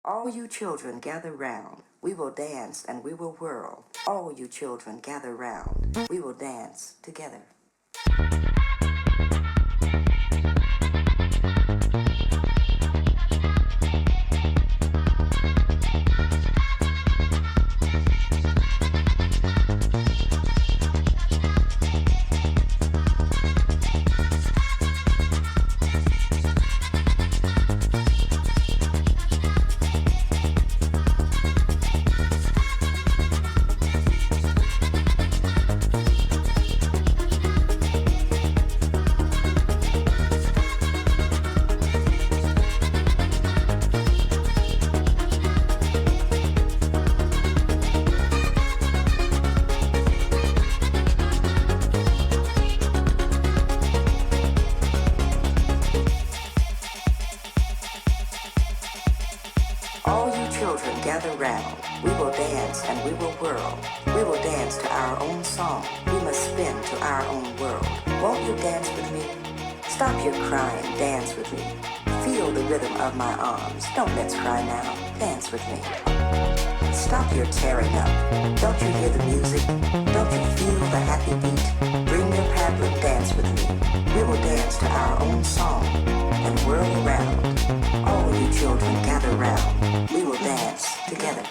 All you children gather round. We will dance and we will whirl. All you children gather round. We will dance together. All you children gather round. We will dance and we will whirl. We will dance to our own song. We must spin to our own world. Won't you dance with me? Stop your crying, dance with me. Feel the rhythm of my arms. Don't let's cry now. Dance with me. Stop your tearing up. Don't you hear the music? Don't you feel the happy beat? Bring your paddle and dance with me. We will dance to our own song and whirl around. All you children gather round. We will dance together.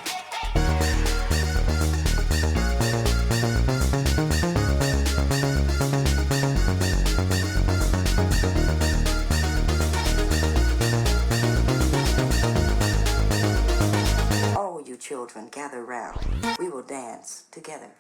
All you children gather round. We will dance together.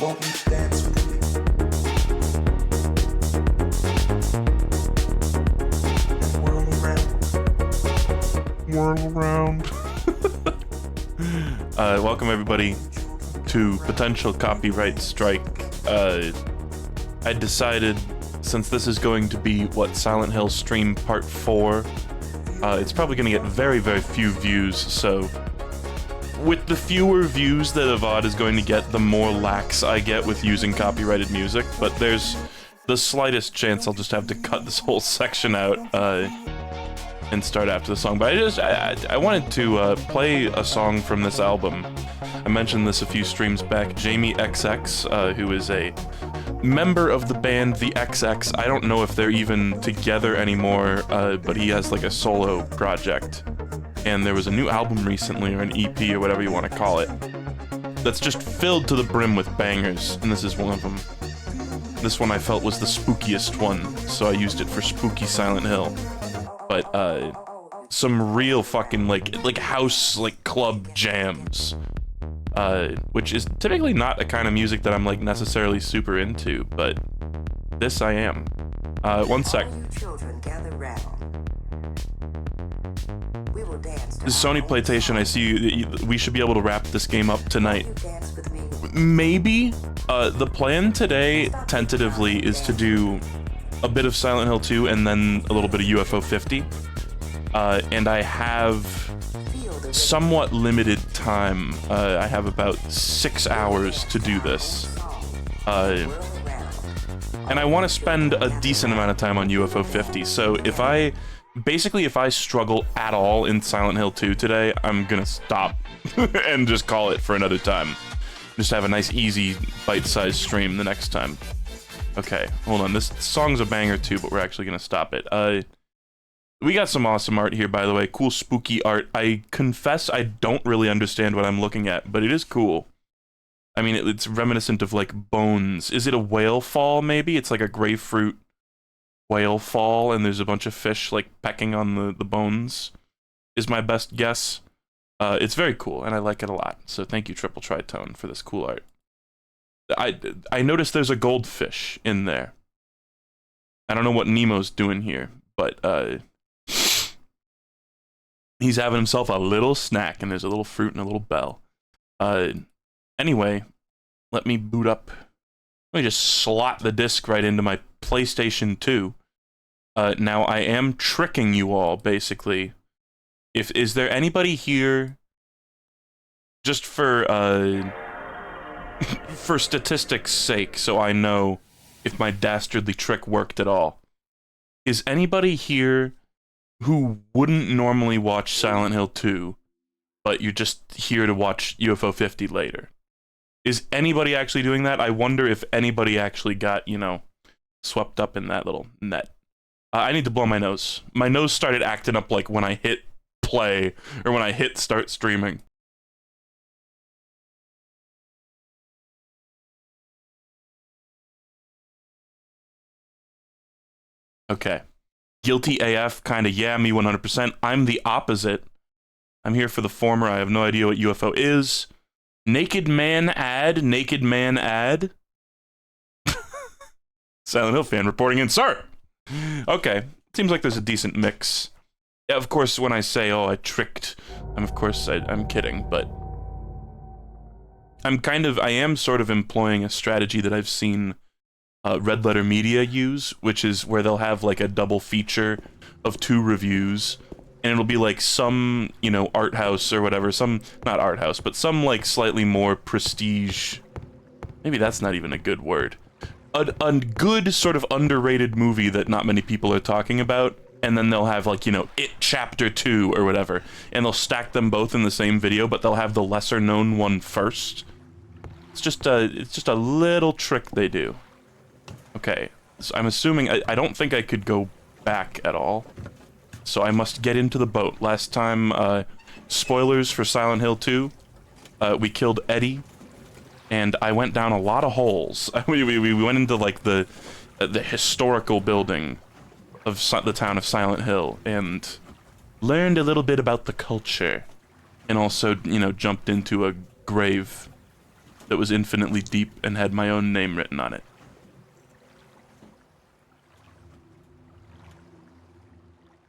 Won't you dance with me? And whirl around. Whirl around. Welcome everybody to potential copyright strike. I decided, since this is going to be Silent Hill stream part 4, it's probably going to get very, very few views, so with the fewer views that a VOD is going to get, the more lax I get with using copyrighted music, but there's the slightest chance I'll just have to cut this whole section out and start after the song. But I wanted to play a song from this album. I mentioned this a few streams back. Jamie XX, who is a member of the band The XX. I don't know if they're even together anymore, but he has like a solo project. And there was a new album recently, or an EP, or whatever you want to call it, that's just filled to the brim with bangers, and this is one of them. This one I felt was the spookiest one, so I used it for Spooky Silent Hill. But, some real fucking, like house, club jams. Which is typically not a kind of music that I'm, necessarily super into, but this I am. One sec. This is Sony PlayStation. I see we should be able to wrap this game up tonight. Maybe. The plan today, tentatively, is to do a bit of Silent Hill 2 and then a little bit of UFO 50. And I have somewhat limited time. I have about 6 hours to do this. And I want to spend a decent amount of time on UFO 50, so if I struggle at all in Silent Hill 2 today, I'm gonna stop and just call it for another time. Just have a nice, easy, bite-sized stream the next time. Okay, hold on. This song's a banger too, but we're actually gonna stop it. We got some awesome art here, by the way. Cool, spooky art. I confess I don't really understand what I'm looking at, but it is cool. I mean, it's reminiscent of, bones. Is it a whale fall, maybe? It's like a grapefruit whale fall, and there's a bunch of fish, pecking on the bones, is my best guess. It's very cool, and I like it a lot. So thank you, Triple Tritone, for this cool art. I noticed there's a goldfish in there. I don't know what Nemo's doing here, but He's having himself a little snack, and there's a little fruit and a little bell. Anyway, let me boot up. Let me just slot the disc right into my PlayStation 2. Now, I am tricking you all, basically. Is there anybody here, just for for statistics' sake, so I know if my dastardly trick worked at all? Is anybody here who wouldn't normally watch Silent Hill 2, but you're just here to watch UFO 50 later? Is anybody actually doing that? I wonder if anybody actually got, you know, swept up in that little net. I need to blow my nose. My nose started acting up like when I hit play, or when I hit start streaming. Okay. Guilty AF, kinda, yeah, me 100%. I'm the opposite. I'm here for the former. I have no idea what UFO is. Naked man ad. Silent Hill fan reporting in, sir! Okay, seems like there's a decent mix. Yeah, of course, when I say, oh, I tricked, I'm kidding, but I am sort of employing a strategy that I've seen Red Letter Media use, which is where they'll have like a double feature of 2 reviews, and it'll be like some, you know, art house or whatever, not art house, but some like slightly more prestige, maybe that's not even a good word, a good sort of underrated movie that not many people are talking about, and then they'll have like, you know, It Chapter 2 or whatever, and they'll stack them both in the same video, but they'll have the lesser known one first. It's just a little trick they do. Okay, so I'm assuming, I don't think I could go back at all, so I must get into the boat. Last time, spoilers for Silent Hill 2, we killed Eddie, and I went down a lot of holes. we went into, like, the historical building of the town of Silent Hill, and learned a little bit about the culture, and also, you know, jumped into a grave that was infinitely deep and had my own name written on it.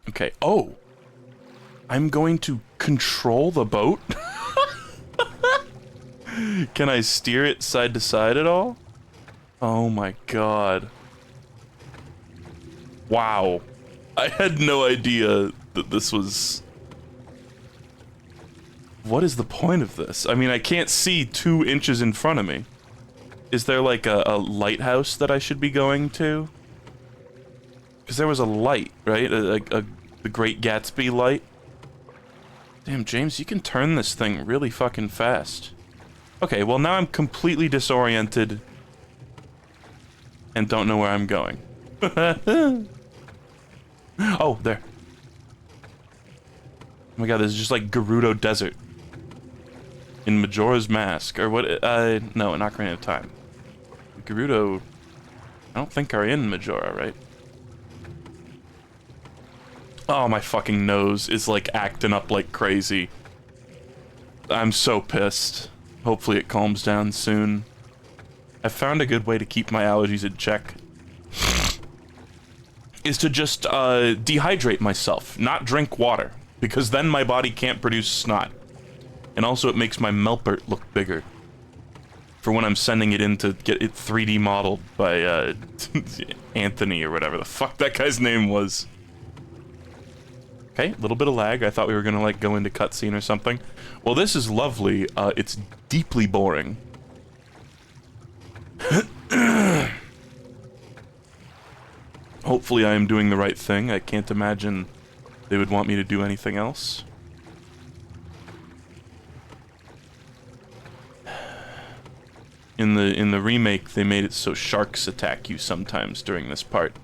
Okay, oh! I'm going to control the boat? Can I steer it side to side at all? Oh my god. Wow. I had no idea that this was... What is the point of this? I mean, I can't see 2 inches in front of me. Is there like a lighthouse that I should be going to? Because there was a light, right? The Great Gatsby light. Damn, James, you can turn this thing really fucking fast. Okay, well now I'm completely disoriented and don't know where I'm going. Oh, there. Oh my god, this is just like Gerudo Desert. In Majora's Mask, or what, no, in Ocarina of Time. Gerudo, I don't think are in Majora, right? Oh, my fucking nose is like acting up like crazy. I'm so pissed. Hopefully it calms down soon. I found a good way to keep my allergies in check. Is to just dehydrate myself, not drink water, because then my body can't produce snot. And also it makes my Melpert look bigger. For when I'm sending it in to get it 3D modeled by Anthony or whatever the fuck that guy's name was. Okay, a little bit of lag. I thought we were gonna like go into cutscene or something. Well, this is lovely. It's deeply boring. Hopefully I am doing the right thing. I can't imagine they would want me to do anything else. In the remake, they made it so sharks attack you sometimes during this part,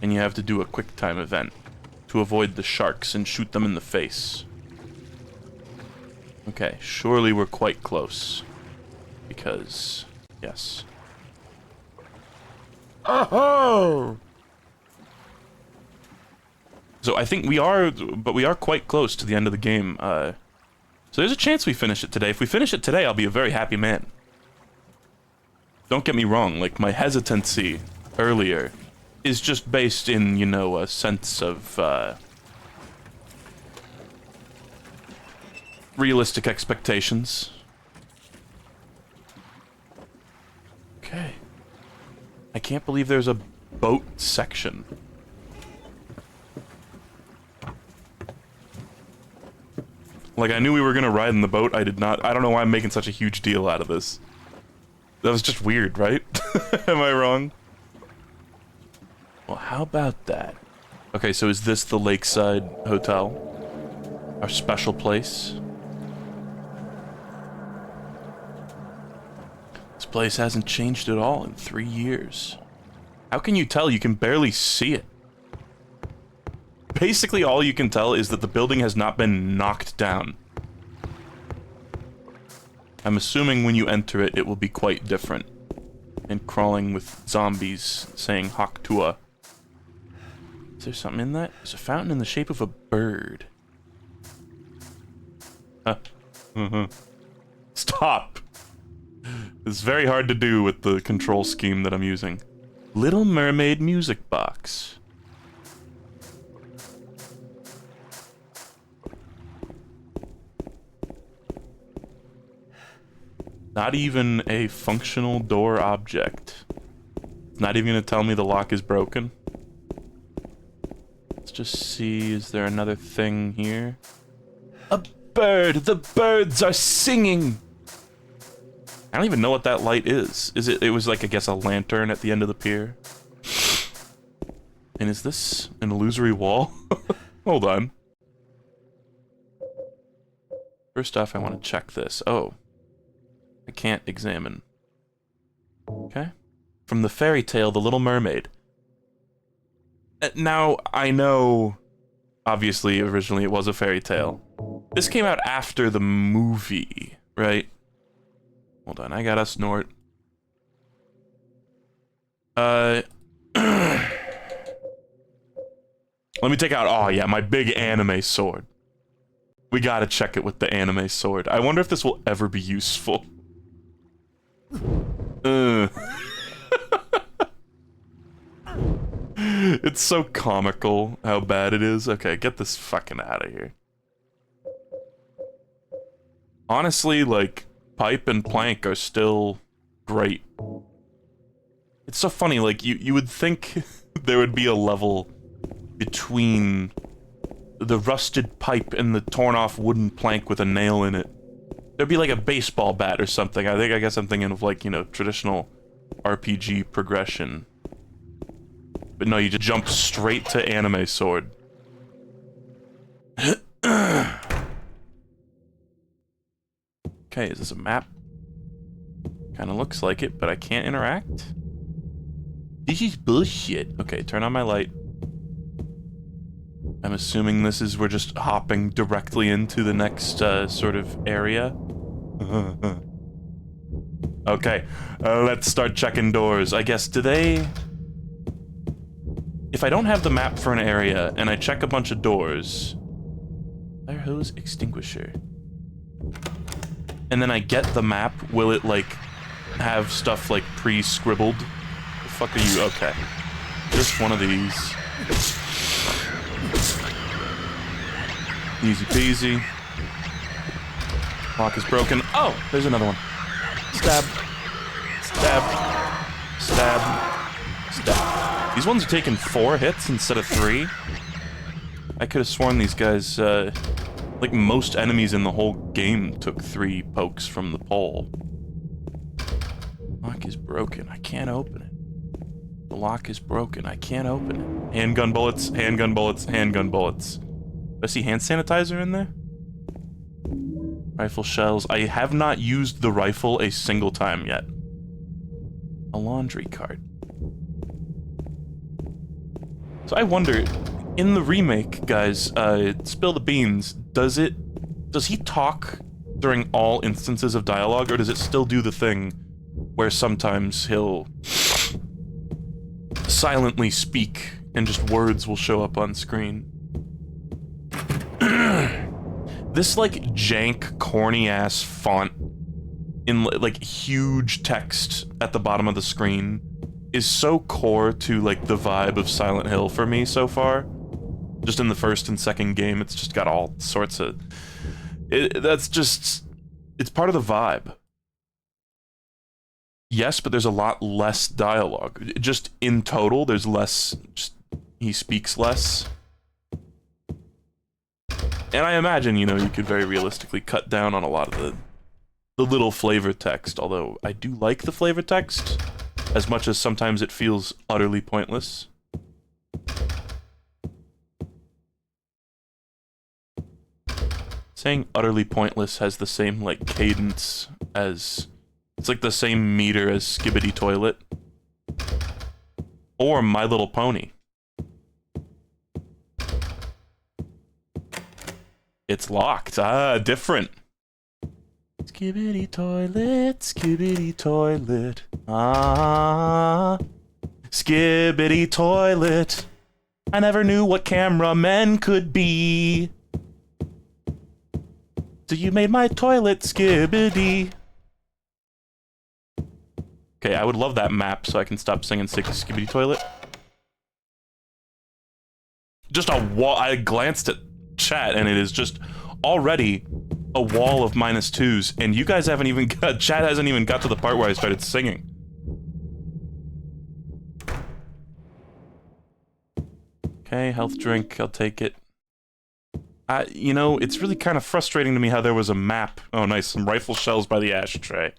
and you have to do a quick time event to avoid the sharks and shoot them in the face. Okay, surely we're quite close. Because, yes. Oh! So I think we are quite close to the end of the game. So there's a chance we finish it today. If we finish it today, I'll be a very happy man. Don't get me wrong, like, my hesitancy earlier is just based in, you know, a sense of, realistic expectations. Okay. I can't believe there's a boat section. Like, I knew we were gonna ride in the boat. I did not. I don't know why I'm making such a huge deal out of this. That was just weird, right? Am I wrong? Well, how about that? Okay, so is this the Lakeside Hotel? Our special place? This place hasn't changed at all in 3 years. How can you tell? You can barely see it. Basically, all you can tell is that the building has not been knocked down. I'm assuming when you enter it, it will be quite different. And crawling with zombies saying Haktua. Is there something in that? There's a fountain in the shape of a bird. Stop! It's very hard to do with the control scheme that I'm using. Little Mermaid music box. Not even a functional door object. It's not even gonna tell me the lock is broken. Let's just see, is there another thing here? A bird! The birds are singing! I don't even know what that light is. It was like, I guess, a lantern at the end of the pier. And is this an illusory wall? Hold on. First off, I want to check this. Oh. I can't examine. Okay. From the fairy tale, The Little Mermaid. Now, I know, obviously, originally it was a fairy tale. This came out after the movie, right? Hold on, I gotta snort. Let me take out, oh yeah, my big anime sword. We gotta check it with the anime sword. I wonder if this will ever be useful. It's so comical how bad it is. Okay, get this fucking out of here. Honestly, like, pipe and plank are still great. It's so funny, like, you would think there would be a level between the rusted pipe and the torn off wooden plank with a nail in it. There'd be like a baseball bat or something. I guess I'm thinking of, like, you know, traditional RPG progression. But no, you just jump straight to anime sword. Okay, is this a map? Kinda looks like it, but I can't interact? This is bullshit. Okay, turn on my light. I'm assuming this is, we're just hopping directly into the next, sort of area. Okay, let's start checking doors. I guess, do they... If I don't have the map for an area, and I check a bunch of doors... Fire hose extinguisher. And then I get the map, will it, like, have stuff, like, pre-scribbled? The fuck are you? Okay. Just one of these. Easy peasy. Lock is broken. Oh, there's another one. Stab. Stab. Stab. Stab. These ones are taking 4 hits instead of 3. I could have sworn these guys, like most enemies in the whole game took 3 pokes from the pole. Lock is broken. I can't open it. The lock is broken. I can't open it. Handgun bullets, handgun bullets, handgun bullets. Do I see hand sanitizer in there? Rifle shells. I have not used the rifle a single time yet. A laundry cart. So I wonder, in the remake, guys, Spill the Beans, does he talk during all instances of dialogue, or does it still do the thing where sometimes he'll silently speak and just words will show up on screen? This, like, jank, corny-ass font in, like, huge text at the bottom of the screen is so core to, like, the vibe of Silent Hill for me so far. Just in the first and second game, it's just got all sorts of... That's just... It's part of the vibe. Yes, but there's a lot less dialogue. Just in total, there's less... he speaks less. And I imagine, you know, you could very realistically cut down on a lot of the little flavor text, although I do like the flavor text, as much as sometimes it feels utterly pointless. Saying utterly pointless has the same, like, cadence as... It's like the same meter as Skibbity Toilet. Or My Little Pony. It's locked. Ah, different. Skibbity toilet, skibbity toilet. Ah, skibbity toilet. I never knew what cameramen could be. So you made my toilet skibbity. Okay, I would love that map so I can stop singing Skibbity Toilet. Just a wall. I glanced at chat and it is just already a wall of -2s, and you guys haven't even got, chat hasn't even got to the part where I started singing. Okay, health drink, I'll take it. You know, it's really kind of frustrating to me how there was a map. Oh, nice, some rifle shells by the ashtray.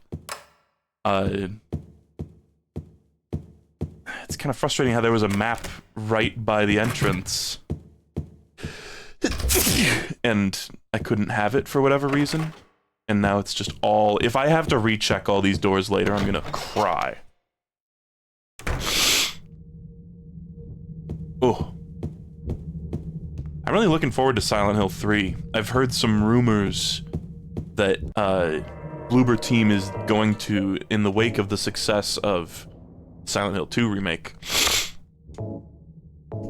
It's kind of frustrating how there was a map right by the entrance. And I couldn't have it for whatever reason. And now it's just all... If I have to recheck all these doors later, I'm gonna cry. Oh. I'm really looking forward to Silent Hill 3. I've heard some rumors that Bloober Team is going to, in the wake of the success of Silent Hill 2 remake,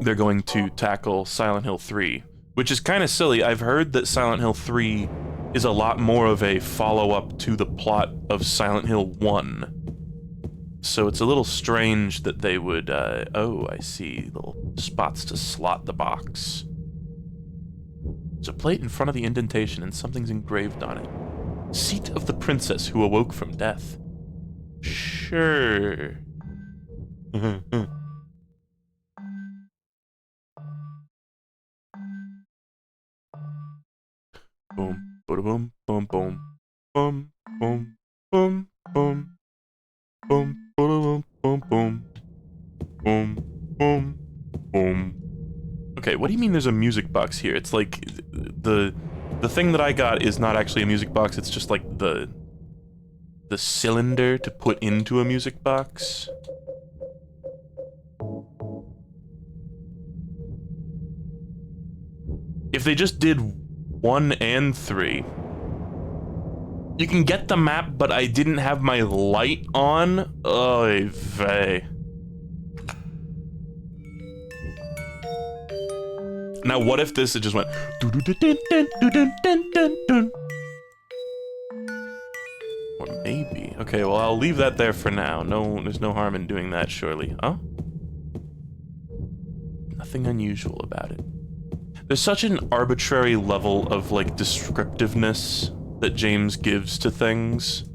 they're going to tackle Silent Hill 3. Which is kind of silly. I've heard that Silent Hill 3 is a lot more of a follow-up to the plot of Silent Hill 1. So it's a little strange that they would, oh, I see. Little spots to slot the box. There's a plate in front of the indentation and something's engraved on it. Seat of the princess who awoke from death. Sure. Boom, boom, boom, boom, boom, boom, boom, boom, boom, boom, boom, boom, boom, boom, boom. Okay, what do you mean there's a music box here? It's like the thing that I got is not actually a music box. It's just like the cylinder to put into a music box. If they just did 1 and 3. You can get the map, but I didn't have my light on. Oy vey. Now, what if this just went... Or maybe... Okay, well, I'll leave that there for now. No, there's no harm in doing that, surely. Huh? Nothing unusual about it. There's such an arbitrary level of, like, descriptiveness that James gives to things.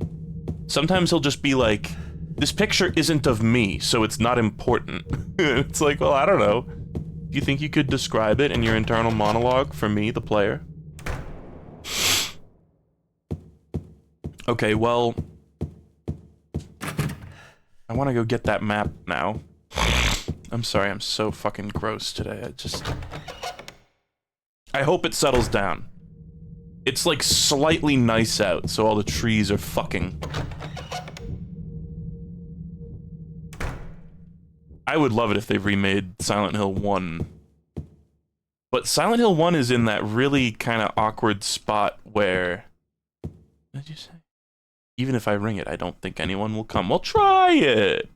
Sometimes he'll just be like, this picture isn't of me, so it's not important. It's like, well, I don't know. Do you think you could describe it in your internal monologue for me, the player? Okay, well... I want to go get that map now. I'm sorry, I'm so fucking gross today. I hope it settles down. It's like slightly nice out, so all the trees are fucking. I would love it if they remade Silent Hill 1. But Silent Hill 1 is in that really kind of awkward spot where... What did you say? Even if I ring it, I don't think anyone will come. Well, try it!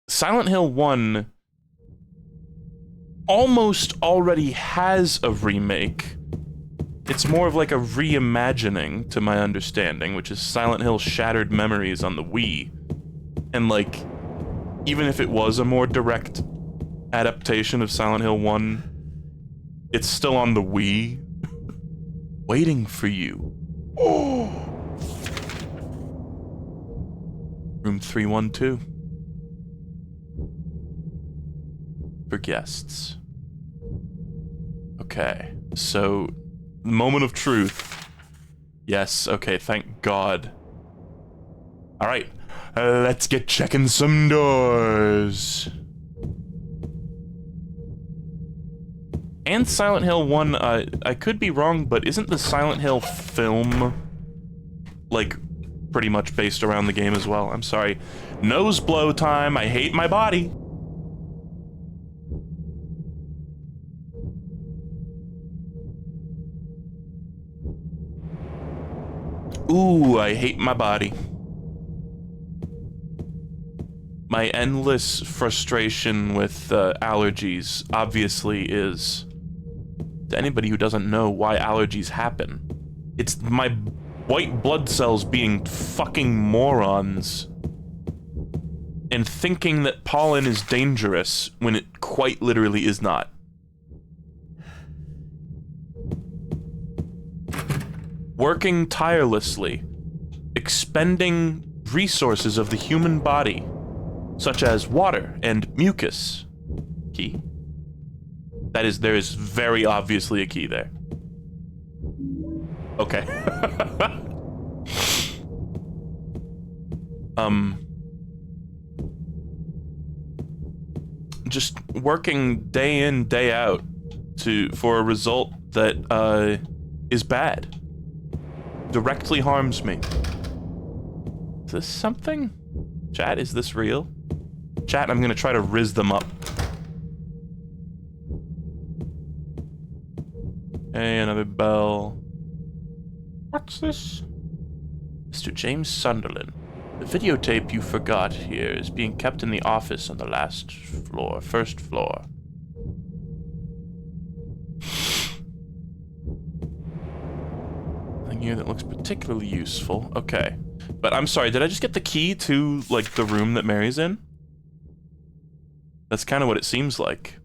Silent Hill 1... almost already has a remake. It's more of like a reimagining, to my understanding, which is Silent Hill Shattered Memories on the Wii. And like, even if it was a more direct adaptation of Silent Hill 1, it's still on the Wii. waiting for you. Oh. Room 312. For guests. Okay, so the moment of truth. Yes, okay, thank God. All right, let's get checking some doors. And Silent Hill 1, I could be wrong, but isn't the Silent Hill film, like, pretty much based around the game as well? I'm sorry. Nose blow time, I hate my body. Ooh, I hate my body. My endless frustration with allergies obviously is, to anybody who doesn't know why allergies happen, it's my white blood cells being fucking morons and thinking that pollen is dangerous when it quite literally is not. Working tirelessly, expending resources of the human body, such as water and mucus. Key. That is, there is very obviously a key there. Okay. Just working day in, day out for a result that is bad. Directly harms me. Is this something? Chat, is this real? Chat, I'm gonna try to riz them up. Hey, another bell. What's this? Mr. James Sunderland. The videotape you forgot here is being kept in the office on the last floor, first floor. Nothing here that looks particularly useful. Okay. But I'm sorry, did I just get the key to, like, the room that Mary's in? That's kind of what it seems like.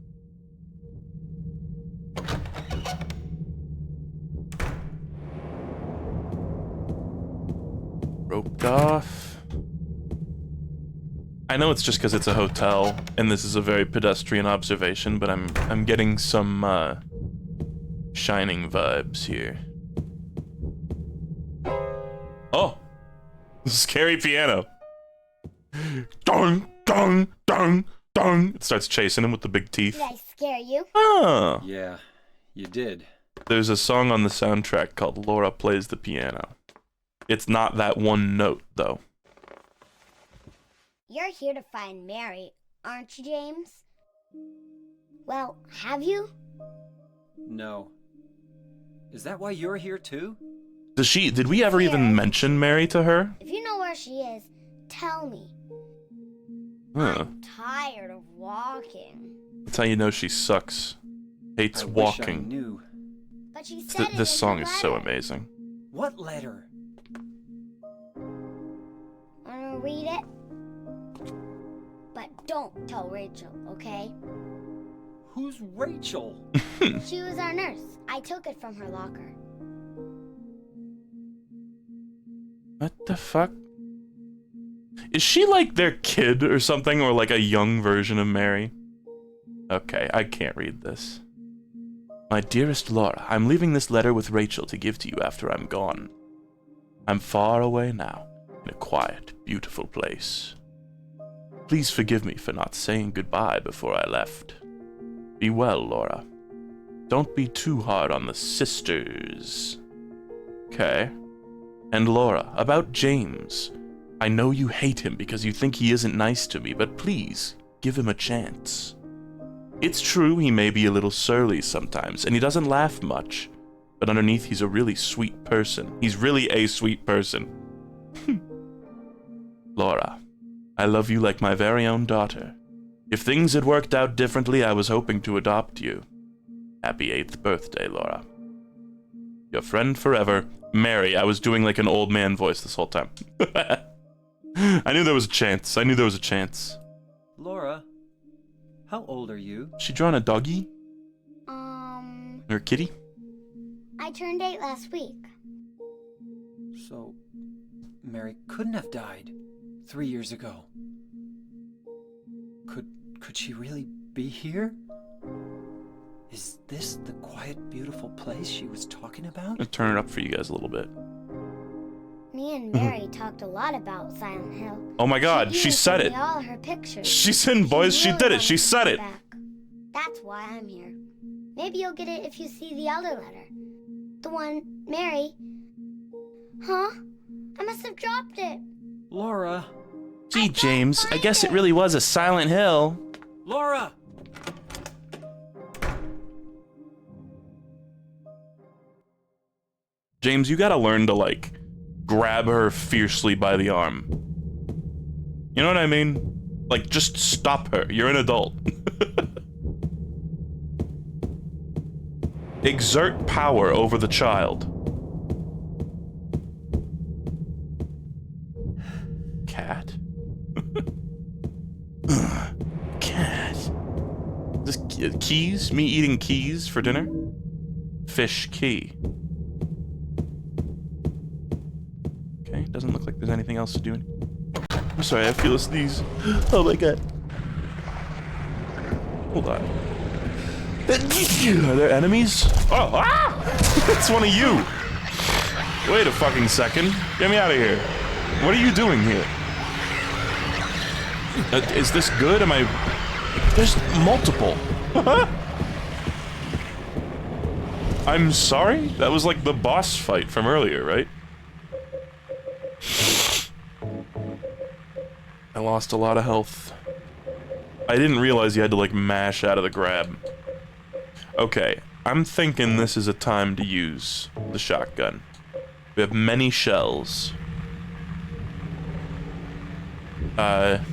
Roped off. I know it's just because it's a hotel, and this is a very pedestrian observation, but I'm getting some, Shining vibes here. Oh! Scary piano. Dong, dong, dong, dong. It starts chasing him with the big teeth. Did I scare you? Oh. Yeah, you did. There's a song on the soundtrack called Laura Plays the Piano. It's not that one note, though. You're here to find Mary, aren't you, James? Well, have you? No. Is that why you're here too? Did we ever even mention Mary to her? If you know where she is, tell me. Huh. I'm tired of walking. That's how you know she sucks. Hates I walking. Wish I knew. But she said This song is so amazing. What letter? Wanna read it? But don't tell Rachel, okay? Who's Rachel? She was our nurse. I took it from her locker. What the fuck? Is she like their kid or something, or like a young version of Mary? Okay, I can't read this. My dearest Laura, I'm leaving this letter with Rachel to give to you after I'm gone. I'm far away now, in a quiet, beautiful place. Please forgive me for not saying goodbye before I left. Be well, Laura. Don't be too hard on the sisters. Okay. And Laura, about James. I know you hate him because you think he isn't nice to me, but please, give him a chance. It's true he may be a little surly sometimes, and he doesn't laugh much, but underneath he's a really sweet person. He's really a sweet person. Laura, I love you like my very own daughter. If things had worked out differently, I was hoping to adopt you. Happy 8th birthday, Laura. Your friend forever, Mary. I was doing like an old man voice this whole time. I knew there was a chance. I knew there was a chance. Laura, how old are you? She drawn a doggy? I Or a kitty? I turned 8 last week. So, Mary couldn't have died 3 years ago. Could she really be here? Is this the quiet, beautiful place she was talking about? I'll turn it up for you guys a little bit. Me and Mary talked a lot about Silent Hill. Oh my god, she even said sent it. me all her pictures. She's in, boys. She really did it. wanted She to said come it. back. That's why I'm here. Maybe you'll get it if you see the other letter. The one Mary... Huh? I must have dropped it. Laura! Gee, James, I guess it really was a Silent Hill. Laura! James, you gotta learn to, like, grab her fiercely by the arm. You know what I mean? Like, just stop her. You're an adult. Exert power over the child. Cat? Cat. This keys? Me eating keys for dinner? Fish key. Okay, doesn't look like there's anything else to do. I'm sorry, I feel a sneeze. Oh my god. Hold on. Are there enemies? Oh, ah! It's one of you! Wait a fucking second. Get me out of here. What are you doing here? Is this good? Am I... There's multiple. I'm sorry? That was like the boss fight from earlier, right? I lost a lot of health. I didn't realize you had to, like, mash out of the grab. Okay, I'm thinking this is a time to use the shotgun. We have many shells. Of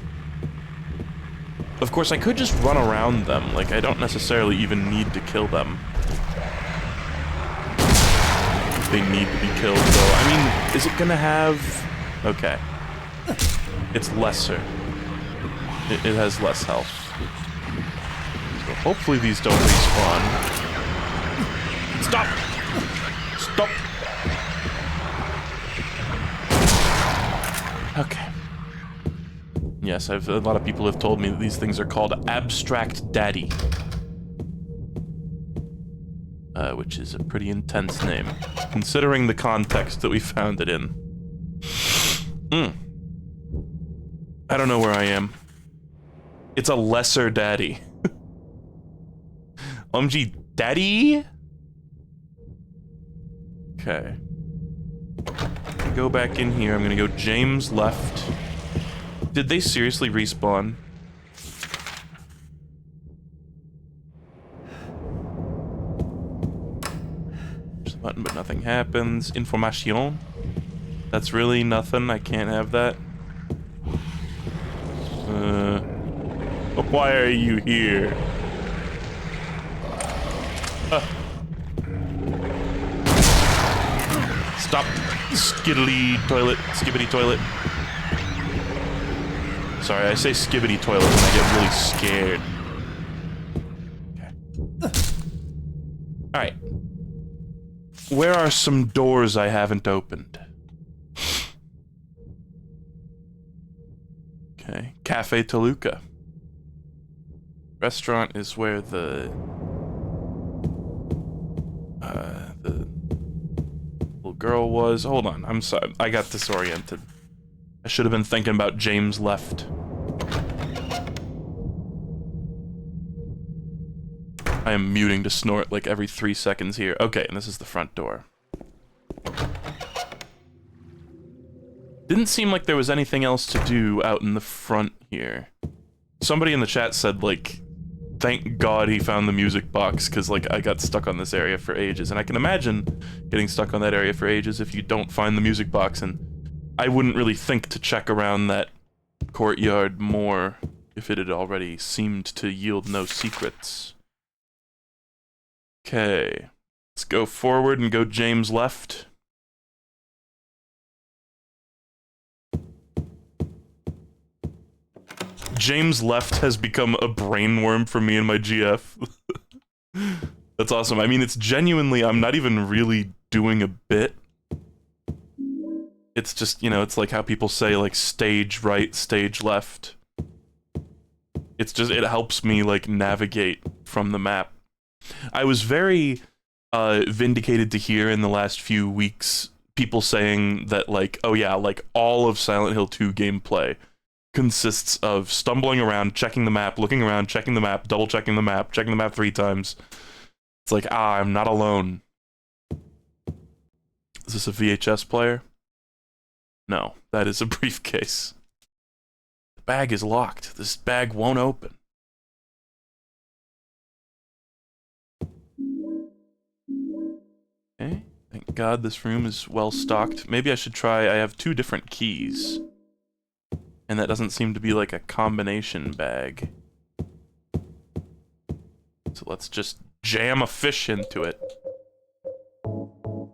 course, I could just run around them. Like, I don't necessarily even need to kill them. They need to be killed, though. I mean, is it gonna have... Okay. It's lesser. It has less health. So hopefully these don't respawn. Stop! Stop! Okay. Yes, a lot of people have told me that these things are called Abstract Daddy. Which is a pretty intense name, considering the context that we found it in. I don't know where I am. It's a lesser daddy. OMG, daddy? Okay. Go back in here. I'm gonna go James left. Did they seriously respawn? Push the button, but nothing happens. Information. That's really nothing. I can't have that. Why are you here? Stop. Skiddly toilet. Skibbity toilet. Sorry, I say skibbity toilet when I get really scared. Okay. Alright. Where are some doors I haven't opened? Okay. Cafe Toluca. Restaurant is where the little girl was. Hold on, I'm sorry. I got disoriented. I should have been thinking about James left. I am muting to snort like every 3 seconds here. Okay, and this is the front door. Didn't seem like there was anything else to do out in the front here. Somebody in the chat said, like, thank God he found the music box, because, like, I got stuck on this area for ages. And I can imagine getting stuck on that area for ages if you don't find the music box, and I wouldn't really think to check around that courtyard more if it had already seemed to yield no secrets. Okay. Let's go forward and go James left. James left has become a brain worm for me and my GF. That's awesome. I mean, it's genuinely, I'm not even really doing a bit. It's just, you know, it's like how people say, like, stage right, stage left. It's just, it helps me, like, navigate from the map. I was very vindicated to hear in the last few weeks people saying that, like, oh yeah, like, all of Silent Hill 2 gameplay consists of stumbling around, checking the map, looking around, checking the map, double checking the map, checking the map 3 times. It's like, I'm not alone. Is this a VHS player? No, that is a briefcase. The bag is locked. This bag won't open. Okay, thank God this room is well stocked. Maybe I should try, I have 2 different keys. And that doesn't seem to be like a combination bag. So let's just jam a fish into it.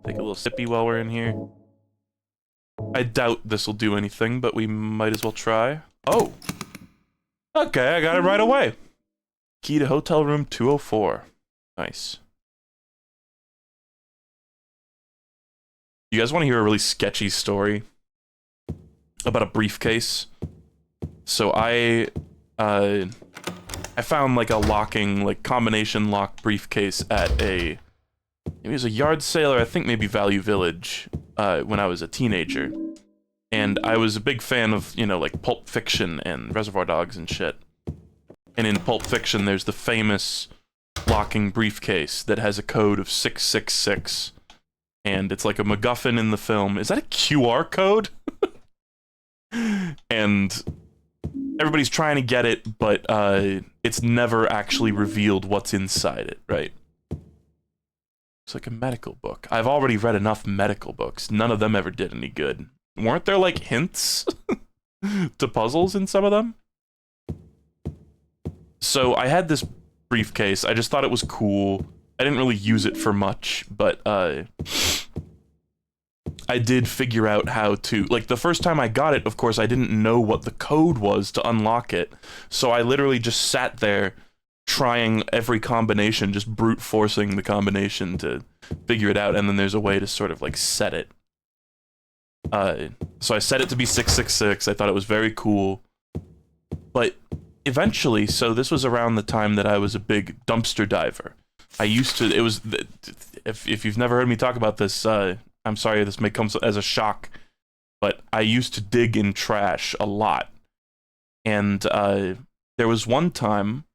Take a little sippy while we're in here. I doubt this will do anything, but we might as well try. Oh! Okay, I got it right away. Key to hotel room 204. Nice. You guys want to hear a really sketchy story about a briefcase? So I found like a locking, like combination lock briefcase at maybe it was a yard sale or I think maybe Value Village when I was a teenager. And I was a big fan of, you know, like Pulp Fiction and Reservoir Dogs and shit. And in Pulp Fiction, there's the famous locking briefcase that has a code of 666. And it's like a MacGuffin in the film. Is that a QR code? And everybody's trying to get it, but it's never actually revealed what's inside it, right? It's like a medical book. I've already read enough medical books. None of them ever did any good. Weren't there, like, hints to puzzles in some of them? So I had this briefcase. I just thought it was cool. I didn't really use it for much, but I did figure out how to... Like, the first time I got it, of course, I didn't know what the code was to unlock it. So I literally just sat there trying every combination, just brute forcing the combination to figure it out, and then there's a way to sort of, like, set it. So I set it to be 666. I thought it was very cool. But eventually, so this was around the time that I was a big dumpster diver. I used to, it was, if you've never heard me talk about this, I'm sorry this may come as a shock, but I used to dig in trash a lot. And there was one time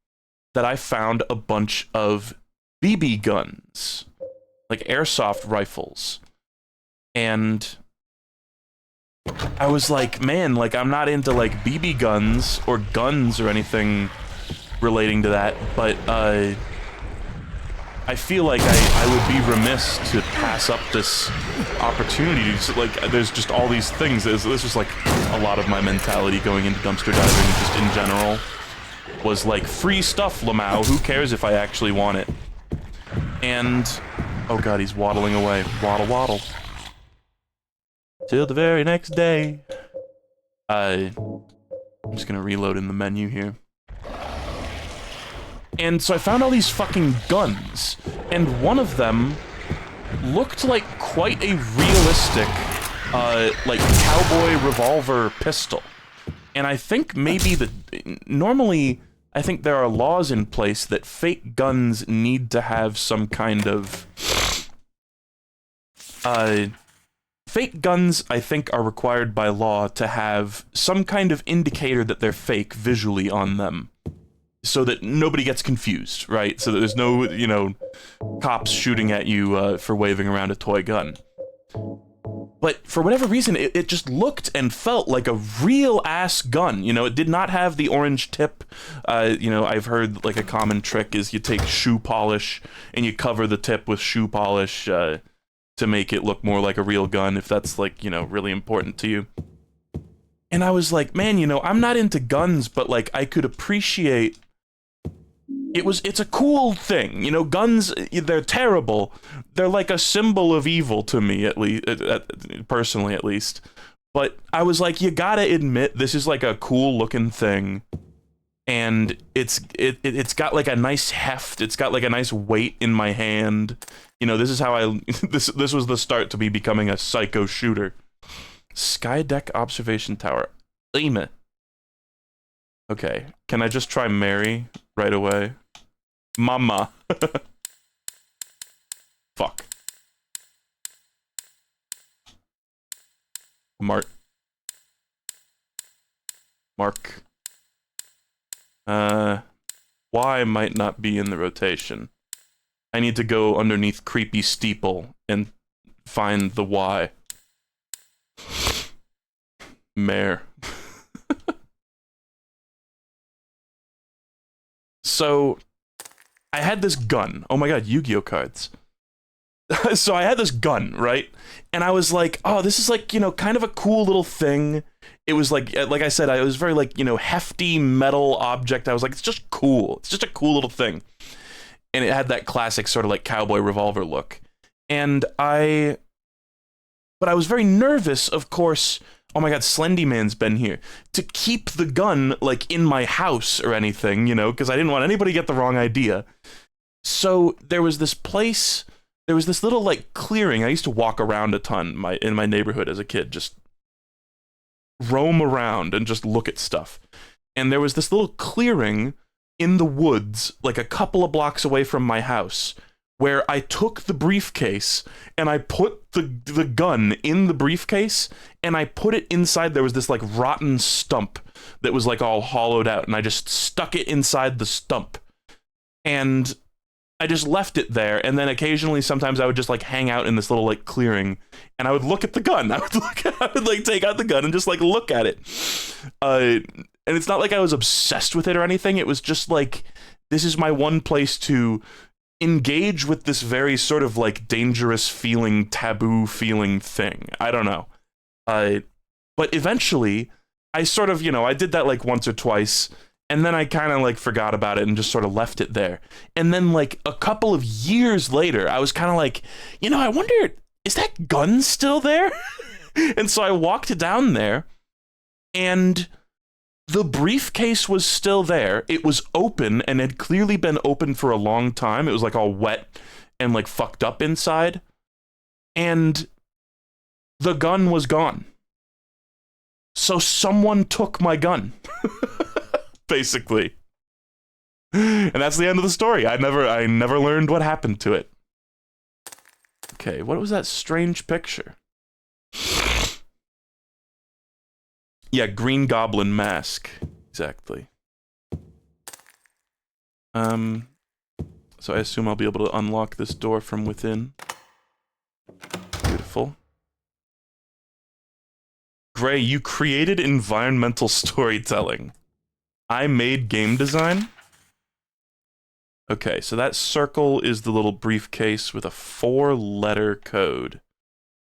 that I found a bunch of BB guns, like airsoft rifles. And I was like, man, like, I'm not into, like, BB guns or anything relating to that, but, I feel like I would be remiss to pass up this opportunity. So, like, there's just all these things. This was, like, a lot of my mentality going into dumpster diving, just in general, was, like, free stuff, Lamau. Who cares if I actually want it? And, oh god, he's waddling away. Waddle, waddle. Till the very next day. I'm just gonna reload in the menu here. And so I found all these fucking guns, and one of them looked like quite a realistic, like, cowboy revolver pistol. And I think maybe normally, I think there are laws in place that fake guns need to have some kind of, fake guns, I think, are required by law to have some kind of indicator that they're fake visually on them, so that nobody gets confused, right? So that there's no, you know, cops shooting at you for waving around a toy gun. But for whatever reason, it just looked and felt like a real-ass gun. You know, it did not have the orange tip. You know, I've heard, like, a common trick is you take shoe polish and you cover the tip with shoe polish, to make it look more like a real gun, if that's, like, you know, really important to you. And I was like, man, you know, I'm not into guns, but, like, I could appreciate... It's a cool thing, you know, guns, they're terrible. They're like a symbol of evil to me, at least, personally, at least. But I was like, you gotta admit, this is, like, a cool-looking thing. and it's got like a nice heft. It's got like a nice weight in my hand. You know, this is how I this was the start to me becoming a psycho shooter. Sky deck observation tower. Aim it. Okay, can I just try Mary right away? Mama. Fuck. Mark. Y might not be in the rotation. I need to go underneath creepy steeple and find the Y. Mare. So, I had this gun. Oh my god, Yu-Gi-Oh cards. So I had this gun, right? And I was like, oh, this is like, you know, kind of a cool little thing. It was like I said, it was very like, you know, hefty metal object. I was like, it's just cool. It's just a cool little thing. And it had that classic sort of like cowboy revolver look. And but I was very nervous, of course. Oh my god, Slendy Man's been here. To keep the gun, like, in my house or anything, you know, because I didn't want anybody to get the wrong idea. So there was this place, there was this little, like, clearing. I used to walk around a ton in my neighborhood as a kid, just roam around and just look at stuff. And there was this little clearing in the woods, like a couple of blocks away from my house, where I took the briefcase and I put the gun in the briefcase and I put it inside. There was this like rotten stump that was like all hollowed out, and I just stuck it inside the stump. And I just left it there, and then occasionally sometimes I would just like hang out in this little like clearing and I would look at the gun. I would like take out the gun and just like look at it. And it's not like I was obsessed with it or anything. It was just like, this is my one place to engage with this very sort of like dangerous feeling, taboo feeling thing. I don't know. But eventually I sort of, you know, I did that like once or twice, and then I kind of like forgot about it and just sort of left it there. And then like a couple of years later, I was kind of like, you know, I wonder, is that gun still there? And so I walked down there, and the briefcase was still there. It was open and had clearly been open for a long time. It was like all wet and like fucked up inside. And the gun was gone. So someone took my gun. Basically. And that's the end of the story. I never learned what happened to it. Okay, what was that strange picture? Yeah, Green Goblin mask. Exactly. So I assume I'll be able to unlock this door from within. Beautiful. Gray, you created environmental storytelling. I made game design? Okay, so that circle is the little briefcase with a 4-letter code.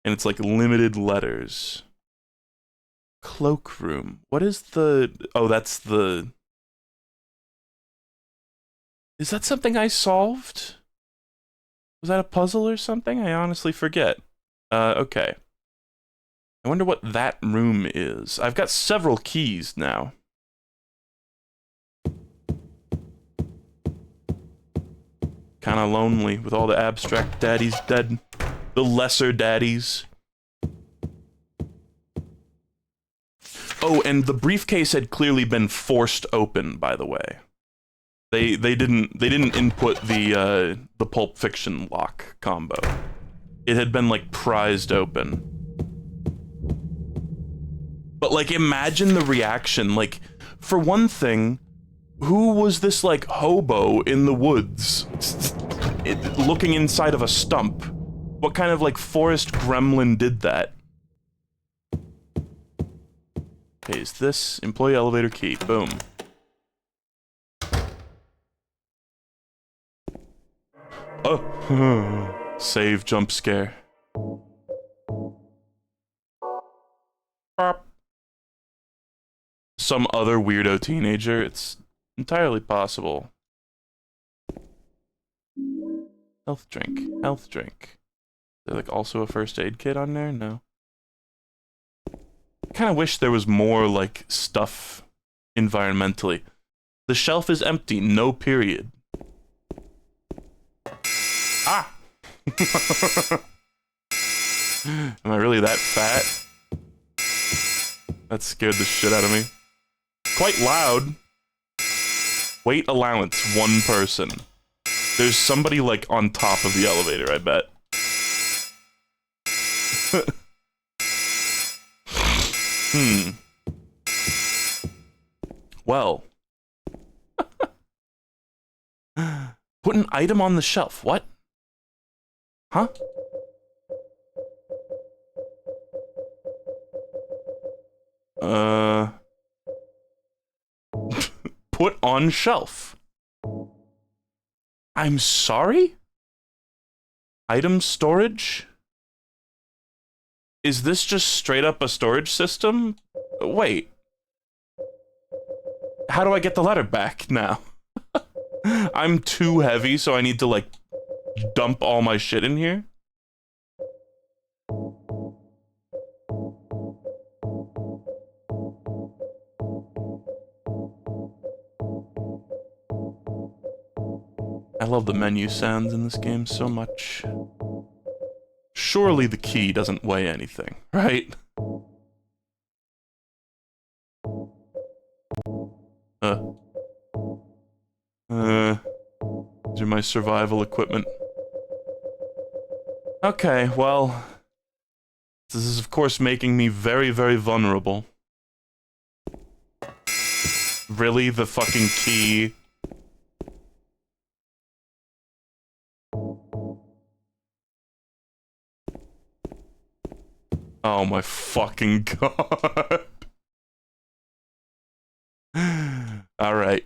And it's like limited letters. Cloakroom. What is the... Oh, that's the... Is that something I solved? Was that a puzzle or something? I honestly forget. Okay. I wonder what that room is. I've got several keys now. Kinda lonely with all the abstract daddies dead. The lesser daddies. Oh, and the briefcase had clearly been forced open, by the way. They didn't input the Pulp Fiction lock combo. It had been like prized open. But like, imagine the reaction. Like, for one thing, who was this like hobo in the woods looking inside of a stump? What kind of like forest gremlin did that? Okay, is this employee elevator key? Boom. Oh, save jump scare. Some other weirdo teenager, it's entirely possible. Health drink, health drink. Is there like also a first aid kit on there? No. I kind of wish there was more like stuff environmentally. The shelf is empty, no period. Ah! Am I really that fat? That scared the shit out of me. Quite loud. Weight allowance, 1 person. There's somebody, like, on top of the elevator, I bet. Well. Put an item on the shelf. What? Huh? Put on shelf. I'm sorry? Item storage? Is this just straight up a storage system? Wait. How do I get the letter back now? I'm too heavy, so I need to, like, dump all my shit in here? I love the menu sounds in this game so much. Surely the key doesn't weigh anything, right? These are my survival equipment. Okay, well... This is of course making me very, very vulnerable. Really? The fucking key? Oh my fucking god. Alright.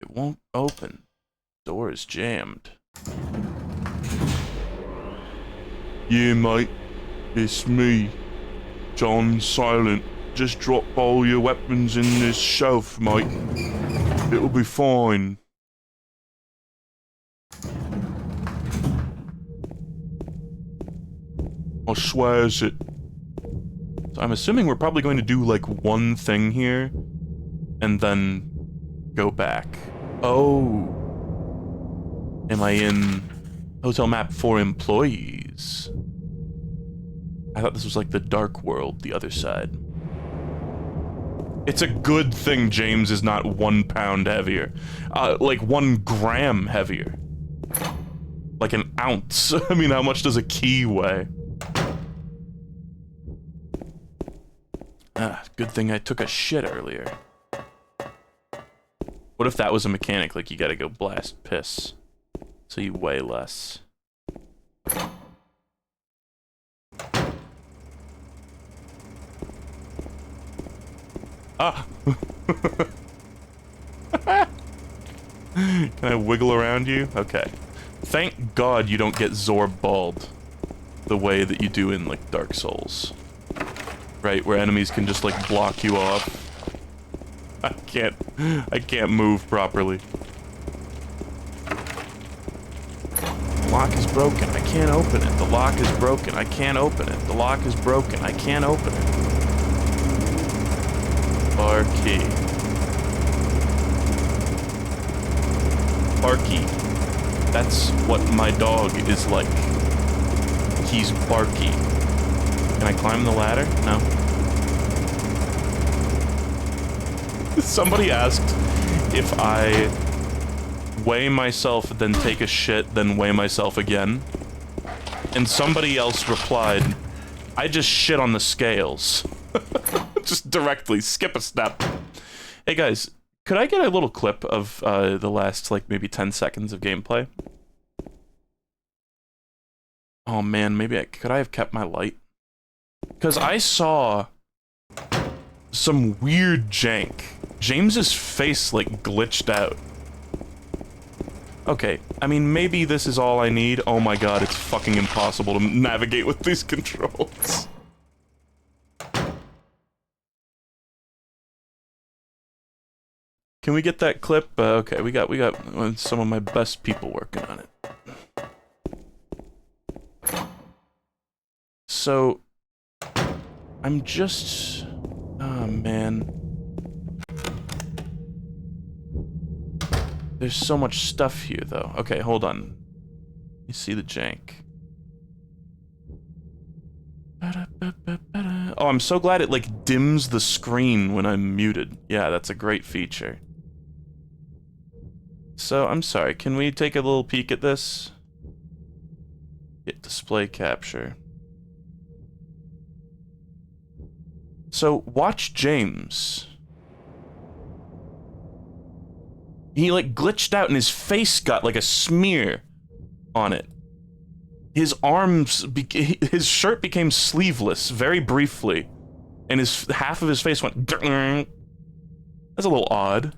It won't open. Door is jammed. Yeah, mate. It's me. John Silent. Just drop all your weapons in this shelf, mate. It'll be fine. I swears it. So I'm assuming we're probably going to do, like, one thing here, and then go back. Oh. Am I in hotel map for employees? I thought this was, like, the dark world, the other side. It's a good thing James is not 1 pound heavier. Like, 1 gram heavier. Like an ounce. I mean, how much does a key weigh? Good thing I took a shit earlier. What if that was a mechanic, like you gotta go blast piss, so you weigh less? Ah! Can I wiggle around you? Okay. Thank God you don't get Zorballed the way that you do in, like, Dark Souls. Right, where enemies can just, like, block you off. I can't move properly. The lock is broken, I can't open it. The lock is broken, I can't open it. The lock is broken, I can't open it. Barky. Barky. That's what my dog is like. He's barky. Can I climb the ladder? No. Somebody asked if I weigh myself, then take a shit, then weigh myself again. And somebody else replied, I just shit on the scales. Just directly, skip a step. Hey guys, could I get a little clip of the last, like, maybe 10 seconds of gameplay? Oh man, maybe could I have kept my light? Because I saw some weird jank. James's face, like, glitched out. Okay, I mean, maybe this is all I need. Oh my god, it's fucking impossible to navigate with these controls. Can we get that clip? Okay, we got some of my best people working on it. So, I'm just... Oh, man. There's so much stuff here, though. Okay, hold on. You see the jank. Oh, I'm so glad it, like, dims the screen when I'm muted. Yeah, that's a great feature. So, I'm sorry, can we take a little peek at this? Hit display capture. So, watch James. He, like, glitched out and his face got, like, a smear on it. His arms, his shirt became sleeveless very briefly. And half of his face went... That's a little odd.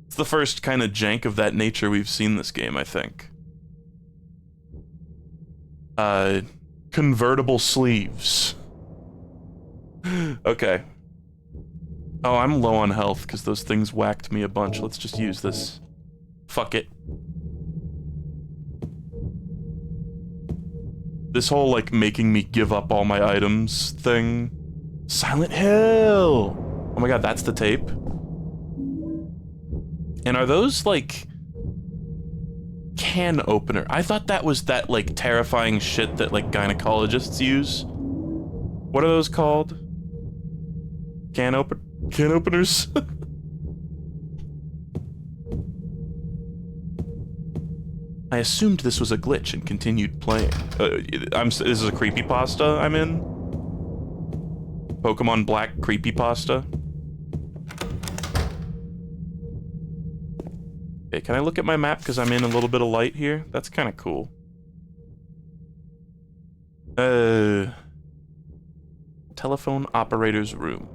It's the first kind of jank of that nature we've seen this game, I think. Convertible sleeves. Okay. Oh, I'm low on health because those things whacked me a bunch. Let's just use this. Fuck it. This whole, like, making me give up all my items thing. Silent Hill! Oh my god, that's the tape. And are those, like... can opener? I thought that was that, like, terrifying shit that, like, gynecologists use. What are those called? Can openers? I assumed this was a glitch and continued playing. This is a creepypasta I'm in? Pokemon Black creepypasta? Okay, can I look at my map because I'm in a little bit of light here? That's kind of cool. Telephone operator's room.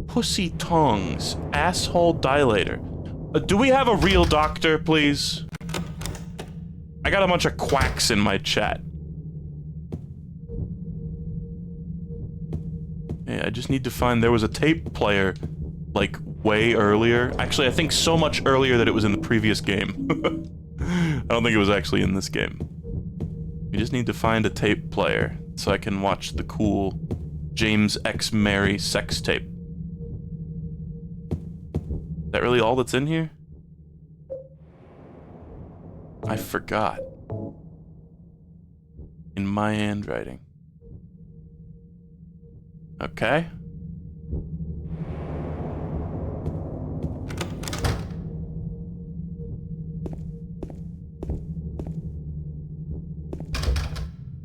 Pussy tongs. Asshole dilator. Do we have a real doctor, please? I got a bunch of quacks in my chat. Yeah, I just need to find... There was a tape player, like, way earlier. Actually, I think so much earlier that it was in the previous game. I don't think it was actually in this game. We just need to find a tape player so I can watch the cool James X Mary sex tape. Is that really all that's in here? I forgot. In my handwriting. Okay.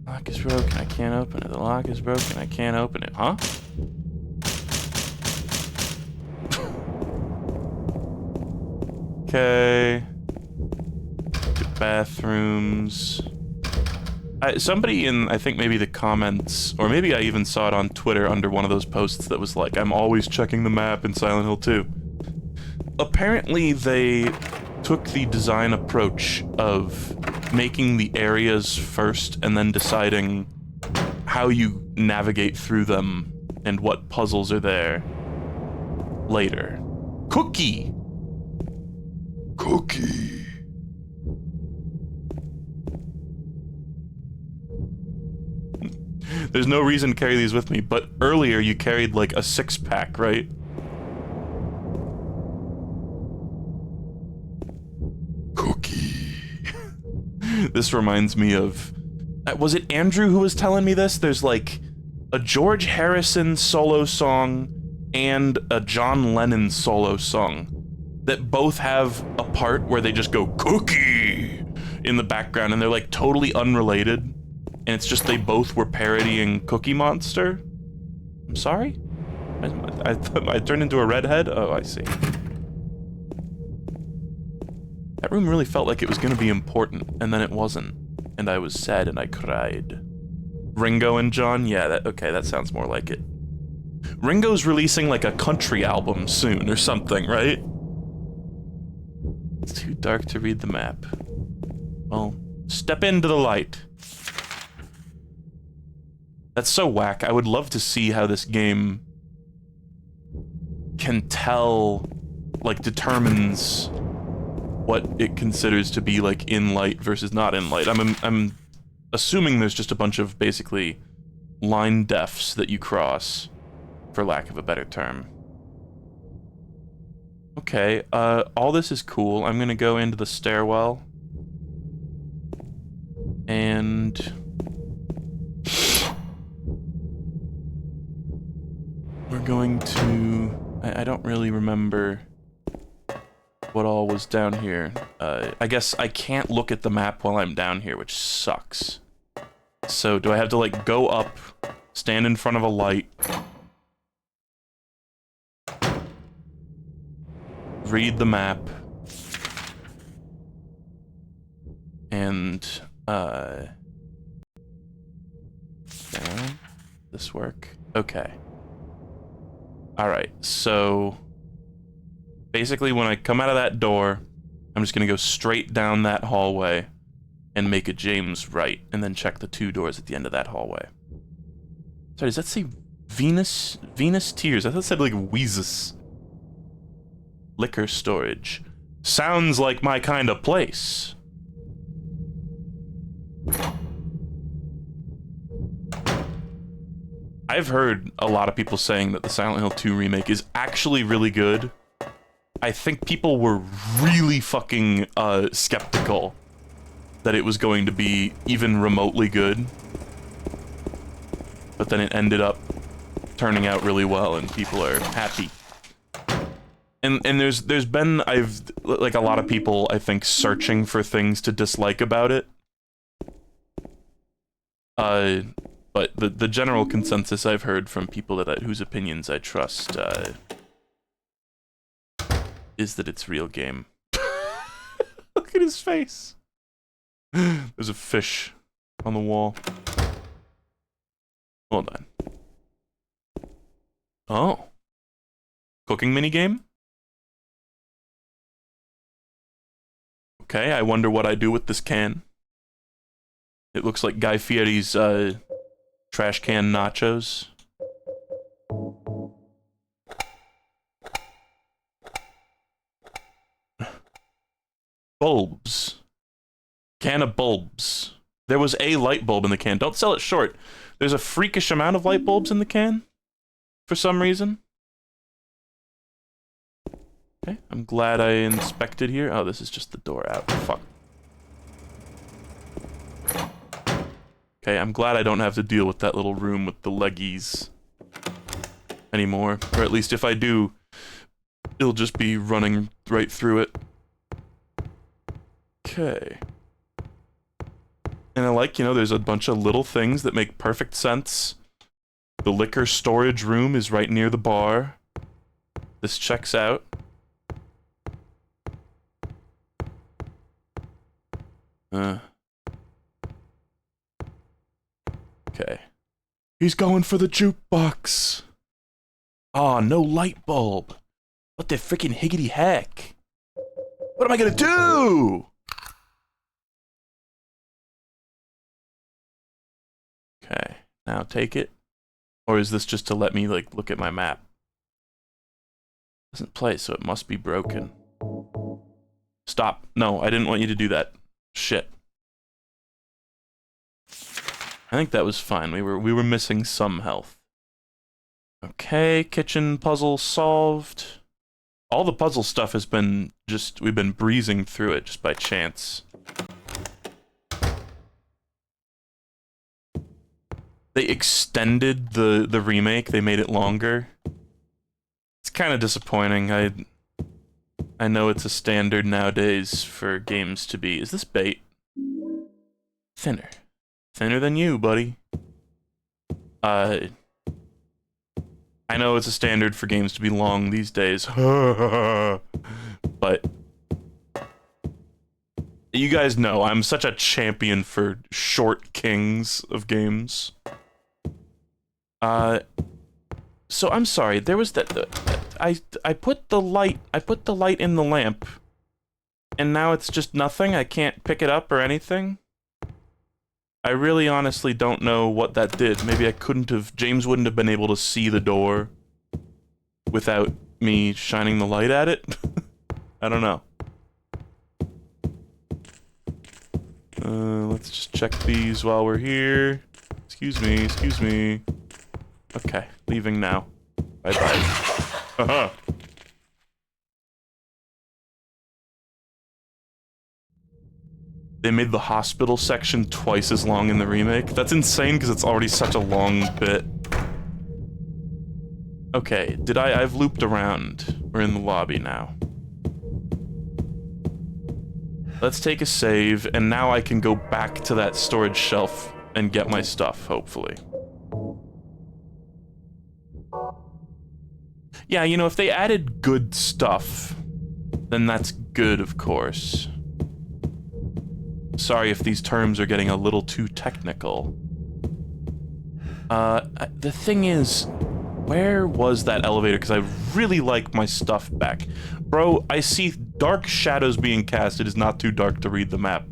Lock is broken, I can't open it. The lock is broken, I can't open it. Huh? Okay. To bathrooms. Somebody in, I think maybe the comments, or maybe I even saw it on Twitter under one of those posts that was like, I'm always checking the map in Silent Hill 2. Apparently they took the design approach of making the areas first and then deciding how you navigate through them and what puzzles are there later. Cookie! Cookie! There's no reason to carry these with me, but earlier you carried like a 6-pack, right? Cookie. This reminds me of... was it Andrew who was telling me this? There's like a George Harrison solo song and a John Lennon solo song that both have a part where they just go cookie in the background and they're like totally unrelated. And it's just they both were parodying Cookie Monster. I'm sorry? I thought I turned into a redhead? Oh, I see. That room really felt like it was gonna be important, and then it wasn't. And I was sad and I cried. Ringo and John? Yeah, that sounds more like it. Ringo's releasing like a country album soon or something, right? It's too dark to read the map. Well, step into the light. That's so whack. I would love to see how this game can tell, like, determines what it considers to be like in light versus not in light. I'm assuming there's just a bunch of basically line defs that you cross, for lack of a better term. Okay, all this is cool. I'm gonna go into the stairwell. And... we're going to... I don't really remember what all was down here. I guess I can't look at the map while I'm down here, which sucks. So, do I have to, like, go up, stand in front of a light, read the map, and, this work? Okay. Alright, so... basically, when I come out of that door, I'm just gonna go straight down that hallway and make a James right, and then check the 2 doors at the end of that hallway. Sorry, does that say Venus? Venus Tears? I thought it said, like, Weezus. Liquor storage. Sounds like my kind of place. I've heard a lot of people saying that the Silent Hill 2 remake is actually really good. I think people were really fucking skeptical that it was going to be even remotely good. But then it ended up turning out really well and people are happy. And there's been like a lot of people, I think, searching for things to dislike about it. But the general consensus I've heard from people whose opinions I trust is that it's real game. Look at his face. There's a fish on the wall. Hold on. Oh. Cooking minigame? Okay, I wonder what I do with this can. It looks like Guy Fieri's trash can nachos. Bulbs. Can of bulbs. There was a light bulb in the can. Don't sell it short. There's a freakish amount of light bulbs in the can. For some reason. Okay, I'm glad I inspected here. Oh, this is just the door out. Fuck. Okay, I'm glad I don't have to deal with that little room with the leggies anymore. Or at least if I do, it'll just be running right through it. Okay. And I like, you know, there's a bunch of little things that make perfect sense. The liquor storage room is right near the bar. This checks out. Okay. He's going for the jukebox. Aw, no light bulb. What the freaking higgity heck? What am I gonna do? Okay, now take it. Or is this just to let me, like, look at my map? Doesn't play, so it must be broken. Stop. No, I didn't want you to do that. Shit. I think that was fine. We were missing some health. Okay, kitchen puzzle solved. All the puzzle stuff has been we've been breezing through it just by chance. They extended the remake. They made it longer. It's kind of disappointing. I know it's a standard nowadays for games to be... Is this bait? Thinner. Thinner than you, buddy. I know it's a standard for games to be long these days. But... you guys know, I'm such a champion for short kings of games. So I'm sorry, there was I put the light in the lamp, and now it's just nothing? I can't pick it up or anything? I really honestly don't know what that did. Maybe I couldn't have... James wouldn't have been able to see the door without me shining the light at it? I don't know. Let's just check these while we're here. Excuse me, excuse me. Okay, leaving now. Bye-bye. They made the hospital section twice as long in the remake. That's insane because it's already such a long bit. Okay, I've looped around. We're in the lobby now. Let's take a save, and now I can go back to that storage shelf and get my stuff, hopefully. Yeah, you know, if they added good stuff, then that's good, of course. Sorry if these terms are getting a little too technical. The thing is, where was that elevator? Because I really like my stuff back. Bro, I see dark shadows being cast. It is not too dark to read the map.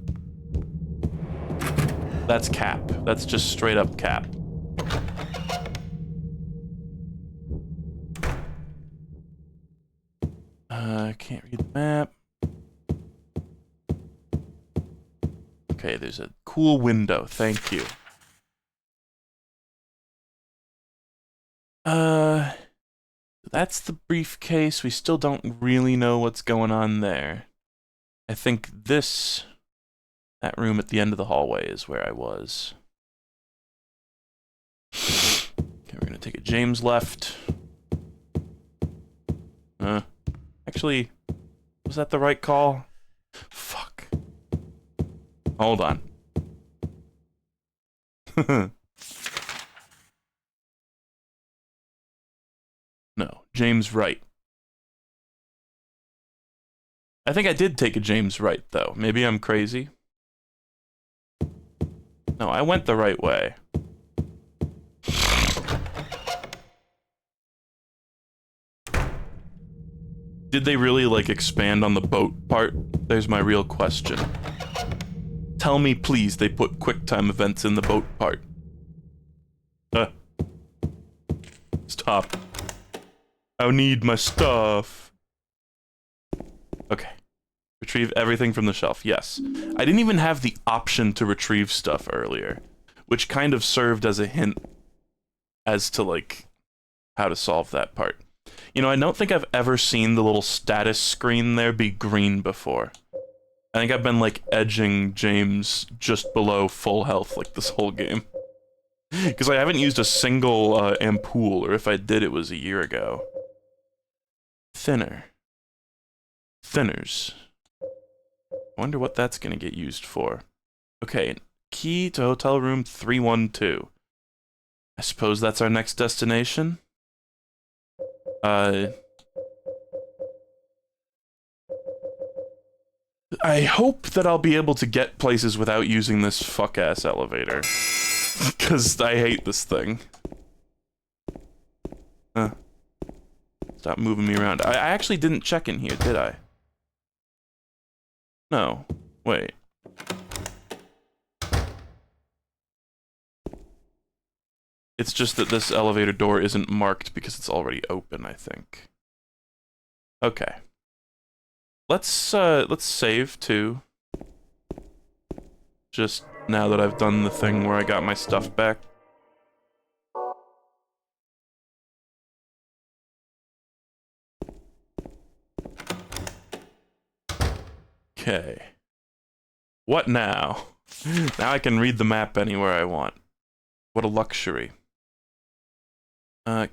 That's cap. That's just straight up cap. Can't read the map. Okay, there's a cool window. Thank you. That's the briefcase. We still don't really know what's going on there. I think that room at the end of the hallway is where I was. Okay, we're gonna take a James left. Actually, was that the right call? Fuck. Hold on. No, James right. I think I did take a James right, though. Maybe I'm crazy. No, I went the right way. Did they really, like, expand on the boat part? There's my real question. Tell me, please, they put QuickTime events in the boat part. Stop. I need my stuff. Okay. Retrieve everything from the shelf. Yes. I didn't even have the option to retrieve stuff earlier, which kind of served as a hint as to, like, how to solve that part. You know, I don't think I've ever seen the little status screen there be green before. I think I've been, like, edging James just below full health, like, this whole game. Because I haven't used a single ampoule, or if I did, it was a year ago. Thinner. Thinners. I wonder what that's gonna get used for. Okay, key to hotel room 312. I suppose that's our next destination? I hope that I'll be able to get places without using this fuck-ass elevator. Because I hate this thing. Stop moving me around. I actually didn't check in here, did I? No. Wait. It's just that this elevator door isn't marked because it's already open, I think. Okay. Let's save too. Just now that I've done the thing where I got my stuff back. Okay. What now? Now I can read the map anywhere I want. What a luxury.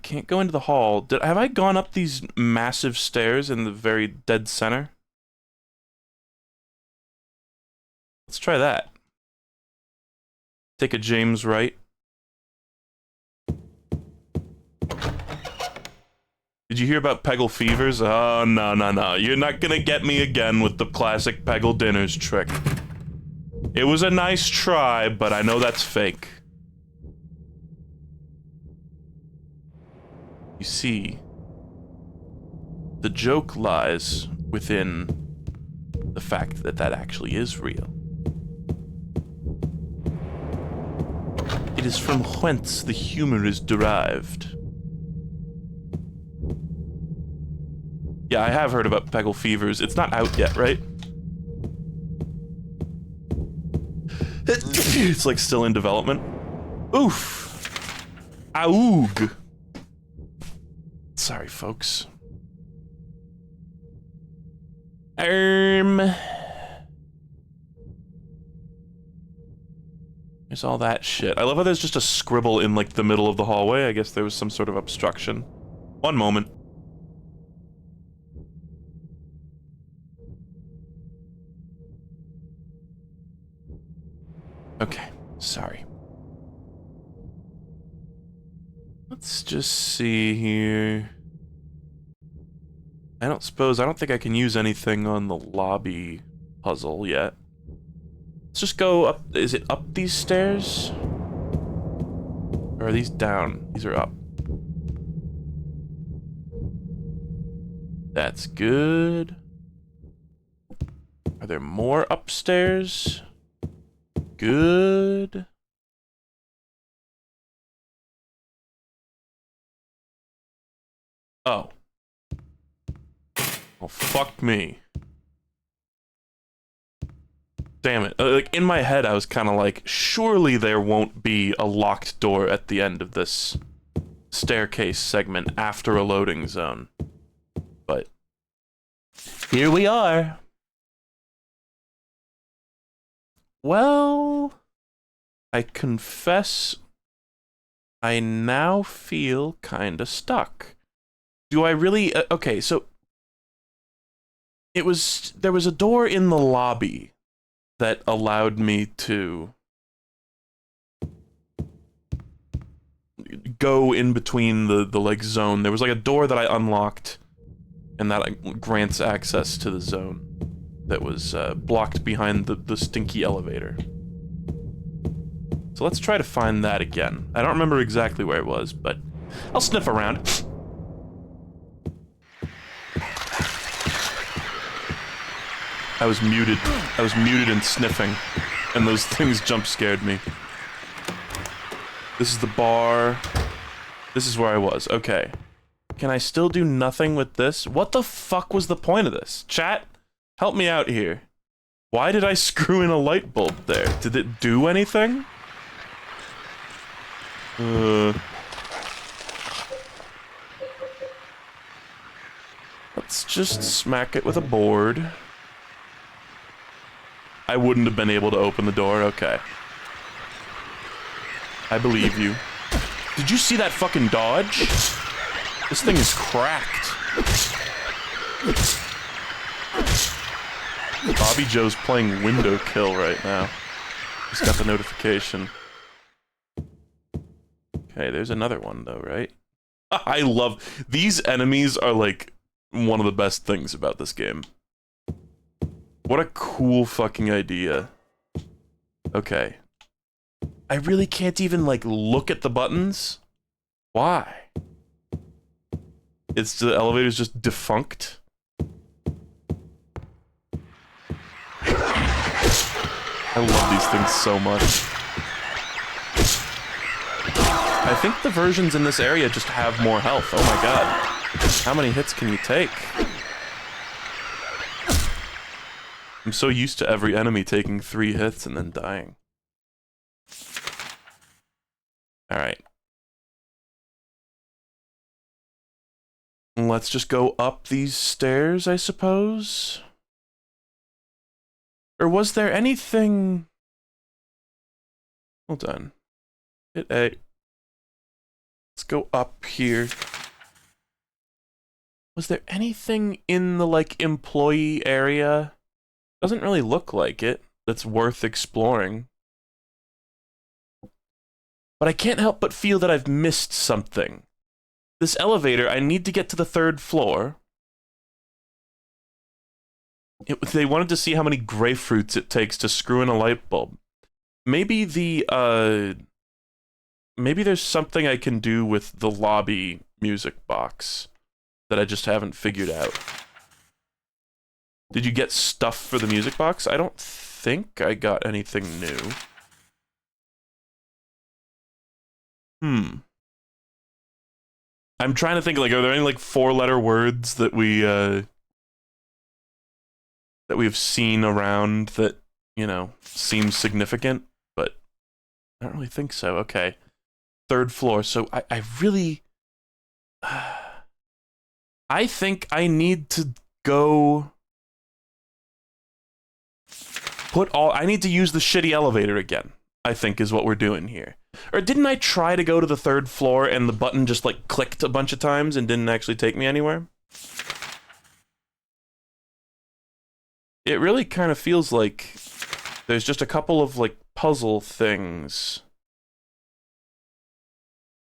Can't go into the hall. Have I gone up these massive stairs in the very dead center? Let's try that. Take a James right. Did you hear about Peggle Fevers? Oh, no, no, no. You're not gonna get me again with the classic Peggle Dinners trick. It was a nice try, but I know that's fake. You see, the joke lies within the fact that that actually is real. It is from whence the humor is derived. Yeah, I have heard about Peggle Fevers. It's not out yet, right? It's like still in development. Oof. Aoog. Sorry, folks. There's all that shit. I love how there's just a scribble in like the middle of the hallway. I guess there was some sort of obstruction. One moment. Okay, sorry. Let's just see here. I don't think I can use anything on the lobby puzzle yet. Let's just go up. Is it up these stairs? Or are these down? These are up. That's good. Are there more upstairs? Good. Oh. Oh, fuck me. Damn it. Like, in my head, I was kind of like, surely there won't be a locked door at the end of this staircase segment after a loading zone. But here we are. Well, I confess I now feel kind of stuck. Do I really... okay, so... there was a door in the lobby that allowed me to go in between the like zone. There was like a door that I unlocked, and that like, grants access to the zone that was blocked behind the stinky elevator. So let's try to find that again. I don't remember exactly where it was, but I'll sniff around. I was muted and sniffing, and those things jump scared me. This is the bar. This is where I was. Okay. Can I still do nothing with this? What the fuck was the point of this? Chat, help me out here. Why did I screw in a light bulb there? Did it do anything? Let's just smack it with a board. I wouldn't have been able to open the door, okay. I believe you. Did you see that fucking dodge? This thing is cracked. Bobby Joe's playing window kill right now. Just got the notification. Okay, there's another one though, right? I love... These enemies are like one of the best things about this game. What a cool fucking idea. Okay. I really can't even, like, look at the buttons? Why? It's the elevator's just defunct? I love these things so much. I think the versions in this area just have more health. Oh my god. How many hits can you take? I'm so used to every enemy taking 3 hits and then dying. Alright. Let's just go up these stairs, I suppose? Or was there anything... Hold on. Hit A. Let's go up here. Was there anything in the, like, employee area? Doesn't really look like it. That's worth exploring. But I can't help but feel that I've missed something. This elevator, I need to get to the 3rd floor. They wanted to see how many grapefruits it takes to screw in a light bulb. Maybe maybe there's something I can do with the lobby music box that I just haven't figured out. Did you get stuff for the music box? I don't think I got anything new. I'm trying to think, like, are there any, like, 4-letter words that we've seen around that, you know, seem significant? But I don't really think so. Okay. 3rd floor. So I really... I think I need to go... I need to use the shitty elevator again, I think is what we're doing here. Or didn't I try to go to the 3rd floor and the button just, like, clicked a bunch of times and didn't actually take me anywhere? It really kind of feels like there's just a couple of, like, puzzle things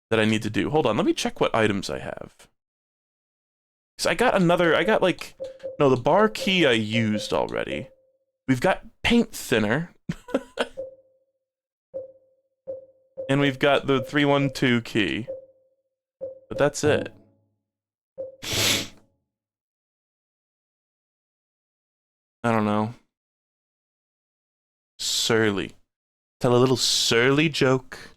that I need to do. Hold on, let me check what items I have. So no, the bar key I used already. We've got paint thinner. And we've got the 312 key. But that's it. I don't know. Surly. Tell a little surly joke.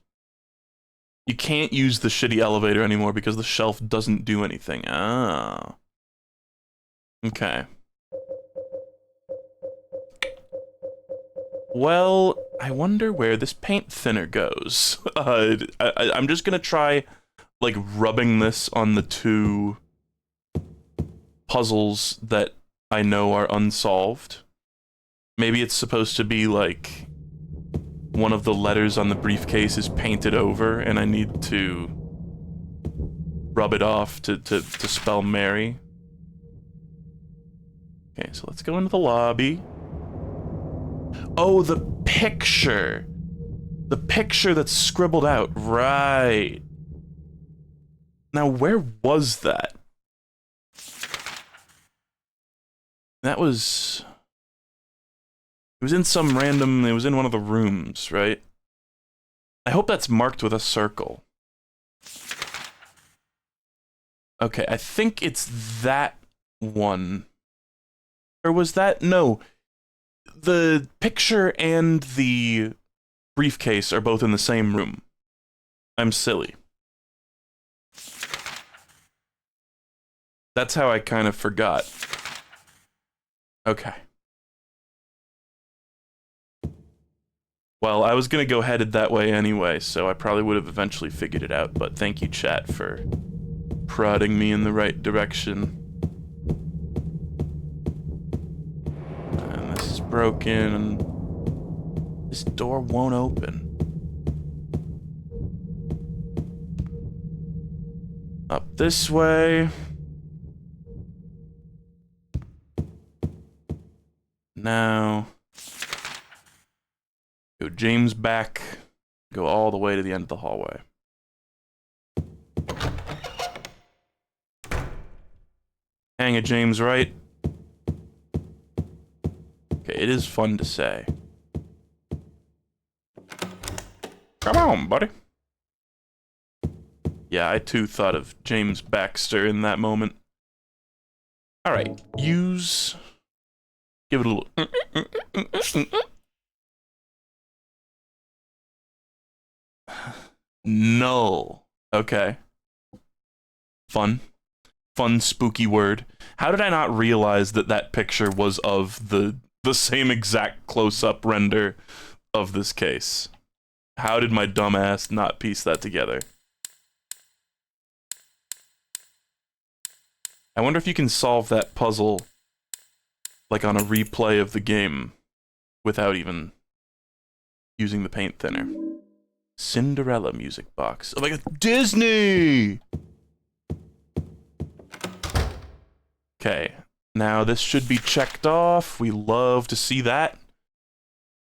You can't use the shitty elevator anymore because the shelf doesn't do anything. Ah. Okay. Well, I wonder where this paint thinner goes. I'm just gonna try, like, rubbing this on the 2 puzzles that I know are unsolved. Maybe it's supposed to be, like, one of the letters on the briefcase is painted over, and I need to rub it off to spell Mary. Okay, so let's go into the lobby. Oh, the picture! The picture that's scribbled out, right. Now, where was that? That was... It was in some random... It was in one of the rooms, right? I hope that's marked with a circle. Okay, I think it's that one. Or was that... No. The picture and the briefcase are both in the same room. I'm silly. That's how I kind of forgot. Okay. Well, I was gonna go headed that way anyway, so I probably would have eventually figured it out, but thank you, chat, for prodding me in the right direction. And this is broken, and this door won't open. Up this way. Now, go James back, go all the way to the end of the hallway. Hang a James right. Okay, it is fun to say. Come on, buddy. Yeah, I too thought of James Baxter in that moment. Alright, use... Give it a little... Null. Okay. Fun. Fun, spooky word. How did I not realize that that picture was of the same exact close-up render of this case? How did my dumbass not piece that together? I wonder if you can solve that puzzle like on a replay of the game without even using the paint thinner. Cinderella music box. Oh my god, Disney! Okay, now this should be checked off. We love to see that.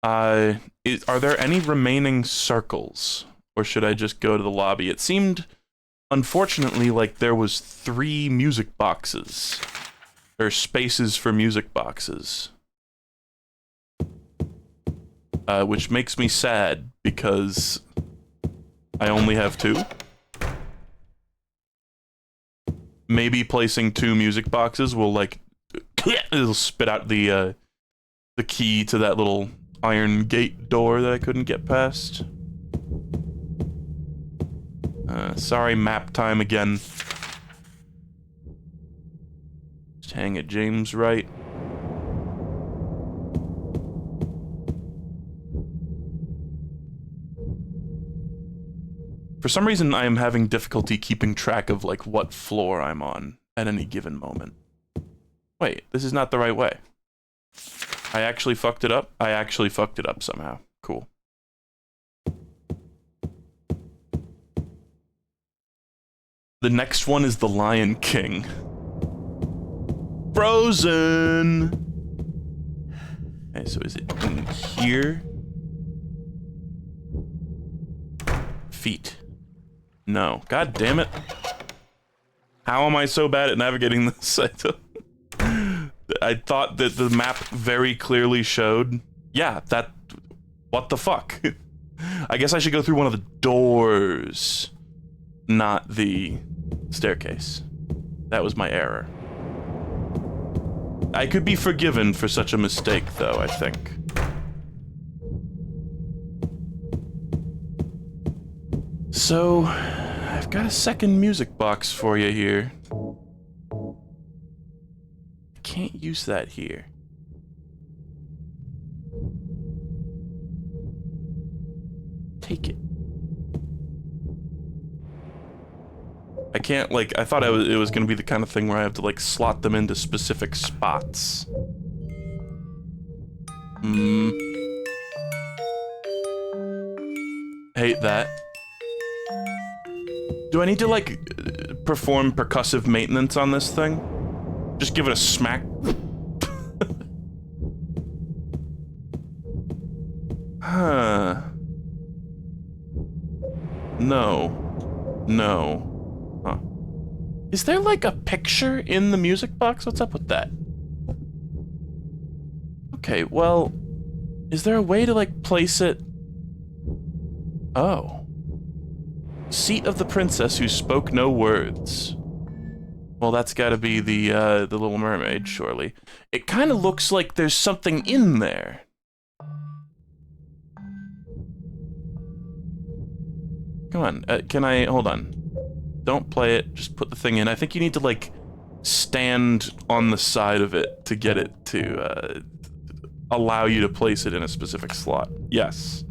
Are there any remaining circles? Or should I just go to the lobby? It seemed, unfortunately, like there was 3 music boxes. Or spaces for music boxes. Which makes me sad, because I only have 2. Maybe placing 2 music boxes will, like, it'll spit out the key to that little iron gate door that I couldn't get past. Sorry, map time again. Just hang at James right. some reason, I am having difficulty keeping track of, like, what floor I'm on at any given moment. Wait, this is not the right way. I actually fucked it up? I actually fucked it up somehow. Cool. The next one is The Lion King. Frozen! Okay, so is it in here? Feet. No. God damn it. How am I so bad at navigating this? I thought that the map very clearly showed. Yeah, that... What the fuck? I guess I should go through one of the doors, not the staircase. That was my error. I could be forgiven for such a mistake, though, I think. So, I've got a second music box for you here. I can't use that here. Take it. I can't, like, I thought it was gonna be the kind of thing where I have to, like, slot them into specific spots. Hate that. Do I need to, like, perform percussive maintenance on this thing? Just give it a smack? Huh. No. No. Huh. Is there, like, a picture in the music box? What's up with that? Okay, well... Is there a way to, like, place it... Oh. Seat of the princess who spoke no words. Well, that's gotta be the Little Mermaid, surely. It kinda looks like there's something in there. Come on, can I... Hold on. Don't play it, just put the thing in. I think you need to, like, stand on the side of it to get it to, allow you to place it in a specific slot. Yes.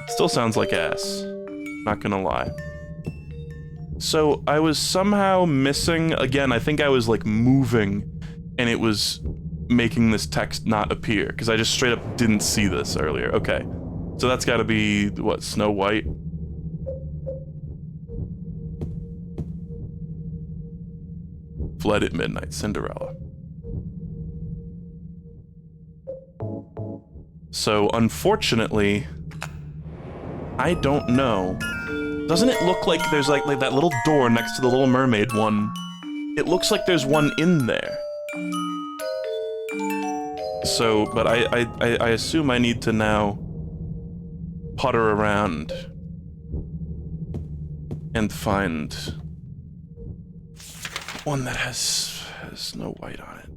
Still sounds like ass. Not gonna lie. So, I was somehow missing... Again, I think I was, like, moving, and it was making this text not appear, because I just straight up didn't see this earlier. Okay. So that's gotta be, what, Snow White? Fled at Midnight, Cinderella. So, unfortunately, I don't know. Doesn't it look like there's like that little door next to the Little Mermaid one? It looks like there's one in there. So, but I assume I need to now putter around and find one that has Snow White on it.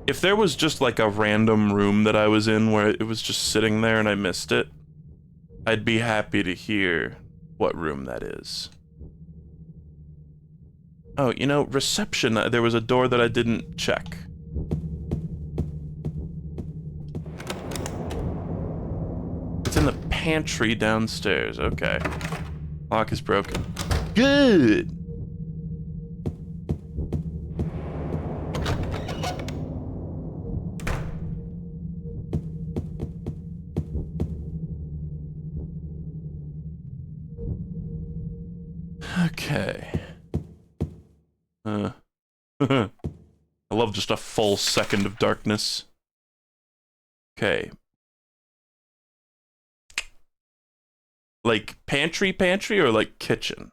If there was just like a random room that I was in where it was just sitting there and I missed it, I'd be happy to hear what room that is. Oh, you know, reception, there was a door that I didn't check. It's in the pantry downstairs, okay. Lock is broken. Good! Okay. I love just a full second of darkness. Okay. Like pantry or like kitchen?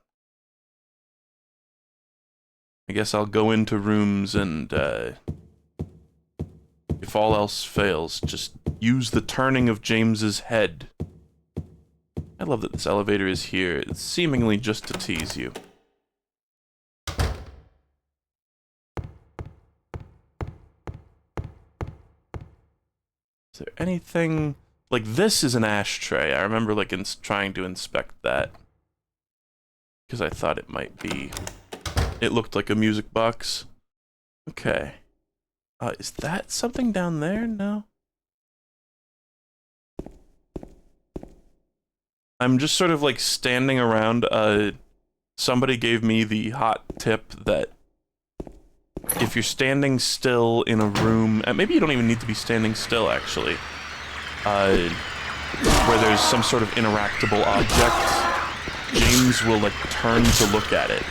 I guess I'll go into rooms and if all else fails, just use the turning of James's head. I love that this elevator is here. It's seemingly just to tease you. Is there anything... Like, this is an ashtray. I remember, like, trying to inspect that. Because I thought it might be... It looked like a music box. Okay. Is that something down there? No. I'm just sort of like standing around. Somebody gave me the hot tip that if you're standing still in a room, maybe you don't even need to be standing still actually, where there's some sort of interactable object, James will like turn to look at it.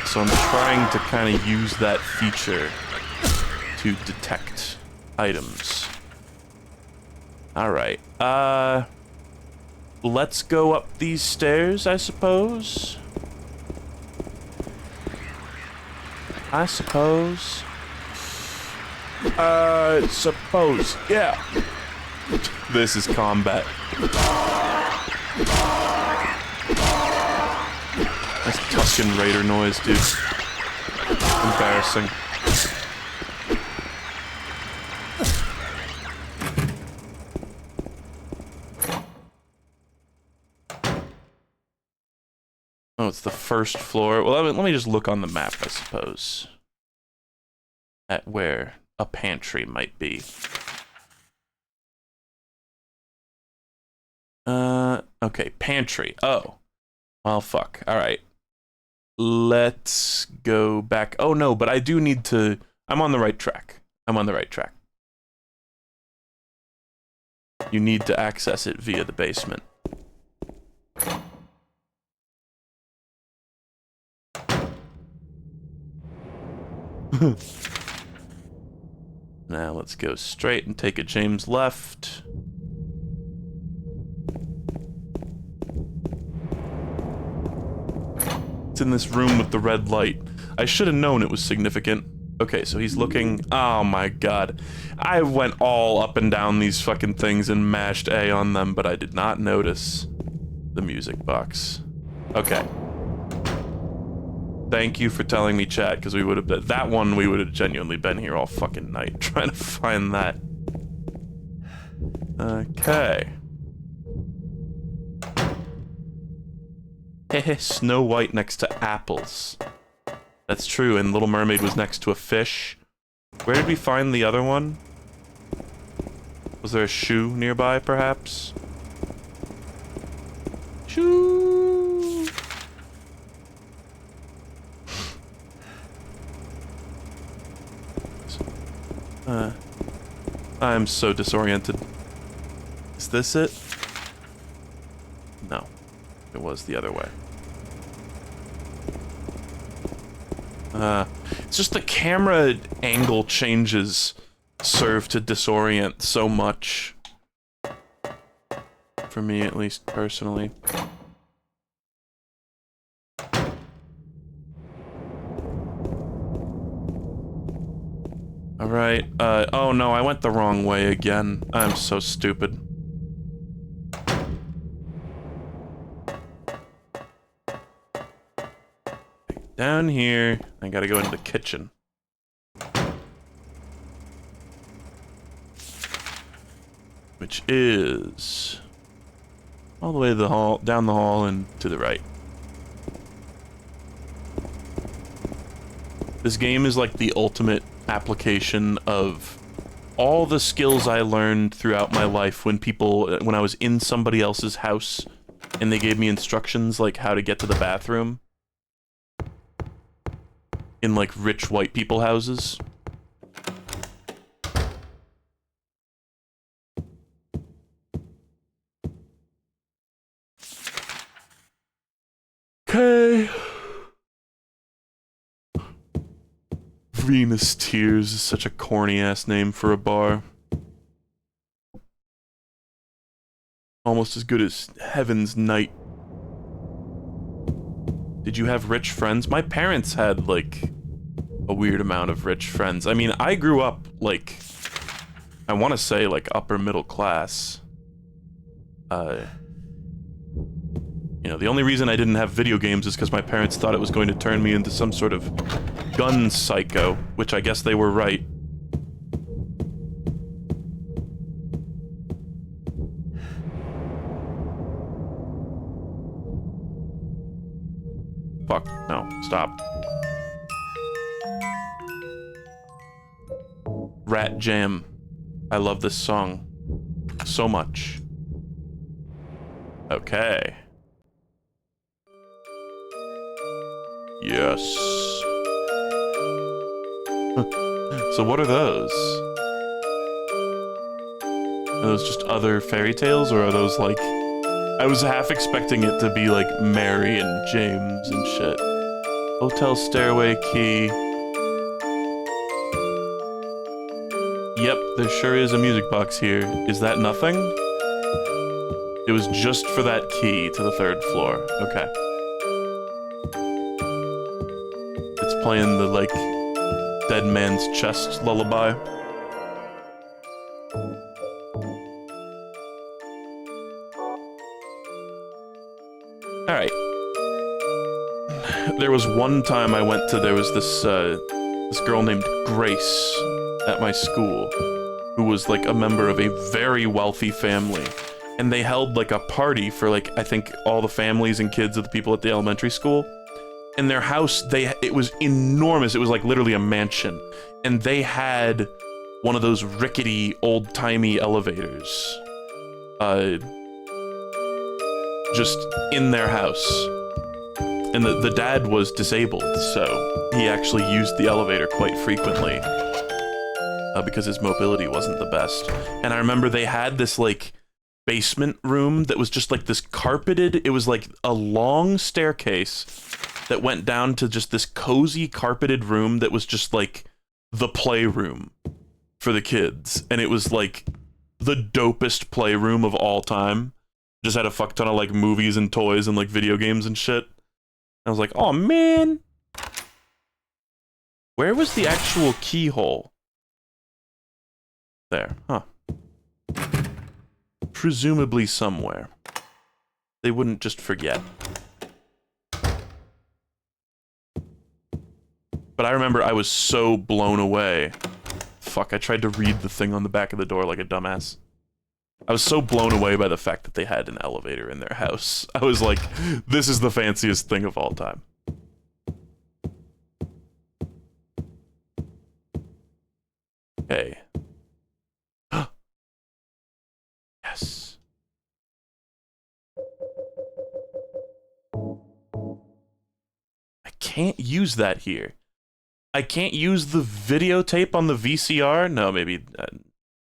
So I'm trying to kind of use that feature to detect items. Alright, let's go up these stairs, I suppose. Yeah. This is combat. That's Tusken Raider noise, dude. Embarrassing. Oh, it's the first floor. Well, let me just look on the map, I suppose. At where a pantry might be. Okay, pantry. Oh. Well, fuck. Alright. Let's go back. Oh, no, but I do need to... I'm on the right track. You need to access it via the basement. Now let's go straight and take a James left. It's in this room with the red light. I should have known it was significant. Okay, so he's looking... Oh my god. I went all up and down these fucking things and mashed A on them, but I did not notice the music box. Okay. Thank you for telling me, chat, because we would have been... That one, we would have genuinely been here all fucking night trying to find that. Okay. Hehe, Snow White next to apples. That's true, and Little Mermaid was next to a fish. Where did we find the other one? Was there a shoe nearby, perhaps? Shoe! I'm so disoriented. Is this it? No. It was the other way. It's just the camera angle changes serve to disorient so much. For me, at least, personally. Alright, oh no, I went the wrong way again. I'm so stupid. Down here, I gotta go into the kitchen. Which is... all the way to the hall, down the hall and to the right. This game is like the ultimate application of all the skills I learned throughout my life when I was in somebody else's house and they gave me instructions like how to get to the bathroom in like rich white people houses. Okay. Venus Tears is such a corny-ass name for a bar. Almost as good as Heaven's Night. Did you have rich friends? My parents had, like, a weird amount of rich friends. I mean, I grew up, like, I want to say, like, upper middle class. You know, the only reason I didn't have video games is because my parents thought it was going to turn me into some sort of gun psycho, which I guess they were right. Fuck, no, stop. Rat Jam. I love this song so much. Okay. Yes. So what are those? Are those just other fairy tales, or are those like... I was half expecting it to be like Mary and James and shit. Hotel stairway key. Yep, there sure is a music box here. Is that nothing? It was just for that key to the 3rd floor. Okay. It's playing the, like, dead man's chest lullaby. Alright. There was one time I went to, there was this girl named Grace at my school, who was, like, a member of a very wealthy family. And they held, like, a party for, like, I think all the families and kids of the people at the elementary school. And their house, it was enormous. It was, like, literally a mansion. And they had one of those rickety, old-timey elevators. Just in their house. And the dad was disabled, so he actually used the elevator quite frequently. Because his mobility wasn't the best. And I remember they had this, like, basement room that was just, like, this carpeted... It was, like, a long staircase that went down to just this cozy carpeted room that was just, like, the playroom for the kids. And it was, like, the dopest playroom of all time. Just had a fuck ton of, like, movies and toys and, like, video games and shit. I was like, oh, man! Where was the actual keyhole? There, huh. Presumably somewhere. They wouldn't just forget. But I remember I was so blown away. Fuck, I tried to read the thing on the back of the door like a dumbass. I was so blown away by the fact that they had an elevator in their house. I was like, this is the fanciest thing of all time. Okay. Yes. I can't use that here. I can't use the videotape on the VCR? No, maybe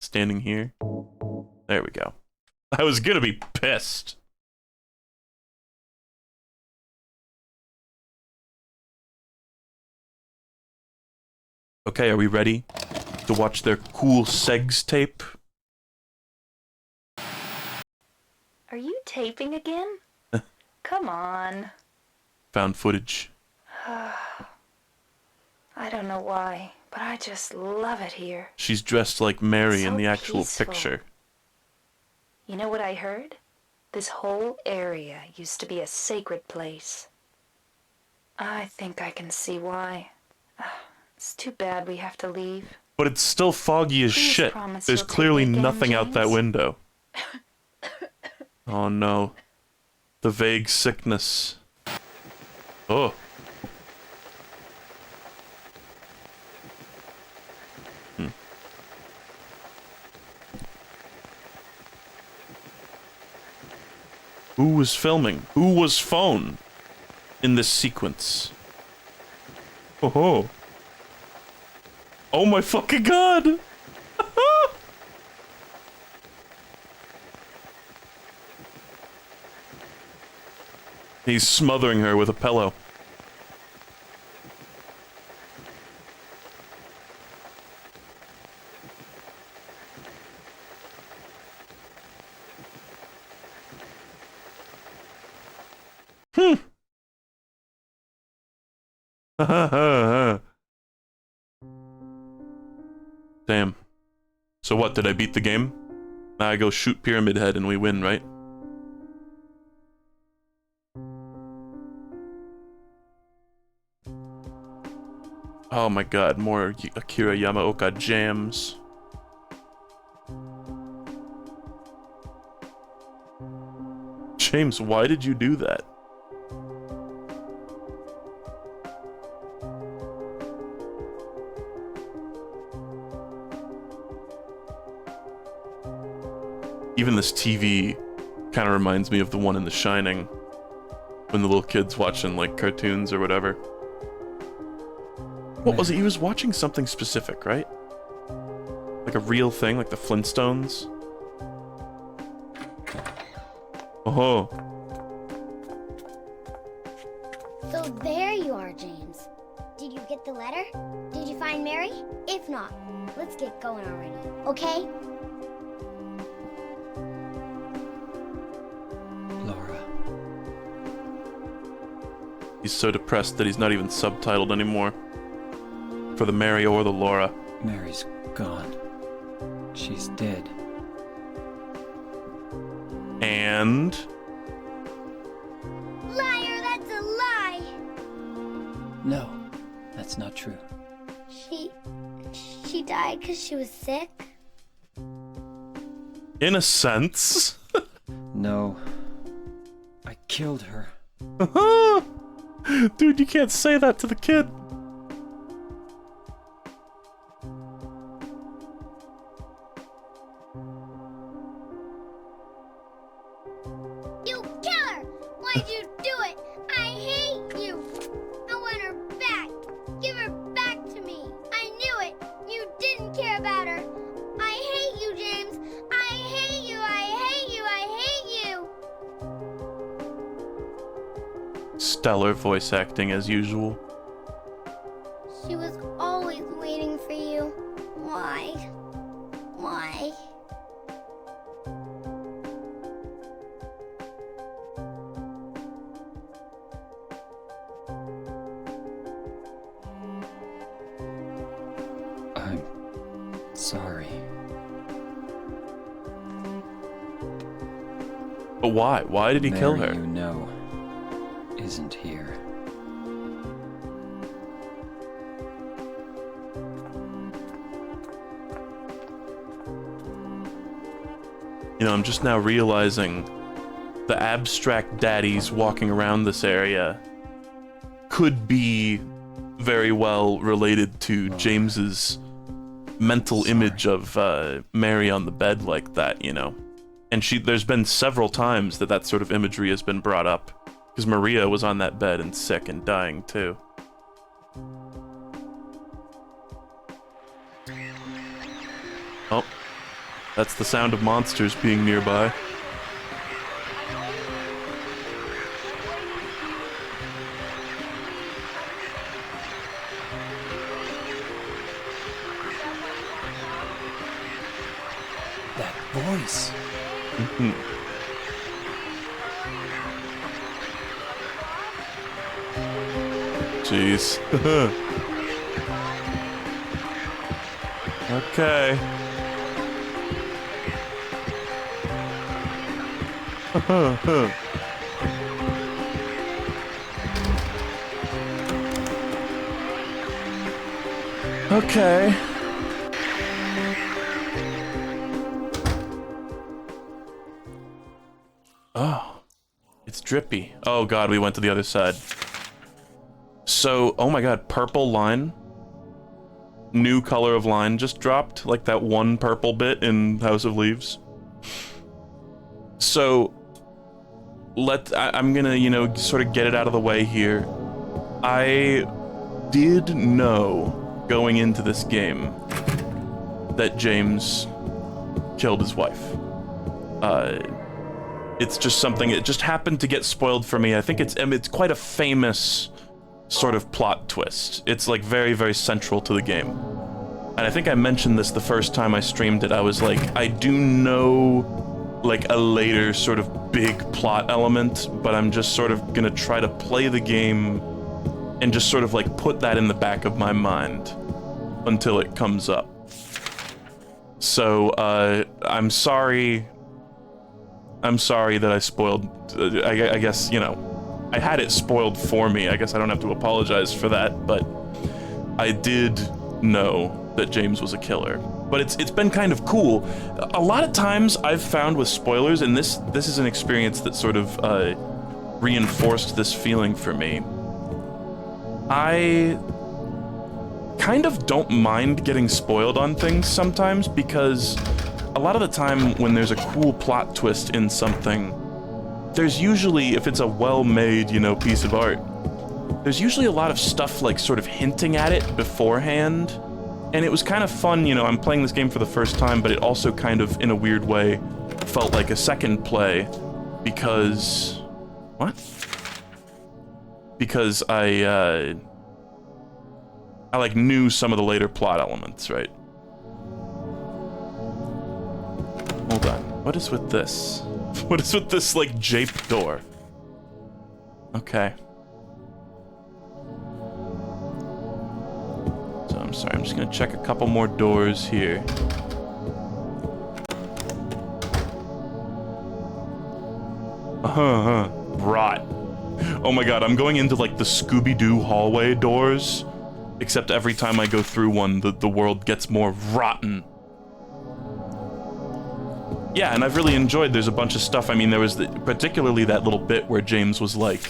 standing here. There we go. I was gonna be pissed. Okay, are we ready to watch their cool segs tape? Are you taping again? Come on. Found footage. I don't know why, but I just love it here. She's dressed like Mary in So the actual peaceful. picture. You know what I heard? This whole area used to be a sacred place. I think I can see why. It's too bad we have to leave. But it's still foggy as Please shit. promise There's you'll take clearly me again, nothing out that James. window. Oh no. The vague sickness. Oh. Who was filming? Who was phone in this sequence? Oh. Oh my fucking god! He's smothering her with a pillow. Damn. So what, did I beat the game? Now I go shoot Pyramid Head and we win, right? Oh my god, more Akira Yamaoka jams. James, why did you do that? Even this TV kind of reminds me of the one in The Shining, when the little kid's watching, like, cartoons or whatever. What was it? He was watching something specific, right? Like a real thing, like the Flintstones? Oh. So there you are, James. Did you get the letter? Did you find Mary? If not, let's get going already, okay? Laura. He's so depressed that he's not even subtitled anymore. For the Mary or the Laura. Mary's gone. She's dead. And... Liar, that's a lie! No, that's not true. She died because she was sick? in a sense. No. I killed her. Dude, you can't say that to the kid. You killer! Why'd you do it? I hate you! I want her back! Give her back to me! I knew it! You didn't care about her! I hate you, James! I hate you! I hate you! I hate you! Stellar voice acting as usual. She was always waiting for you. Why? Why? I'm sorry. But why? Why did he kill her? Mary, you know, isn't here. You know, I'm just now realizing the abstract daddies walking around this area could be very well related to James's mental image of Mary on the bed like that, you know. And there's been several times that sort of imagery has been brought up, because Maria was on that bed and sick and dying too. Oh, that's the sound of monsters being nearby. That voice. Jeez. Okay. Okay. Oh, it's drippy. Oh god, we went to the other side. So, oh my god, purple line. New color of line just dropped, like that one purple bit in House of Leaves. So, I'm gonna, you know, sort of get it out of the way here. I did know, going into this game, that James killed his wife. It's just something, it just happened to get spoiled for me. I think it's quite a famous sort of plot twist. It's like very, very central to the game. And I think I mentioned this the first time I streamed it. I was like, I do know like a later sort of big plot element, but I'm just sort of gonna try to play the game and just sort of like put that in the back of my mind until it comes up. So, I'm sorry that I spoiled, I guess, you know, I had it spoiled for me. I guess I don't have to apologize for that, but I did know that James was a killer. But it's been kind of cool. A lot of times I've found with spoilers, and this is an experience that sort of reinforced this feeling for me. I kind of don't mind getting spoiled on things sometimes, because a lot of the time when there's a cool plot twist in something, there's usually, if it's a well-made, you know, piece of art, there's usually a lot of stuff like sort of hinting at it beforehand. And it was kind of fun, you know, I'm playing this game for the first time, but it also kind of, in a weird way, felt like a second play because... What? Because I like knew some of the later plot elements, right? Hold on. What is with this? What is with this, like, jape door? Okay. So, I'm sorry, I'm just gonna check a couple more doors here. Rot. Oh my god, I'm going into, like, the Scooby-Doo hallway doors. Except every time I go through one, the world gets more rotten. Yeah, and I've really enjoyed, there's a bunch of stuff. I mean, there was particularly that little bit where James was like,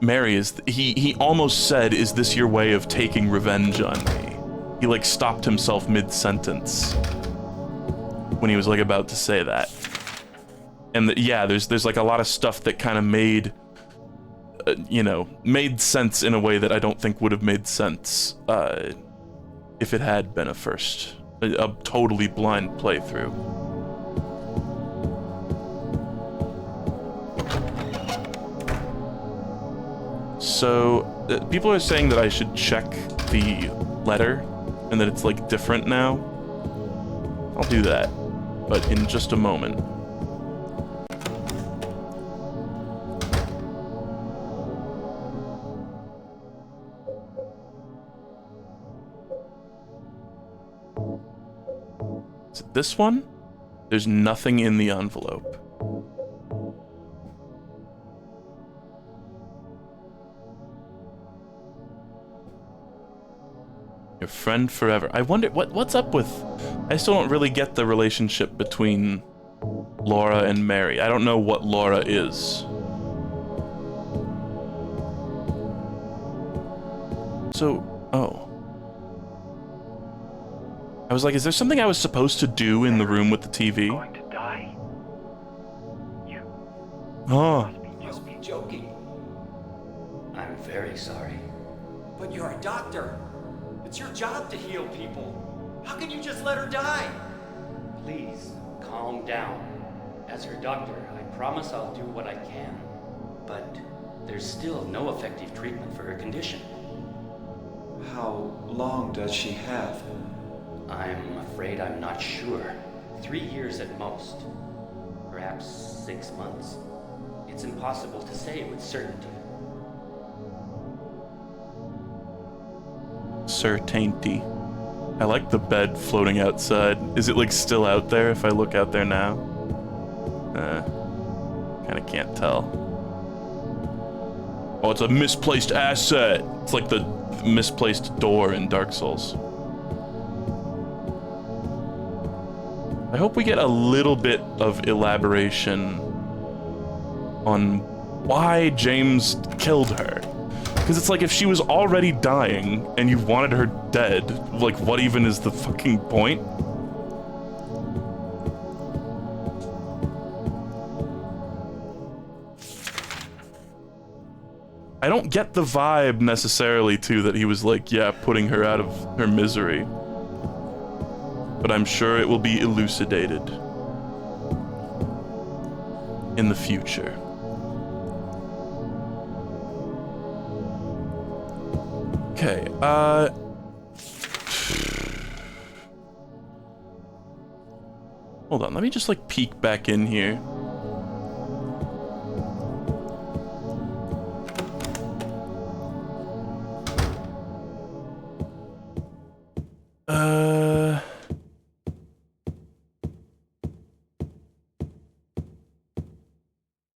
Mary, he almost said, is this your way of taking revenge on me? He, like, stopped himself mid-sentence when he was, like, about to say that. And, yeah, there's, like, a lot of stuff that kind of made, you know, made sense in a way that I don't think would have made sense, if it had been a totally blind playthrough. So, people are saying that I should check the letter, and that it's, like, different now. I'll do that, but in just a moment. Is it this one? There's nothing in the envelope. Your friend forever. I wonder, what's up with... I still don't really get the relationship between Laura and Mary. I don't know what Laura is. So, oh. I was like, is there something I was supposed to do in the room with the TV? Going to die? You Oh. must be joking. I'm very sorry. But you're a doctor. It's your job to heal people. How can you just let her die? Please, calm down. As her doctor, I promise I'll do what I can. But there's still no effective treatment for her condition. How long does she have? I'm afraid I'm not sure. 3 years at most. Perhaps 6 months. It's impossible to say with certainty. Certainty. I like the bed floating outside. Is it, like, still out there if I look out there now? Kinda can't tell. Oh, it's a misplaced asset! It's like the misplaced door in Dark Souls. I hope we get a little bit of elaboration on why James killed her. Because it's like, if she was already dying and you wanted her dead, like, what even is the fucking point? I don't get the vibe necessarily, too, that he was like, yeah, putting her out of her misery. But I'm sure it will be elucidated in the future. Okay, hold on, let me just, like, peek back in here.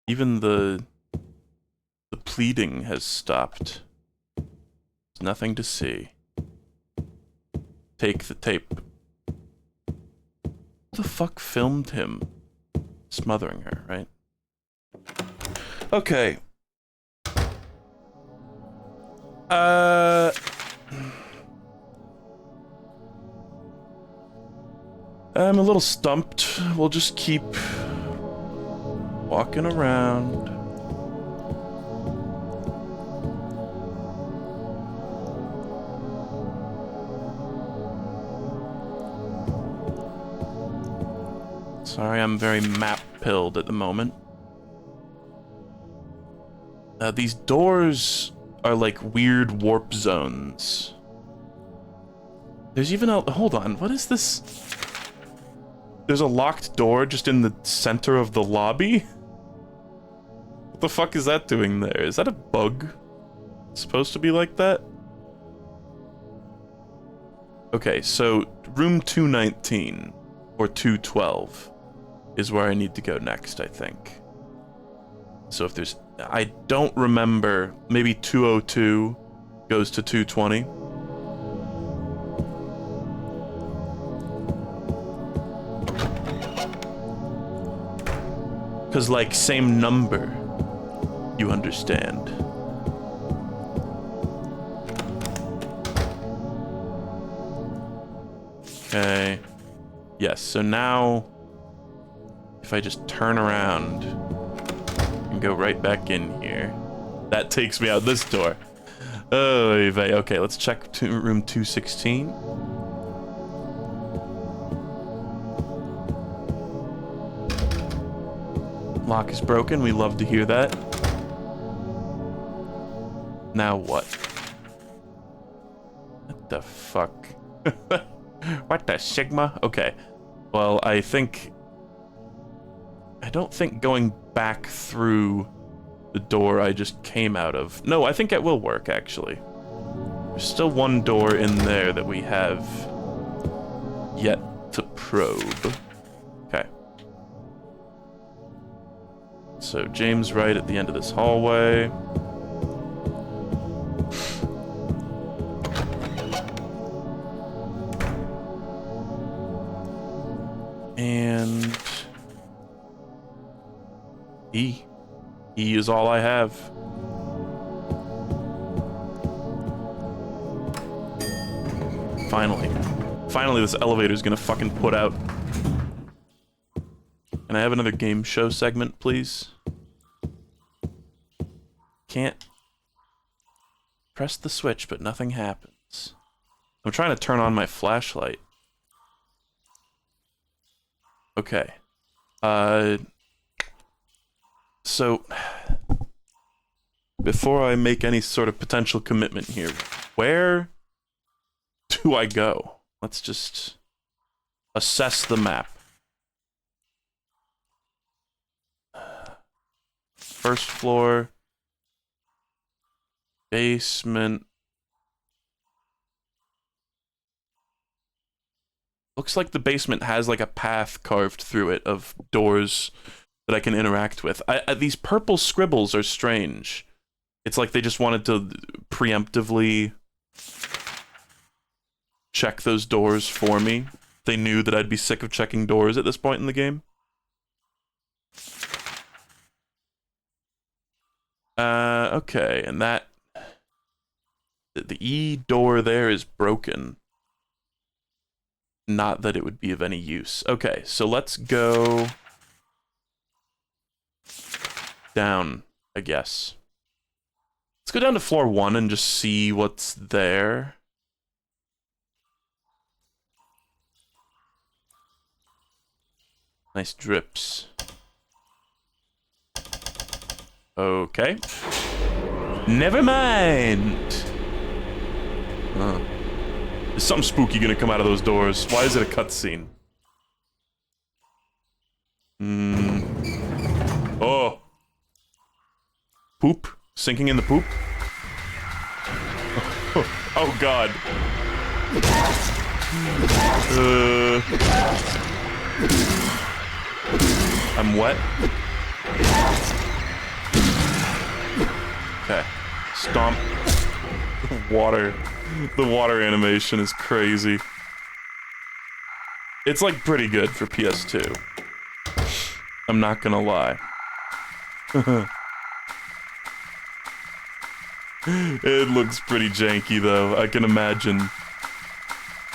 Even the pleading has stopped. There's nothing to see. Take the tape. Who the fuck filmed him smothering her, right? Okay. I'm a little stumped. We'll just keep walking around. Sorry, I'm very map-pilled at the moment. These doors are like weird warp zones. There's even a... Hold on, what is this? There's a locked door just in the center of the lobby? What the fuck is that doing there? Is that a bug? It's supposed to be like that? Okay, so room 219 or 212 is where I need to go next, I think. So if there's... I don't remember. Maybe 202 goes to 220. Because, like, same number. You understand. Okay. Yes, so now... If I just turn around and go right back in here, that takes me out this door. Oh, okay, let's check room 216. Lock is broken. We love to hear that. Now what? What the fuck? What the Sigma? Okay. Well, I don't think going back through the door I just came out of. No, I think it will work, actually. There's still one door in there that we have yet to probe. Okay. So, James right at the end of this hallway. And... E is all I have. Finally this elevator's gonna fucking put out. Can I have another game show segment, please? Can't press the switch, but nothing happens. I'm trying to turn on my flashlight. Okay. So, before I make any sort of potential commitment here, where do I go? Let's just assess the map. First floor, basement. Looks like the basement has like a path carved through it of doors that I can interact with. These purple scribbles are strange. It's like they just wanted to preemptively check those doors for me. They knew that I'd be sick of checking doors at this point in the game. Okay, and that... The E door there is broken. Not that it would be of any use. Okay, so let's go... down, I guess. Let's go down to floor 1 and just see what's there. Nice drips. Okay. Never mind! There's something spooky gonna come out of those doors. Why is it a cutscene? Oh! Poop? Sinking in the poop? Oh god. I'm wet. Okay. Stomp. Water. The water animation is crazy. It's like pretty good for PS2. I'm not gonna lie. It looks pretty janky though, I can imagine.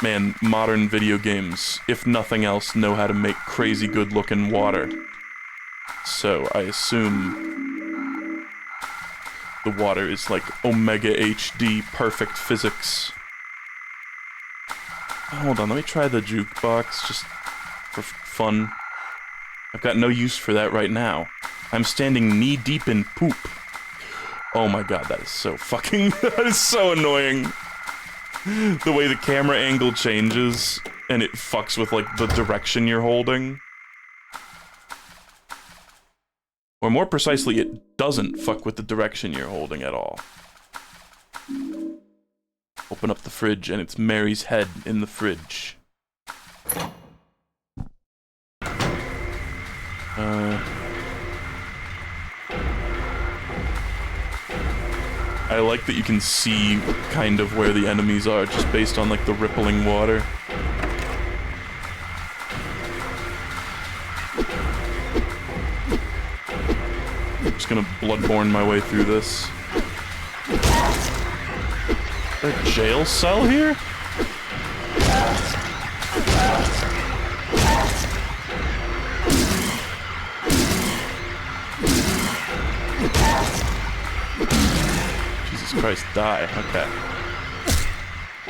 Man, modern video games, if nothing else, know how to make crazy good-looking water. So I assume the water is like Omega HD perfect physics. Hold on, let me try the jukebox just for fun. I've got no use for that right now. I'm standing knee-deep in poop. Oh my god, that is so fucking... that is so annoying. The way the camera angle changes, and it fucks with, like, the direction you're holding. Or more precisely, it doesn't fuck with the direction you're holding at all. Open up the fridge, and it's Mary's head in the fridge. I like that you can see kind of where the enemies are just based on like the rippling water. I'm just gonna bloodborne my way through this. Is there a jail cell here? Jesus Christ, die. Okay.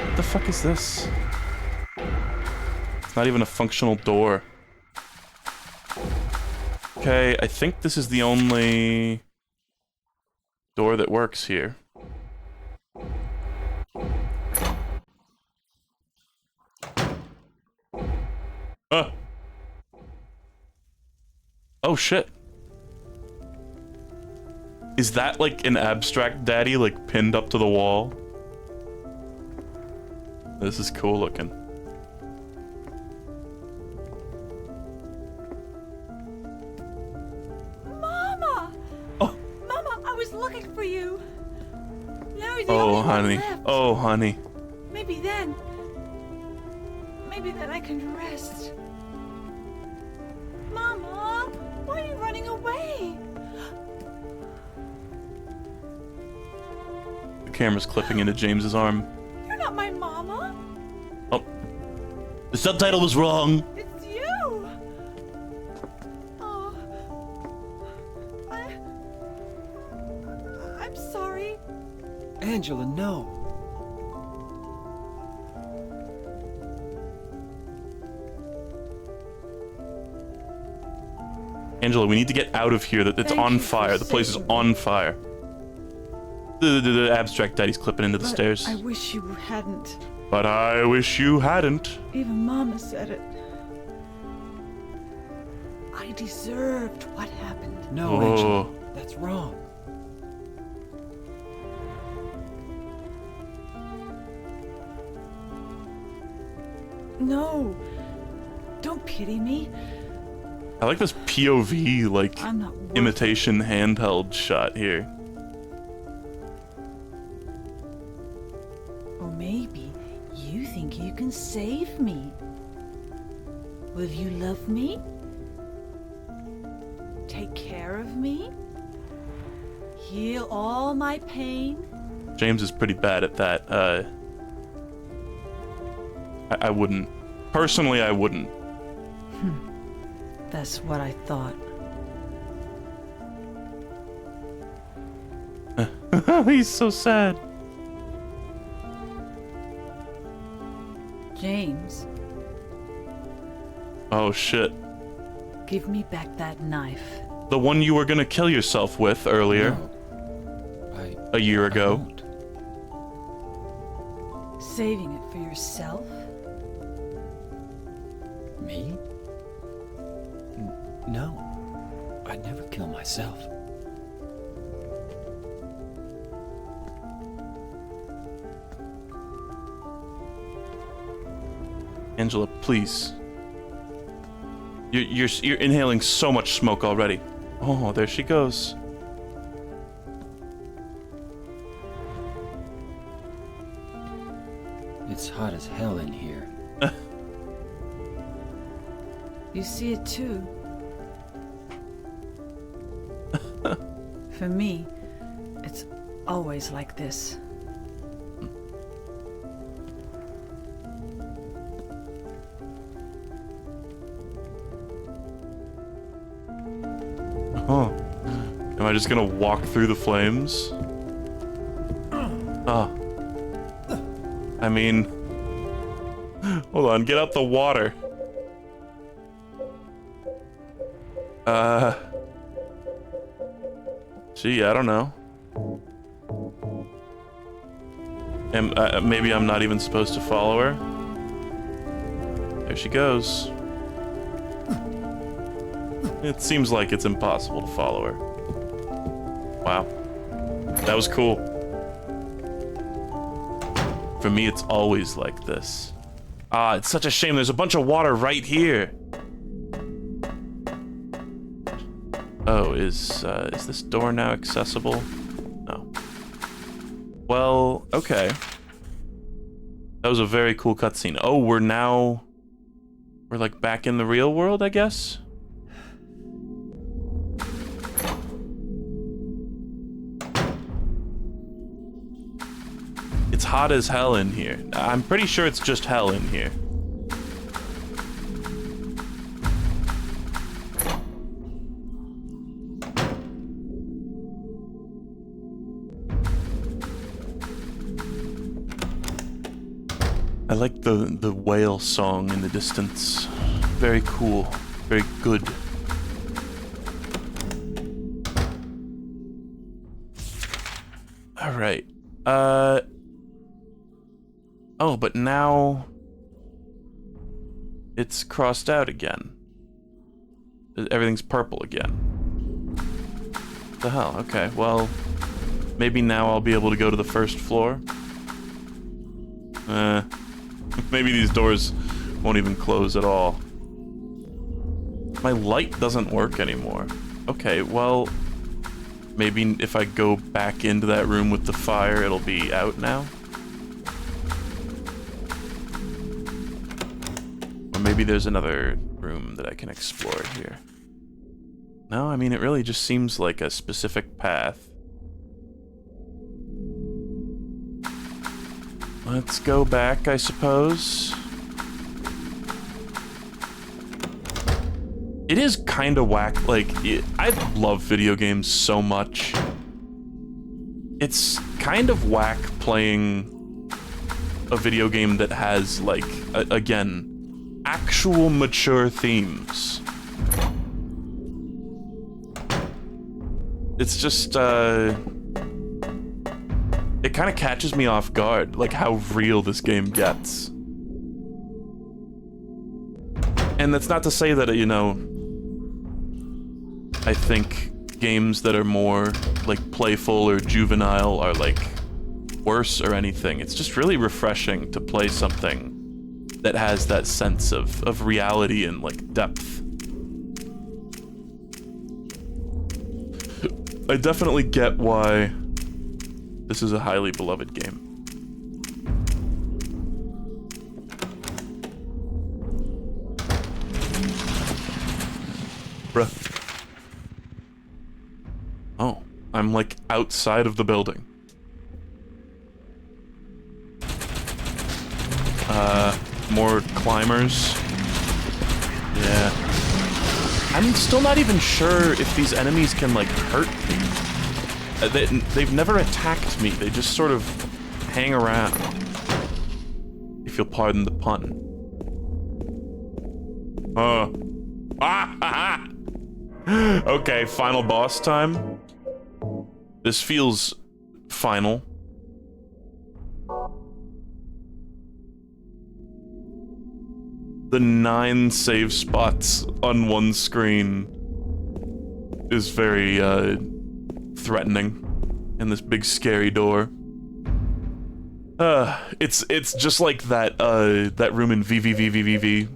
What the fuck is this? It's not even a functional door. Okay, I think this is the only door that works here. Oh shit. Is that like an abstract daddy like pinned up to the wall? This is cool looking. Mama! Oh. Mama, I was looking for you. Now you're the Oh only one honey. left. Oh honey. Maybe then I can rest. Mama, why are you running away? The camera's clipping into James's arm. You're not my mama. Oh. The subtitle was wrong. It's you. Oh. I'm sorry. Angela, no. Angela, we need to get out of here. It's Thank on you for fire. The place is saving me. on fire. The abstract daddy's clipping into the But stairs. I wish you hadn't. But I wish you hadn't. Even Mama said it. I deserved what happened. No, Oh. Angela. That's wrong. No. Don't pity me. I like this POV, like, I'm not worth imitation handheld shot here. Or maybe you think you can save me. Will you love me? Take care of me? Heal all my pain? James is pretty bad at that. I wouldn't. Personally, I wouldn't. That's what I thought. He's so sad. James, Oh shit. give me back that knife. The one you were gonna kill yourself with earlier, No. a year I ago. won't. Saving it for yourself? Me? No. I'd never kill myself. Angela, please. You're inhaling so much smoke already. Oh, there she goes. It's hot as hell in here. You see it too. For me, it's always like this. Am I just gonna walk through the flames? Oh. I mean... Hold on, get out the water. Gee, I don't know. Maybe I'm not even supposed to follow her. There she goes. It seems like it's impossible to follow her. Wow. That was cool. For me, it's always like this. Ah, it's such a shame. There's a bunch of water right here. Oh, is this door now accessible? No. Well, okay. That was a very cool cutscene. Oh, we're like back in the real world, I guess? It's hot as hell in here. I'm pretty sure it's just hell in here. I like the whale song in the distance. Very cool. Very good. Alright. Oh, but now... it's crossed out again. Everything's purple again. What the hell? Okay, well... maybe now I'll be able to go to the first floor? Maybe these doors won't even close at all. My light doesn't work anymore. Okay, well... maybe if I go back into that room with the fire, it'll be out now? Or maybe there's another room that I can explore here. No, I mean, it really just seems like a specific path. Let's go back, I suppose. It is kind of whack. Like, I love video games so much. It's kind of whack playing a video game that has, like, again, actual mature themes. It's just, it kind of catches me off guard, like how real this game gets. And that's not to say that, you know, I think games that are more, like, playful or juvenile are, like, worse or anything. It's just really refreshing to play something that has that sense of reality and, like, depth. I definitely get why this is a highly beloved game. Bruh. Oh, I'm like outside of the building. More climbers. Yeah. I'm still not even sure if these enemies can, like, hurt me. They've never attacked me. They just sort of hang around. If you'll pardon the pun. Okay, final boss time. This feels final. The 9 save spots on one screen is very, threatening. And this big scary door. It's just like that, that room in VVVVVV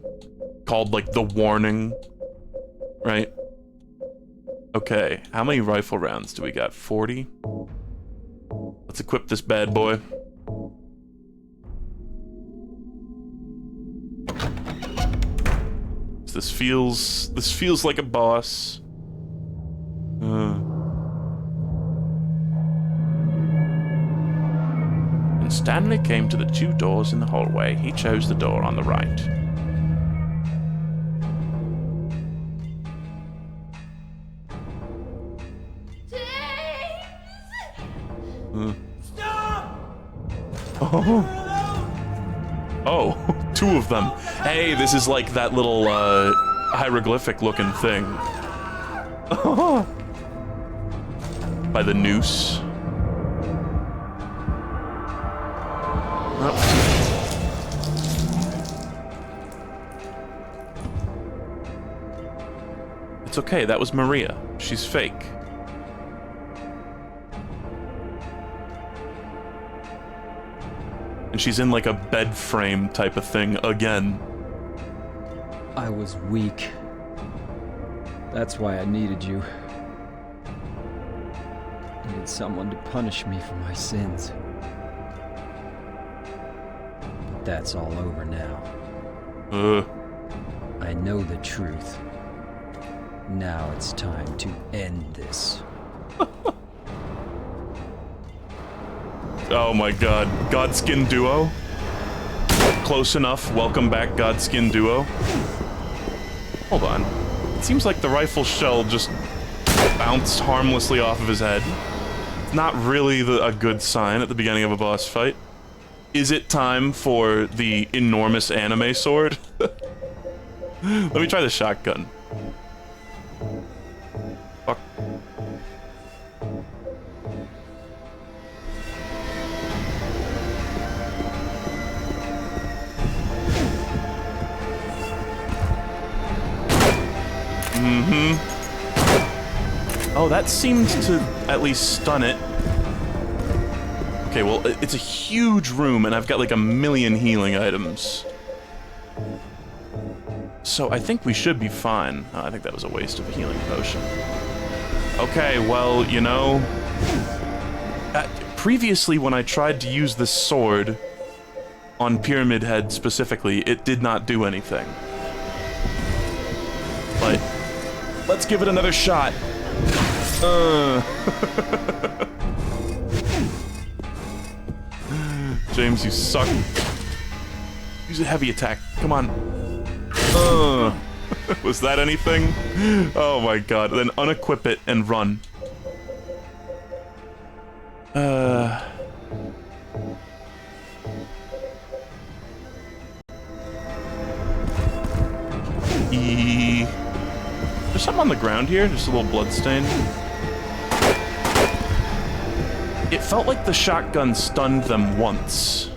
called, like, the warning. Right? Okay, how many rifle rounds do we got? 40? Let's equip this bad boy. This feels like a boss. When Stanley came to the 2 doors in the hallway, he chose the door on the right. Today Stop! Oh. Oh, two of them. Hey, this is like that little hieroglyphic looking thing. By the noose. Oh. It's okay, that was Maria. She's fake. And she's in like a bed frame type of thing again. I was weak. That's why I needed you. Needed someone to punish me for my sins. But that's all over now. I know the truth. Now it's time to end this. Oh my god. Godskin Duo? Close enough. Welcome back, Godskin Duo. Hold on. It seems like the rifle shell just bounced harmlessly off of his head. It's not really a good sign at the beginning of a boss fight. Is it time for the enormous anime sword? Let me try the shotgun. Fuck. Oh, that seemed to at least stun it. Okay, well, it's a huge room, and I've got like a million healing items. So I think we should be fine. Oh, I think that was a waste of a healing potion. Okay, well, you know... previously, when I tried to use this sword on Pyramid Head specifically, it did not do anything. But let's give it another shot. James, you suck. Use a heavy attack. Come on. Was that anything? Oh my god. Then unequip it and run. There's something on the ground here, just a little bloodstain. It felt like the shotgun stunned them once.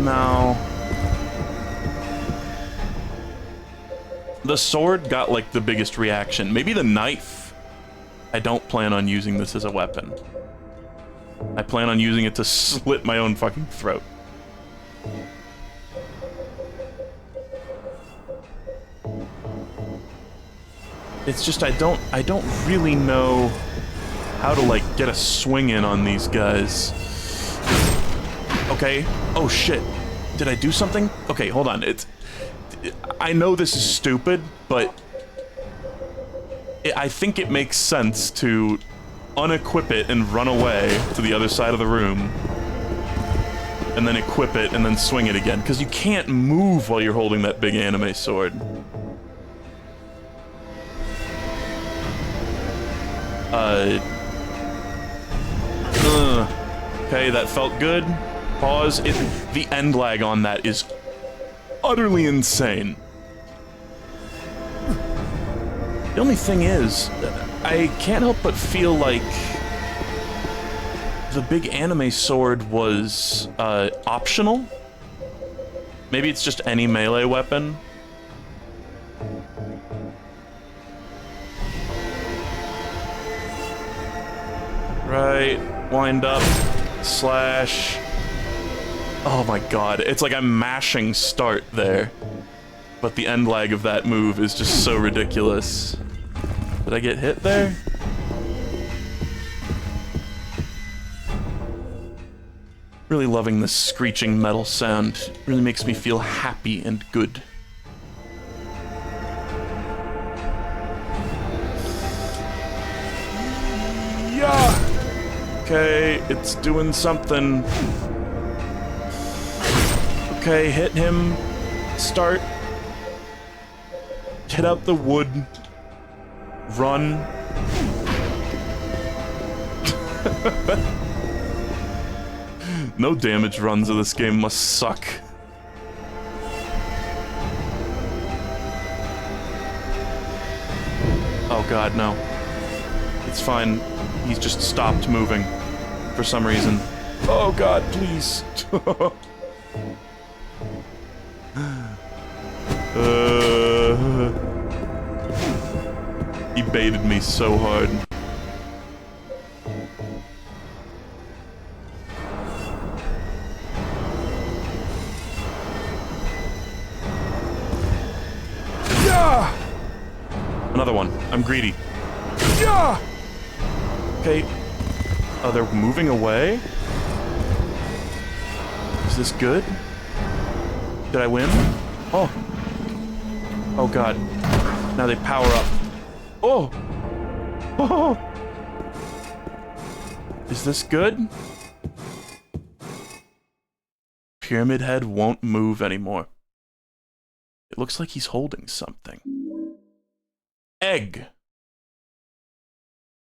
Now... the sword got, like, the biggest reaction. Maybe the knife. I don't plan on using this as a weapon. I plan on using it to slit my own fucking throat. It's just I don't really know how to, like, get a swing in on these guys. Okay. Oh shit. Did I do something? Okay, hold on. I know this is stupid, but I think it makes sense to unequip it and run away to the other side of the room. And then equip it and then swing it again. Because you can't move while you're holding that big anime sword. Okay, that felt good. Pause. The end lag on that is utterly insane. The only thing is, I can't help but feel like the big anime sword was optional. Maybe it's just any melee weapon. Right, wind up, slash. Oh my god, it's like I'm mashing start there. But the end lag of that move is just so ridiculous. Did I get hit there? Really loving this screeching metal sound. It really makes me feel happy and good. Yeah! Okay. it's doing something. Okay, hit him. Start. Hit out the wood. Run. No damage runs of this game must suck. Oh god, no. It's fine. He's just stopped moving for some reason. Oh god, please. He baited me so hard. Yeah! Another one. I'm greedy. Yeah! Okay. Oh, they're moving away? Is this good? Did I win? Oh. Oh god. Now they power up. Oh! Oh! Is this good? Pyramid Head won't move anymore. It looks like he's holding something. Egg!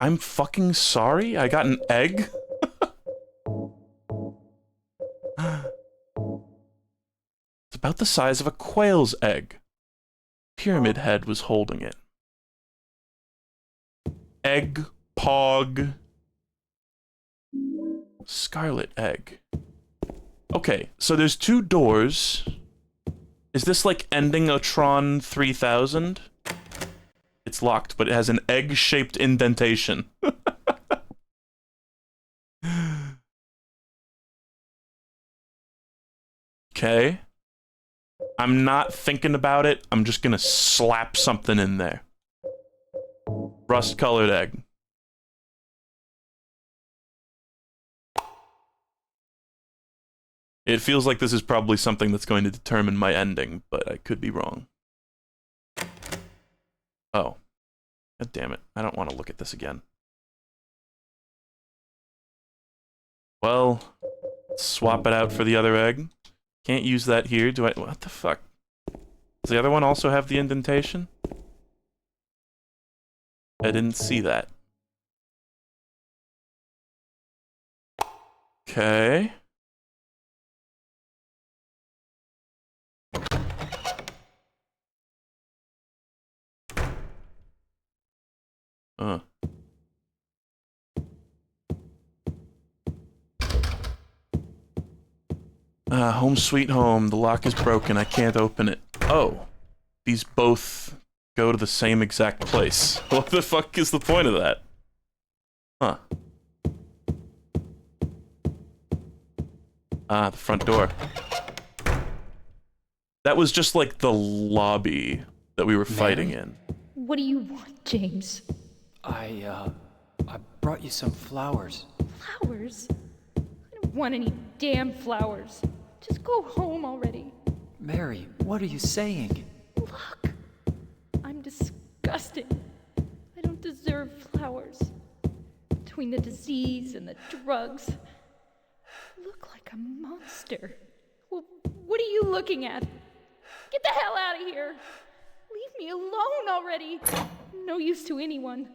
I'm fucking sorry? I got an egg? It's about the size of a quail's egg. Pyramid Head was holding it. Egg, pog. Scarlet egg. Okay, so there's two doors. Is this like ending a Tron 3000? It's locked, but it has an egg-shaped indentation. Okay. I'm not thinking about it. I'm just gonna slap something in there. Rust-colored egg. It feels like this is probably something that's going to determine my ending, but I could be wrong. Oh. God damn it. I don't want to look at this again. Well, swap it out for the other egg. Can't use that here. Do I? What the fuck? Does the other one also have the indentation? I didn't see that. Okay. Home sweet home. The lock is broken. I can't open it. Oh. These both go to the same exact place. What the fuck is the point of that? Huh. Ah, the front door. That was just like the lobby that we were fighting in. What do you want, James? I brought you some flowers. Flowers? I don't want any damn flowers. Just go home already. Mary, what are you saying? Look, I'm disgusting. I don't deserve flowers. Between the disease and the drugs, I look like a monster. Well, what are you looking at? Get the hell out of here. Leave me alone already. No use to anyone.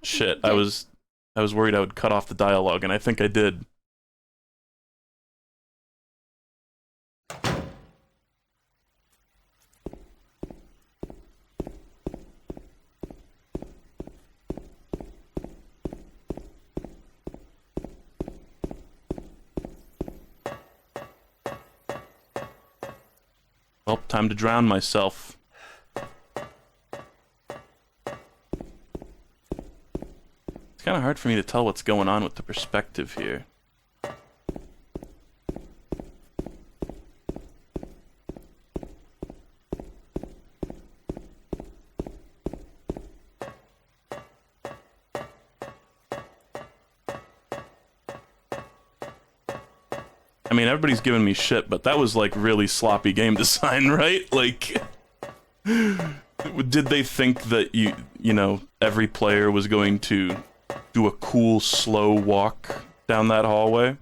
Shit, I was worried I would cut off the dialogue, and I think I did. Well, time to drown myself. It's kind of hard for me to tell what's going on with the perspective here. I mean, everybody's giving me shit, but that was like really sloppy game design, right? Like, did they think that you know, every player was going to do a cool, slow walk down that hallway.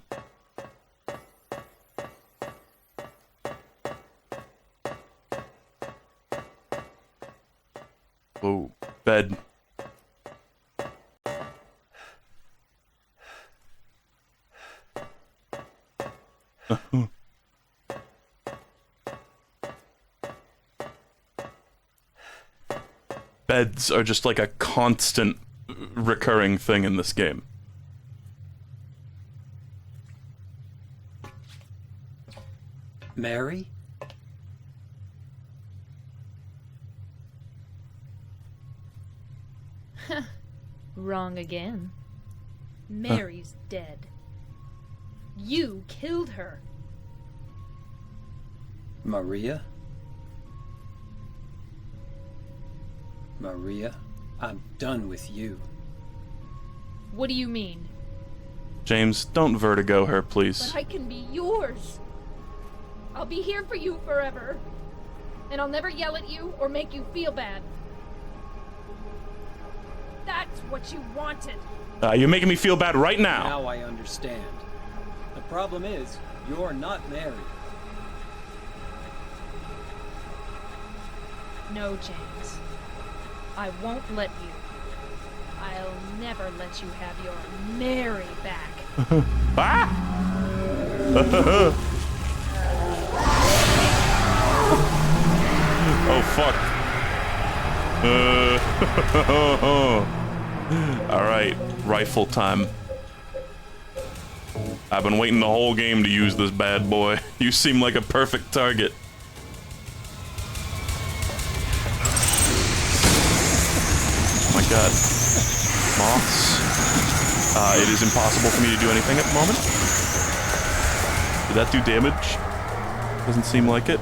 Oh, bed. Beds are just like a constant recurring thing in this game. Mary? Wrong again. Mary's dead. You killed her. Maria? Maria, I'm done with you. What do you mean? James, don't vertigo her, please. But I can be yours. I'll be here for you forever. And I'll never yell at you or make you feel bad. That's what you wanted. You're making me feel bad right now. Now I understand. The problem is, you're not Mary. No, James. I won't let you. I'll never let you have your Mary back. Ah! Oh, fuck. Alright, rifle time. I've been waiting the whole game to use this bad boy. You seem like a perfect target. Oh my god. Moths. It is impossible for me to do anything at the moment. Did that do damage? Doesn't seem like it.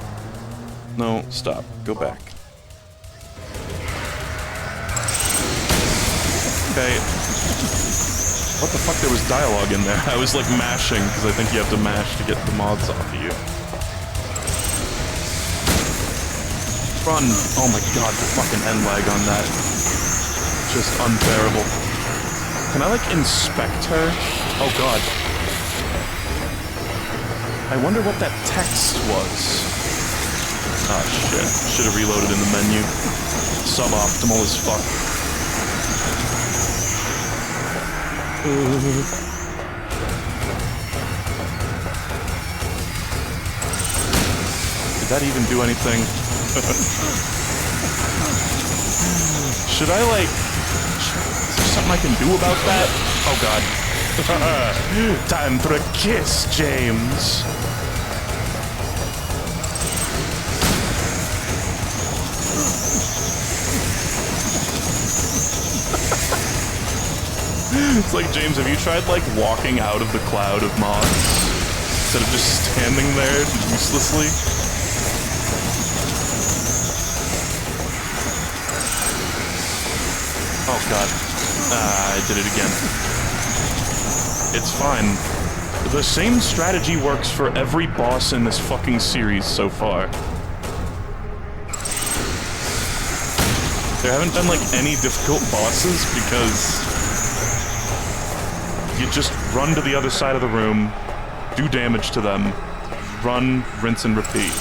No, stop. Go back. Okay. What the fuck? There was dialogue in there. I was like mashing, because I think you have to mash to get the mods off of you. Run! Oh my god, the fucking end lag on that. Just unbearable. Can I like inspect her? Oh god. I wonder what that text was. Oh shit. Should have reloaded in the menu. Suboptimal as fuck. Did that even do anything? Should I like... Is there something I can do about that? Oh god. Time for a kiss, James. It's like, James, have you tried, like, walking out of the cloud of moths instead of just standing there uselessly? Oh, God. I did it again. It's fine. The same strategy works for every boss in this fucking series so far. There haven't been, like, any difficult bosses because... you just run to the other side of the room, do damage to them, run, rinse, and repeat.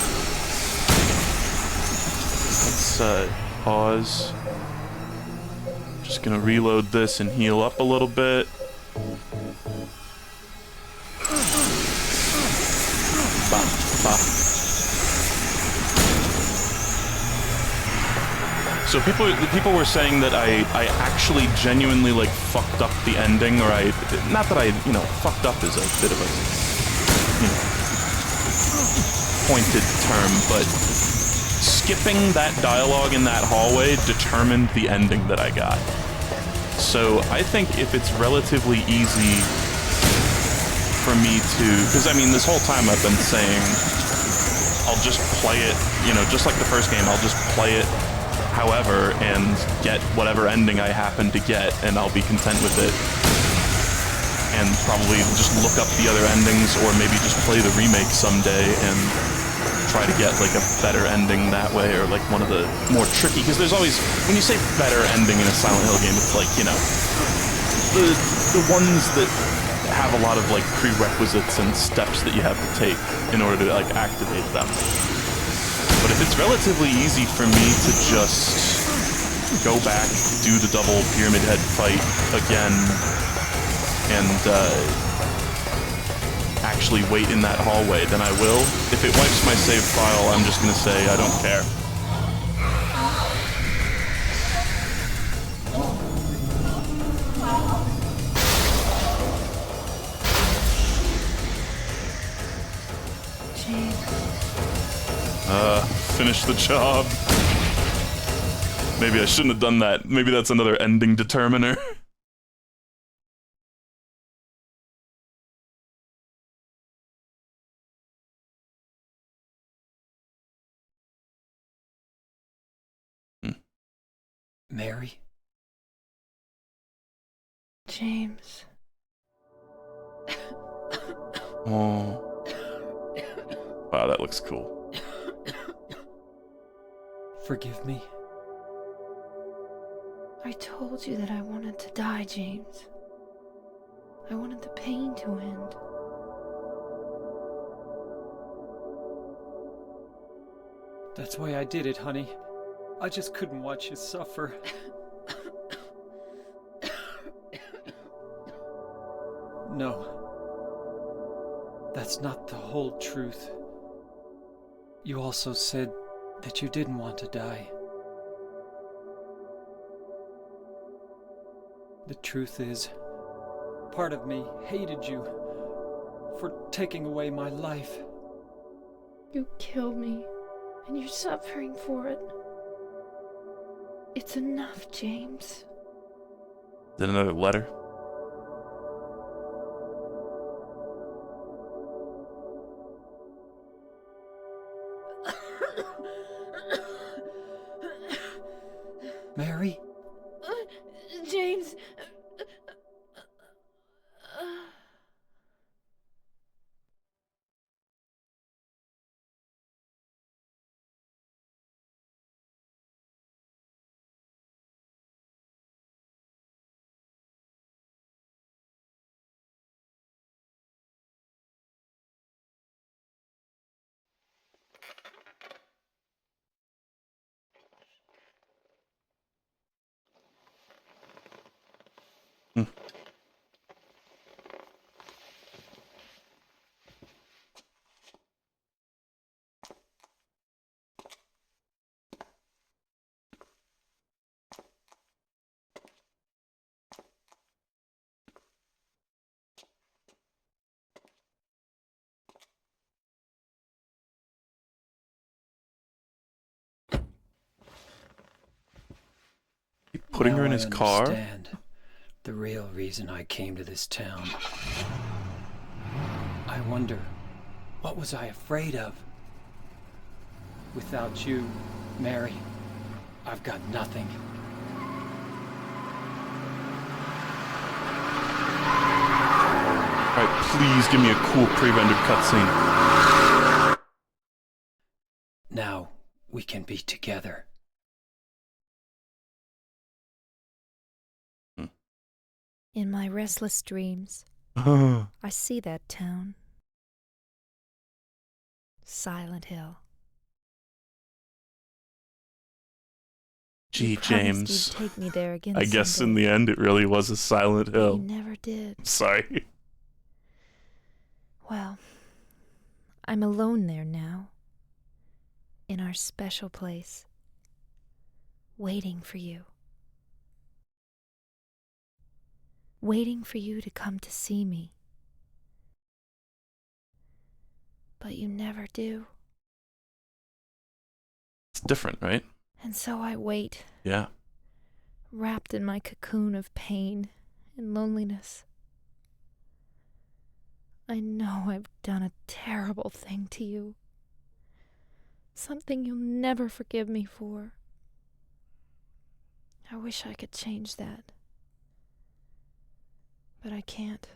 Let's, pause. Just gonna reload this and heal up a little bit. Bah, bah. So people were saying that I actually genuinely like fucked up the ending, or not that I, you know, fucked up is a bit of a, you know, pointed term, but skipping that dialogue in that hallway determined the ending that I got. So I think if it's relatively easy for me to, because I mean this whole time I've been saying I'll just play it, you know, just like the first game, I'll just play it however, and get whatever ending I happen to get, and I'll be content with it. And probably just look up the other endings, or maybe just play the remake someday and try to get like a better ending that way, or like one of the more tricky, because there's always, when you say better ending in a Silent Hill game, it's like, you know, the ones that have a lot of like prerequisites and steps that you have to take in order to like activate them. But if it's relatively easy for me to just go back, do the double Pyramid Head fight again, and actually wait in that hallway, then I will. If it wipes my save file, I'm just gonna say I don't care. Finish the job. Maybe I shouldn't have done that. Maybe that's another ending determiner. Mary? James. Oh. Wow, that looks cool. Forgive me. I told you that I wanted to die, James. I wanted the pain to end. That's why I did it, honey. I just couldn't watch you suffer. No. That's not the whole truth. You also said that you didn't want to die. The truth is, part of me hated you for taking away my life. You killed me, and you're suffering for it. It's enough, James. Is that another letter? Mary? James. Putting her in Now his I car? understand the real reason I came to this town. I wonder, what was I afraid of? Without you, Mary, I've got nothing. Alright, please give me a cool pre-rendered cutscene. Now we can be together. In my restless dreams, I see that town. Silent Hill. Gee, You promised James. you'd take me there again I guess in someday. the end it really was a Silent But Hill. you never did. Sorry. Well, I'm alone there now. In our special place. Waiting for you. Waiting for you to come to see me. But you never do. It's different, right? And so I wait, Yeah. wrapped in my cocoon of pain and loneliness. I know I've done a terrible thing to you. Something you'll never forgive me for. I wish I could change that. But I can't.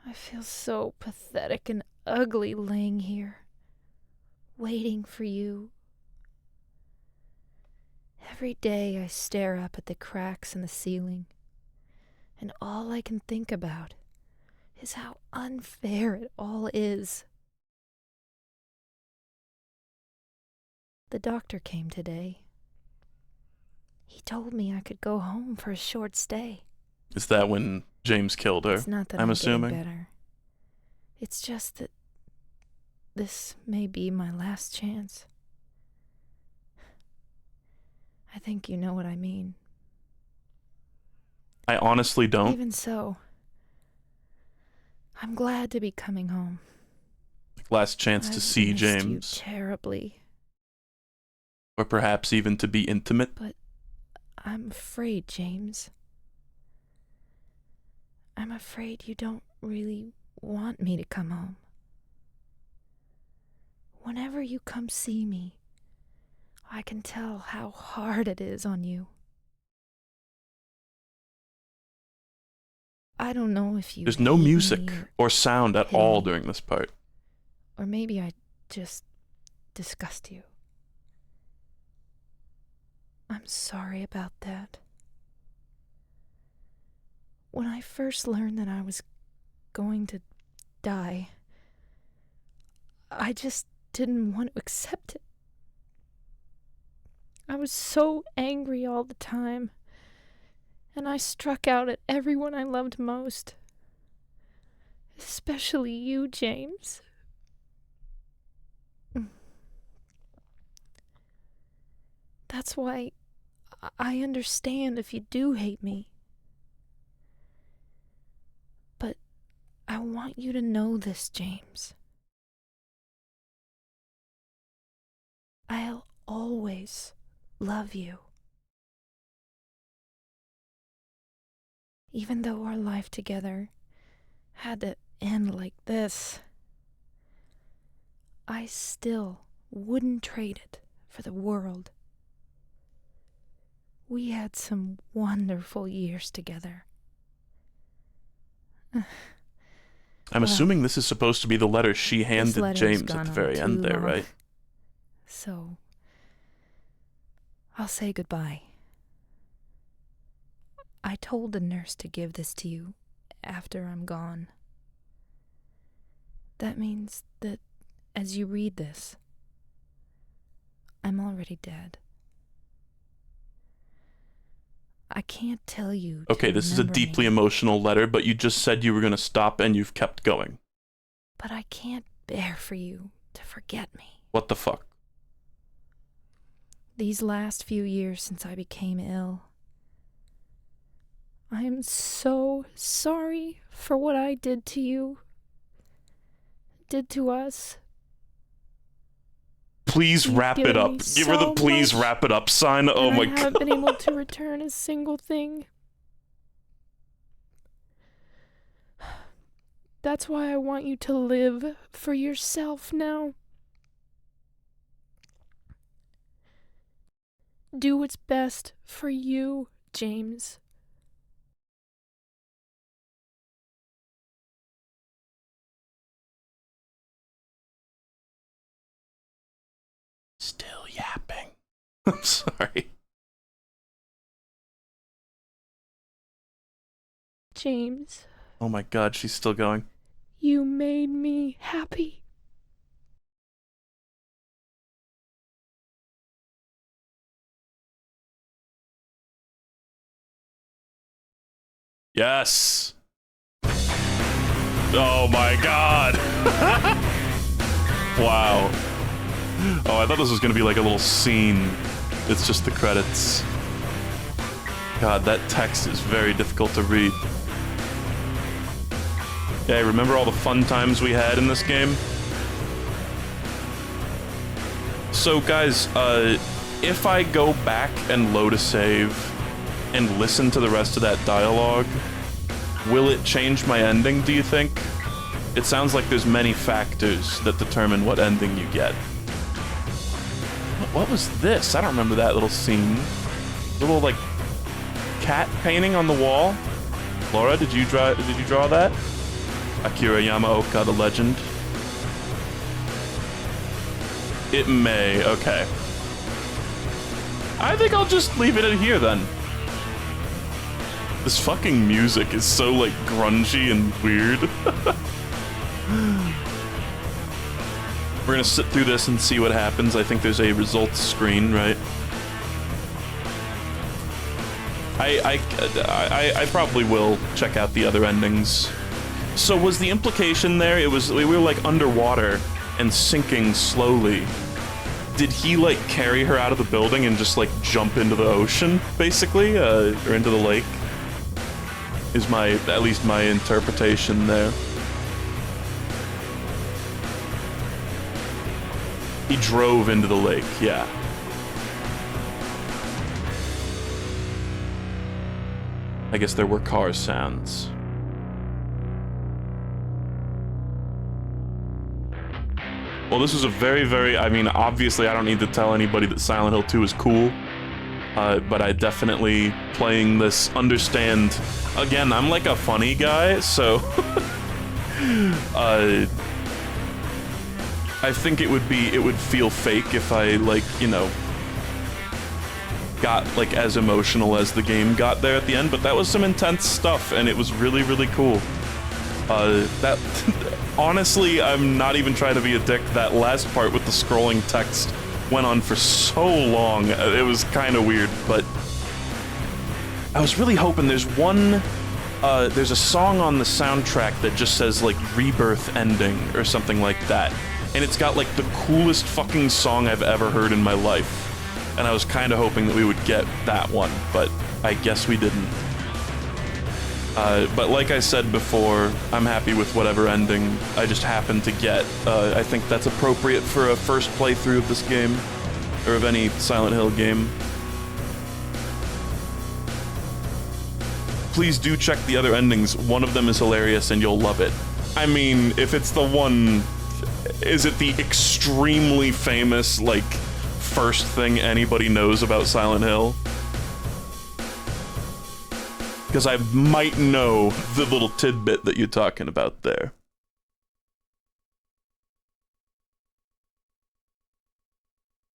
I feel so pathetic and ugly laying here, waiting for you. Every day I stare up at the cracks in the ceiling, and all I can think about is how unfair it all is. The doctor came today. He told me I could go home for a short stay. Is that when James killed her? It's not that I'm I'm assuming. getting better. It's just that this may be my last chance. I think you know what I mean. I honestly don't. Even so, I'm glad to be coming home. Last chance to I've see missed you James. terribly. Or perhaps even to be intimate. But I'm afraid, James. I'm afraid you don't really want me to come home. Whenever you come see me, I can tell how hard it is on you. I don't know if you There's no hate music me or sound at pity all me. during this part. Or maybe I just disgust you. I'm sorry about that. When I first learned that I was going to die, I just didn't want to accept it. I was so angry all the time, and I struck out at everyone I loved most. Especially you, James. That's why I understand if you do hate me. But I want you to know this, James. I'll always love you. Even though our life together had to end like this, I still wouldn't trade it for the world. We had some wonderful years together. I'm assuming this is supposed to be the letter she handed James at the very end there, right? So, I'll say goodbye. I told the nurse to give this to you after I'm gone. That means that as you read this, I'm already dead. I can't tell you. Okay, this is a deeply emotional letter, but you just said you were going to stop and you've kept going. But I can't bear for you to forget me. What the fuck? These last few years since I became ill, I am so sorry for what I did to you, did to us. Please wrap it up. Give her the please wrap it up sign. Oh my god. I haven't been able to return a single thing. That's why I want you to live for yourself now. Do what's best for you, James. Still yapping. I'm sorry. James. Oh my god, she's still going. You made me happy. Yes. Oh my god. Wow. Oh, I thought this was gonna be like a little scene. It's just the credits. God, that text is very difficult to read. Hey, remember all the fun times we had in this game? So guys, if I go back and load a save and listen to the rest of that dialogue, will it change my ending, do you think? It sounds like there's many factors that determine what ending you get. What was this? I don't remember that little scene. Little, like, cat painting on the wall? Laura, did you draw that? Akira Yamaoka, the legend. It may, okay. I think I'll just leave it in here then. This fucking music is so like grungy and weird. We're gonna sit through this and see what happens. I think there's a results screen, right? I probably will check out the other endings. So was the implication there, we were like underwater and sinking slowly. Did he like carry her out of the building and just like jump into the ocean, basically, or into the lake? Is at least my interpretation there. He drove into the lake, yeah. I guess there were car sounds. Well, this was a very, I mean, obviously I don't need to tell anybody that Silent Hill 2 is cool. But I definitely, playing this, understand. Again, I'm like a funny guy, so I think it would feel fake if I, like, you know, got like as emotional as the game got there at the end. But that was some intense stuff, and it was really, really cool. That honestly, I'm not even trying to be a dick. That last part with the scrolling text went on for so long. It was kind of weird, but I was really hoping there's a song on the soundtrack that just says like Rebirth Ending or something like that. And it's got like the coolest fucking song I've ever heard in my life. And I was kind of hoping that we would get that one, but I guess we didn't. But like I said before, I'm happy with whatever ending I just happened to get. I think that's appropriate for a first playthrough of this game, or of any Silent Hill game. Please do check the other endings. One of them is hilarious and you'll love it. I mean, if it's the one... Is it the extremely famous, like, first thing anybody knows about Silent Hill? Because I might know the little tidbit that you're talking about there.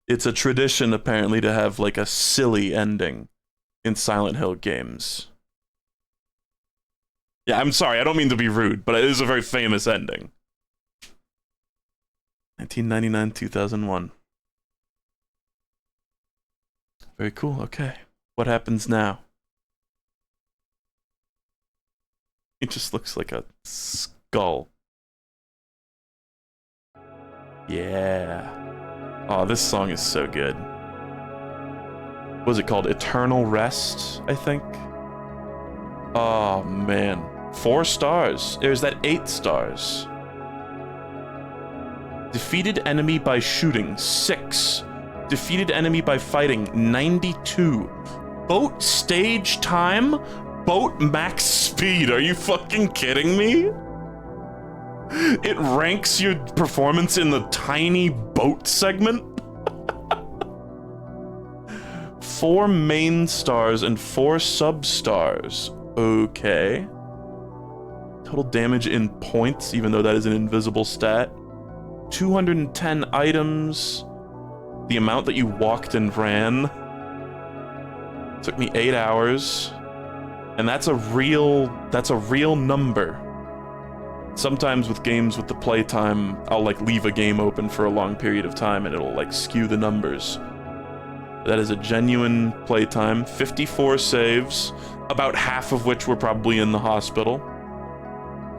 It's a tradition, apparently, to have, like, a silly ending in Silent Hill games. Yeah, I'm sorry, I don't mean to be rude, but it is a very famous ending. 1999-2001. Very cool, okay. What happens now? It just looks like a skull. Yeah. Oh, this song is so good. What was it called? Eternal Rest, I think? Oh, man. 4 stars. There's that 8 stars. Defeated enemy by shooting, 6. Defeated enemy by fighting, 92. Boat stage time? Boat max speed. Are you fucking kidding me? It ranks your performance in the tiny boat segment? 4 main stars and 4 sub-stars. Okay. Total damage in points, even though that is an invisible stat. 210 items. The amount that you walked and ran. Took me 8 hours. And that's a real number. Sometimes with games with the playtime, I'll like leave a game open for a long period of time and it'll like skew the numbers. That is a genuine playtime. 54 saves, about half of which were probably in the hospital.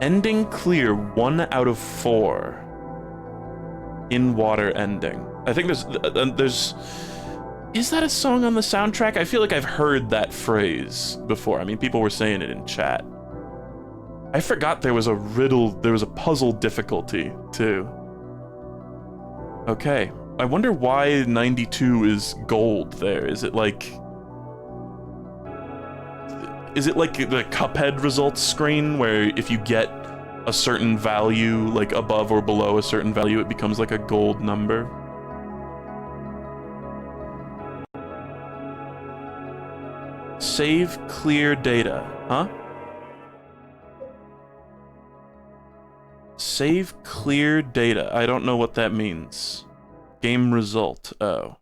Ending clear, 1 out of 4. In water ending. I think there's... Is that a song on the soundtrack? I feel like I've heard that phrase before. I mean, people were saying it in chat. I forgot there was a puzzle difficulty, too. Okay. I wonder why 92 is gold there. Is it like the Cuphead results screen, where if you get a certain value, like above or below a certain value, it becomes like a gold number? Save clear data, huh? Save clear data. I don't know what that means. Game result. Oh.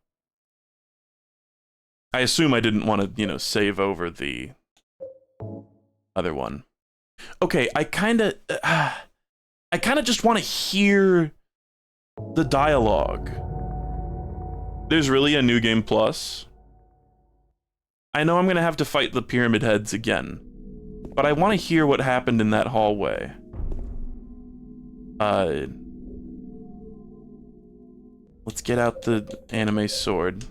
I assume I didn't want to, you know, save over the other one. Okay, I kind of just want to hear the dialogue. There's really a new game plus. I know I'm gonna have to fight the pyramid heads again, but I want to hear what happened in that hallway. Let's get out the anime sword.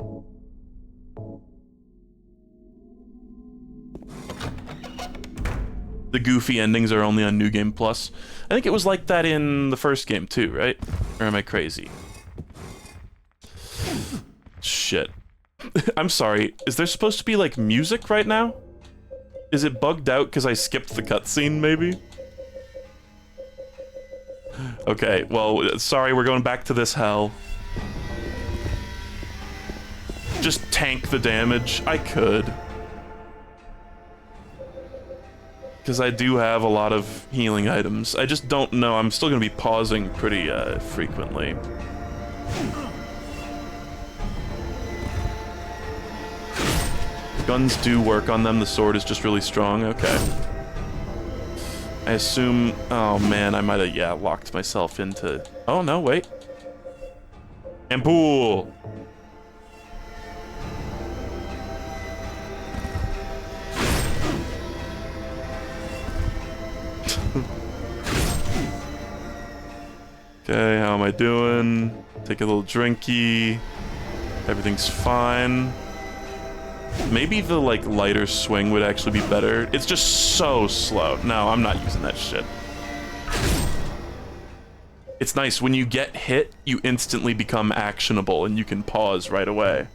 The goofy endings are only on New Game Plus. I think it was like that in the first game too, right? Or am I crazy? Shit. I'm sorry. Is there supposed to be like music right now? Is it bugged out because I skipped the cutscene, maybe? Okay, well, sorry, we're going back to this hell. Just tank the damage. I could. Because I do have a lot of healing items. I just don't know. I'm still going to be pausing pretty frequently. Guns do work on them. The sword is just really strong. Okay. I assume... Oh, man. I might have, yeah, locked myself into... Oh, no, wait. And pool! Okay, how am I doing? Take a little drinky. Everything's fine. Maybe the, like, lighter swing would actually be better. It's just so slow. No, I'm not using that shit. It's nice. When you get hit, you instantly become actionable and you can pause right away.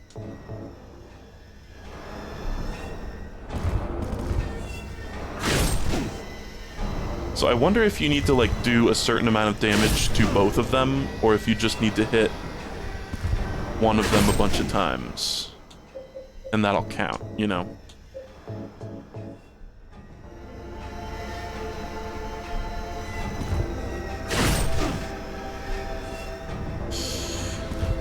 So I wonder if you need to, like, do a certain amount of damage to both of them, or if you just need to hit one of them a bunch of times. And that'll count, you know?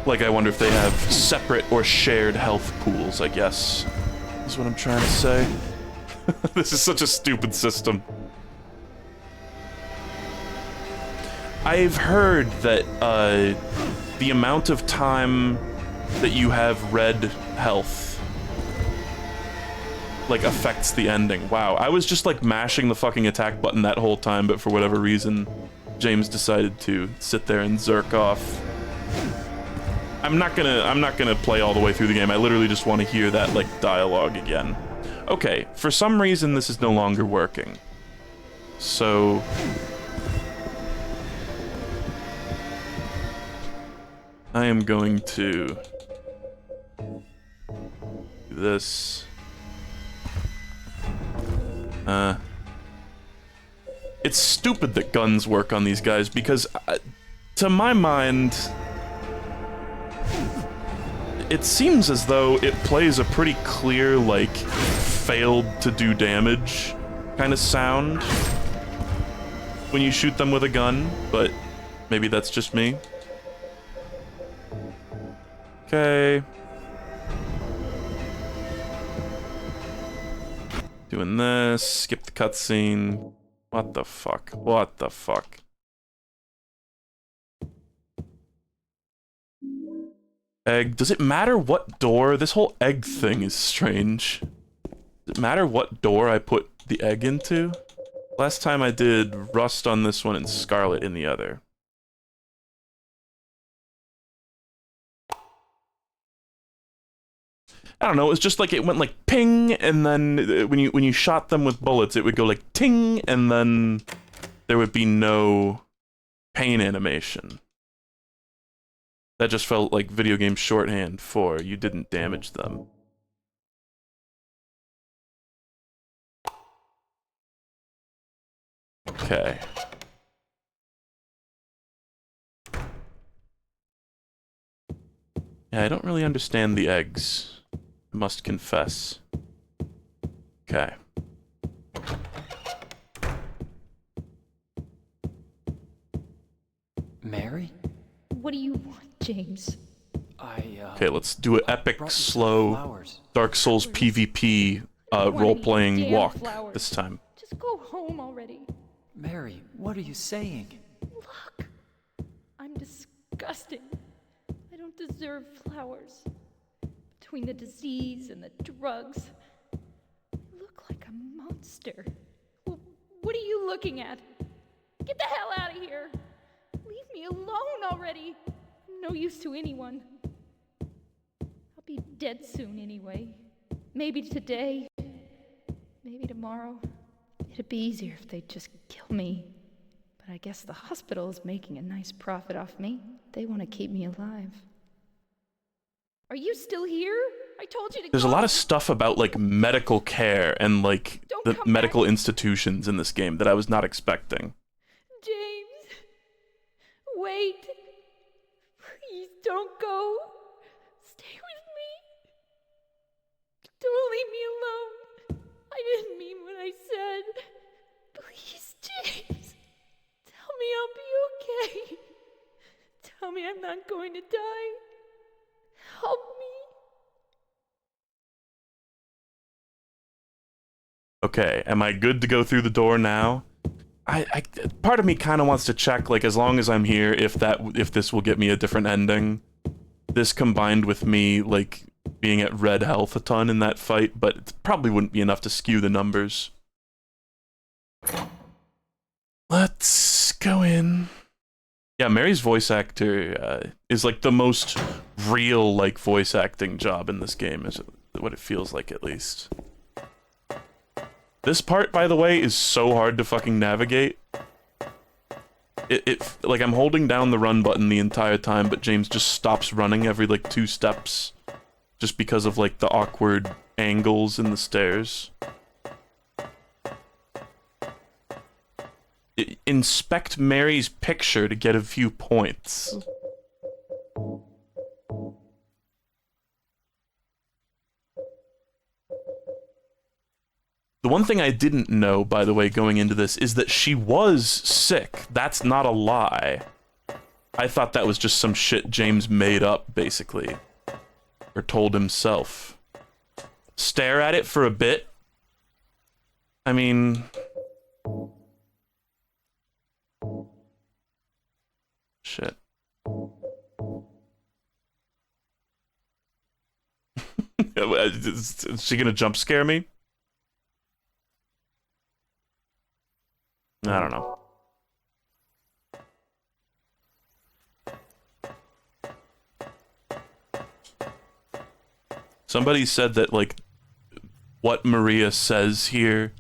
Like, I wonder if they have separate or shared health pools, I guess. Is what I'm trying to say. This is such a stupid system. I've heard that the amount of time that you have red health like affects the ending. Wow, I was just like mashing the fucking attack button that whole time, but for whatever reason, James decided to sit there and zerk off. I'm not gonna play all the way through the game. I literally just want to hear that like dialogue again. Okay, for some reason this is no longer working. So I am going to do this. It's stupid that guns work on these guys because, to my mind, it seems as though it plays a pretty clear, like, failed to do damage kind of sound when you shoot them with a gun, but maybe that's just me. Okay. Doing this, skip the cutscene. What the fuck? What the fuck? Egg. Does it matter what door? This whole egg thing is strange. Does it matter what door I put the egg into? Last time I did rust on this one and scarlet in the other. I don't know, it was just like it went like ping, and then when you shot them with bullets, it would go like ting, and then there would be no pain animation. That just felt like video game shorthand for you didn't damage them. Okay. Yeah, I don't really understand the eggs. I must confess. Okay. Mary? What do you want, James? Okay, let's do an epic, slow Dark Souls PvP role-playing walk this time. Just go home already. Mary, what are you saying? Look, I'm disgusting. I don't deserve flowers. Between the disease and the drugs, I look like a monster. Well, what are you looking at? Get the hell out of here. Leave me alone already. I'm no use to anyone. I'll be dead soon anyway. Maybe today. Maybe tomorrow. It'd be easier if they'd just kill me. But I guess the hospital is making a nice profit off me. They want to keep me alive. Are you still here? I told you to There's go. a lot of stuff about, like, medical care and, like, the medical institutions in this game that I was not expecting. James, wait. Please don't go. Stay with me. Don't leave me alone. I didn't mean what I said. Please, James. Tell me I'll be okay. Tell me I'm not going to die. Help me. Okay, am I good to go through the door now? I part of me kind of wants to check, like, as long as I'm here, if this will get me a different ending. This combined with me, like, being at red health a ton in that fight, but it probably wouldn't be enough to skew the numbers. Let's go in. Yeah, Mary's voice actor is, like, the most real, like, voice acting job in this game, is what it feels like, at least. This part, by the way, is so hard to fucking navigate. Like, I'm holding down the run button the entire time, but James just stops running every, like, 2 steps. Just because of, like, the awkward angles in the stairs. Inspect Mary's picture to get a few points. The one thing I didn't know, by the way, going into this, is that she was sick. That's not a lie. I thought that was just some shit James made up, basically. Or told himself. Stare at it for a bit. I mean... Shit. Is she gonna jump scare me? I don't know. Somebody said that, like, what Maria says here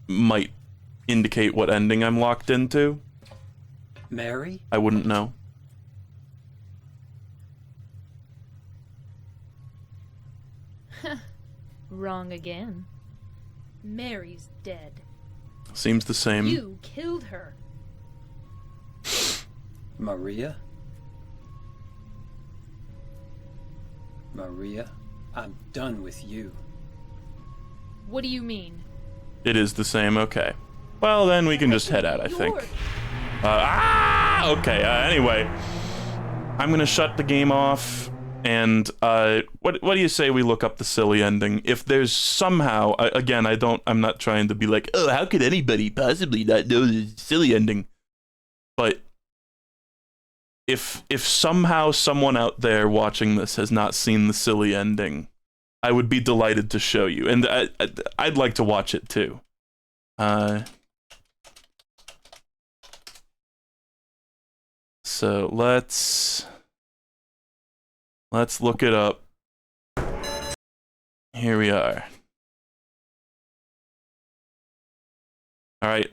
might indicate what ending I'm locked into. Mary? I wouldn't know. Wrong again. Mary's dead. Seems the same. You killed her. Maria? Maria, I'm done with you. What do you mean? It is the same, okay. Well, then we can just head out, I think. Okay, anyway. I'm gonna shut the game off, and, what do you say we look up the silly ending? If there's somehow, again, I'm not trying to be like, oh, how could anybody possibly not know the silly ending? But, if somehow someone out there watching this has not seen the silly ending, I would be delighted to show you, and I'd like to watch it too. So let's look it up. Here we are. All right,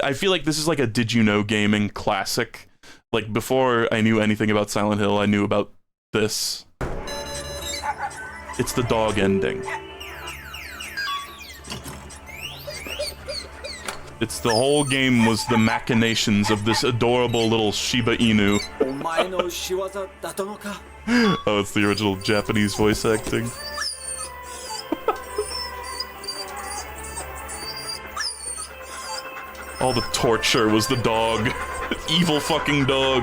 I feel like this is like a Did You Know gaming classic. Like, before I knew anything about Silent Hill, I knew about this. It's the dog ending. It's the whole game was the machinations of this adorable little Shiba Inu. Oh, it's the original Japanese voice acting. All the torture was the dog. Evil fucking dog.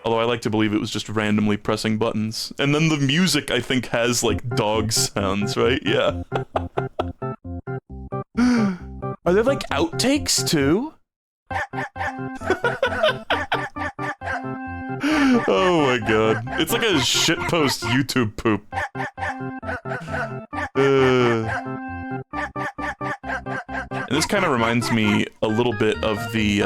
Although I like to believe it was just randomly pressing buttons. And then the music, I think, has, like, dog sounds, right? Yeah. Are there, like, outtakes, too? Oh my god. It's like a shitpost YouTube poop. And this kind of reminds me a little bit of the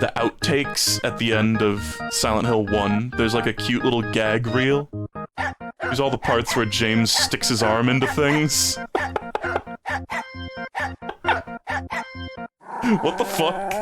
outtakes at the end of Silent Hill 1. There's like a cute little gag reel. There's all the parts where James sticks his arm into things. What the fuck?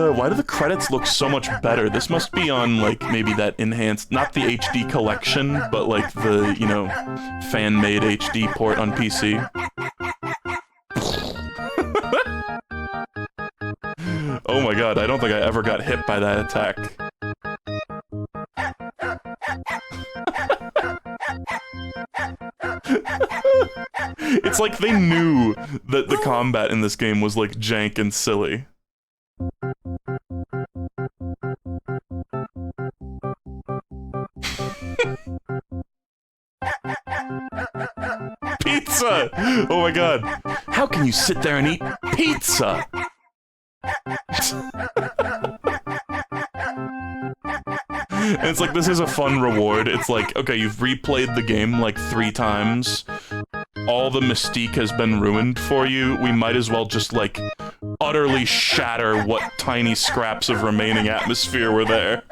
Why do the credits look so much better? This must be on, like, maybe that enhanced, not the HD collection, but, like, the, you know, fan-made HD port on PC. Oh my god, I don't think I ever got hit by that attack. It's like they knew that the combat in this game was, like, jank and silly. Pizza! Oh my god. How can you sit there and eat pizza? And it's like, this is a fun reward. It's like, okay, you've replayed the game like 3 times. All the mystique has been ruined for you. We might as well just, like, utterly shatter what tiny scraps of remaining atmosphere were there.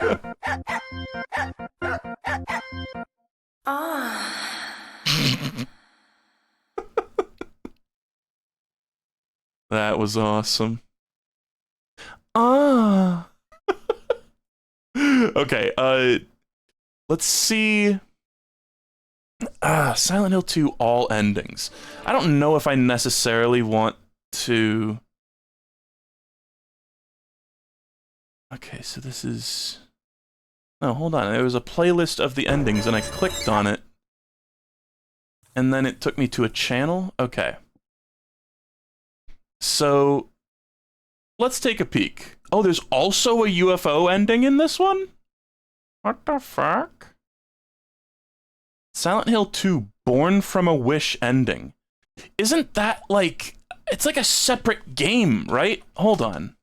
That was awesome. Okay, let's see. Silent Hill 2 all endings. I don't know if I necessarily want to... Okay, so this is... No, hold on. There was a playlist of the endings, and I clicked on it. And then it took me to a channel? Okay. So, let's take a peek. Oh, there's also a UFO ending in this one? What the fuck? Silent Hill 2, Born from a Wish ending. Isn't that like... It's like a separate game, right? Hold on.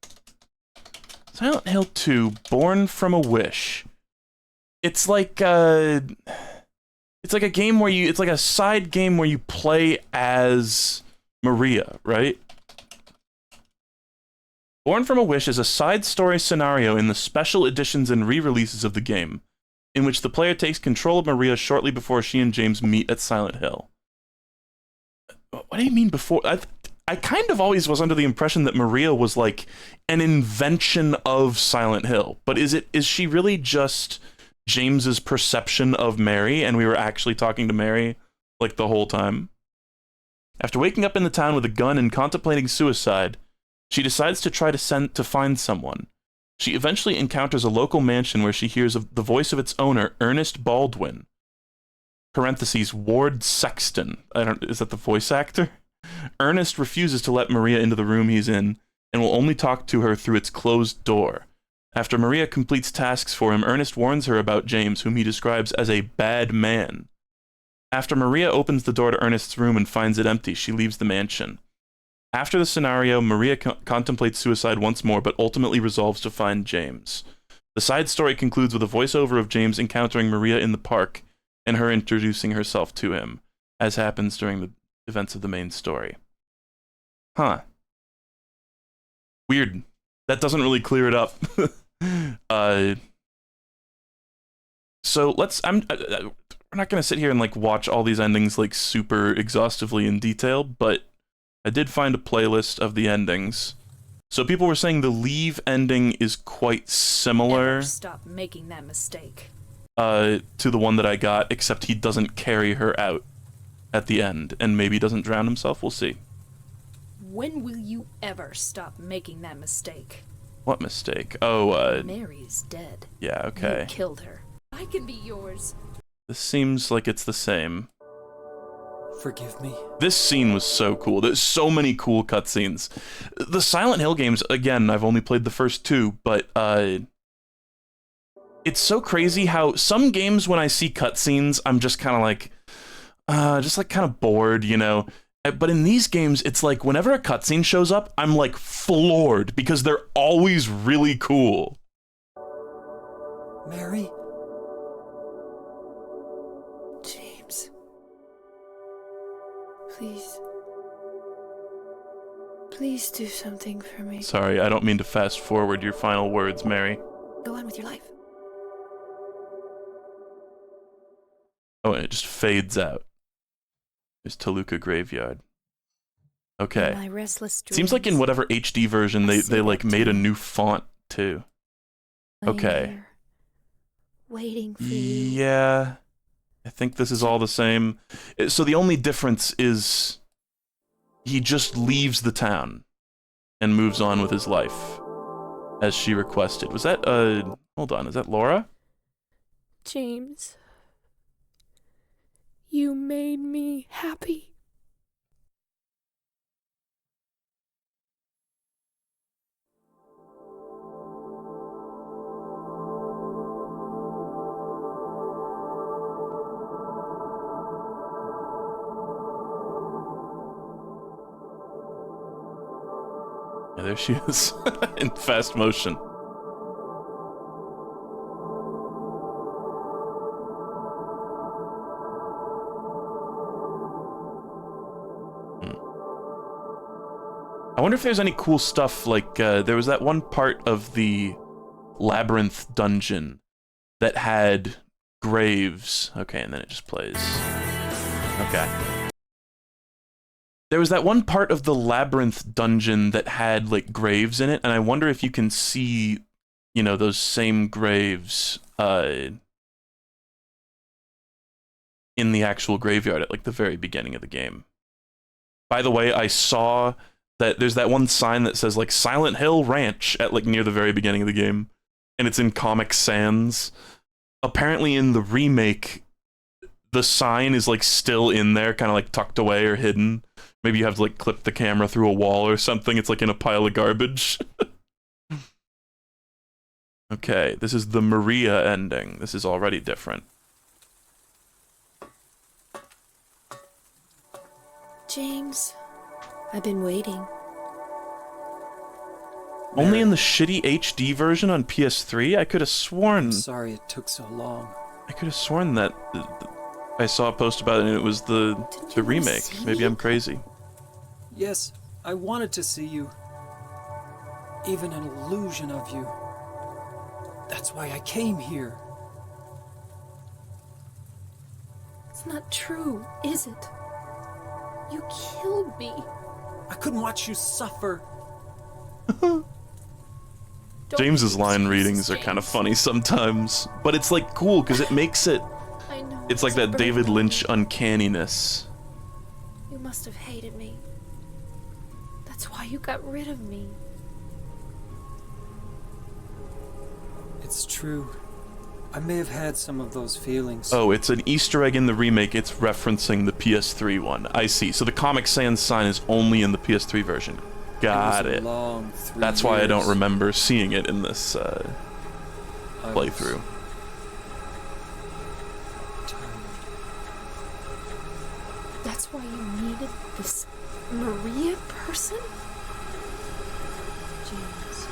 Silent Hill 2, Born from a Wish. It's like a game where you... It's like a side game where you play as Maria, right? Born from a Wish is a side story scenario in the special editions and re-releases of the game, in which the player takes control of Maria shortly before she and James meet at Silent Hill. What do you mean before? I kind of always was under the impression that Maria was like an invention of Silent Hill, but is she really just James's perception of Mary, and we were actually talking to Mary like the whole time? After waking up in the town with a gun and contemplating suicide, she decides to try to find someone. She eventually encounters a local mansion where she hears the voice of its owner, Ernest Baldwin. Parentheses, Ward Sexton. Is that the voice actor? Ernest refuses to let Maria into the room he's in, and will only talk to her through its closed door. After Maria completes tasks for him, Ernest warns her about James, whom he describes as a bad man. After Maria opens the door to Ernest's room and finds it empty, she leaves the mansion. After the scenario, Maria contemplates suicide once more, but ultimately resolves to find James. The side story concludes with a voiceover of James encountering Maria in the park, and her introducing herself to him, as happens during the events of the main story. Huh. Weird. That doesn't really clear it up. So let's... we're not gonna sit here and, like, watch all these endings, like, super exhaustively in detail, but I did find a playlist of the endings. So people were saying the Leave ending is quite similar. Never stop making that mistake. To the one that I got, except he doesn't carry her out at the end, and maybe doesn't drown himself. We'll see. When will you ever stop making that mistake? What mistake? Oh, Mary's dead. Yeah, okay. You killed her. I can be yours. This seems like it's the same. Forgive me. This scene was so cool. There's so many cool cutscenes. The Silent Hill games, again, I've only played the first two, but it's so crazy how some games when I see cutscenes, I'm just kind of like, kind of bored, you know? But in these games, it's like whenever a cutscene shows up, I'm like floored because they're always really cool. Mary? James. Please. Please do something for me. Sorry, I don't mean to fast forward your final words, Mary. Go on with your life. Oh, and it just fades out. There's Toluca Graveyard. Okay. My restless dreams. Seems like in whatever HD version they like made a new font too. Okay. Here, waiting for you. Yeah. I think this is all the same. So the only difference is he just leaves the town and moves on with his life as she requested. Was that hold on, is that Laura? James. You made me happy. Yeah, there she is in fast motion. I wonder if there's any cool stuff, like, there was that one part of the Labyrinth dungeon that had graves. Okay, and then it just plays. Okay. There was that one part of the Labyrinth dungeon that had, like, graves in it, and I wonder if you can see, you know, those same graves, in the actual graveyard at, like, the very beginning of the game. By the way, I saw that there's that one sign that says, like, Silent Hill Ranch at, like, near the very beginning of the game, and it's in Comic Sans. Apparently in the remake, the sign is, like, still in there, kind of, like, tucked away or hidden. Maybe you have to, like, clip the camera through a wall or something. It's, like, in a pile of garbage. Okay, this is the Maria ending. This is already different. James, I've been waiting. Only in the shitty HD version on PS3? I could have sworn... I'm sorry it took so long. I could have sworn that I saw a post about it and it was the remake. Maybe I'm crazy. Yes, I wanted to see you. Even an illusion of you. That's why I came here. It's not true, is it? You killed me. I couldn't watch you suffer. James's line readings are kind of funny sometimes, but it's like cool because it makes it. I know. It's like that David Lynch uncanniness. You must have hated me. That's why you got rid of me. It's true. I may have had some of those feelings. Oh, it's an Easter egg in the remake. It's referencing the PS3 one. I see. So the Comic Sans sign is only in the PS3 version. Got it. That's why I don't remember seeing it in this playthrough. That's why you needed this Maria person? James,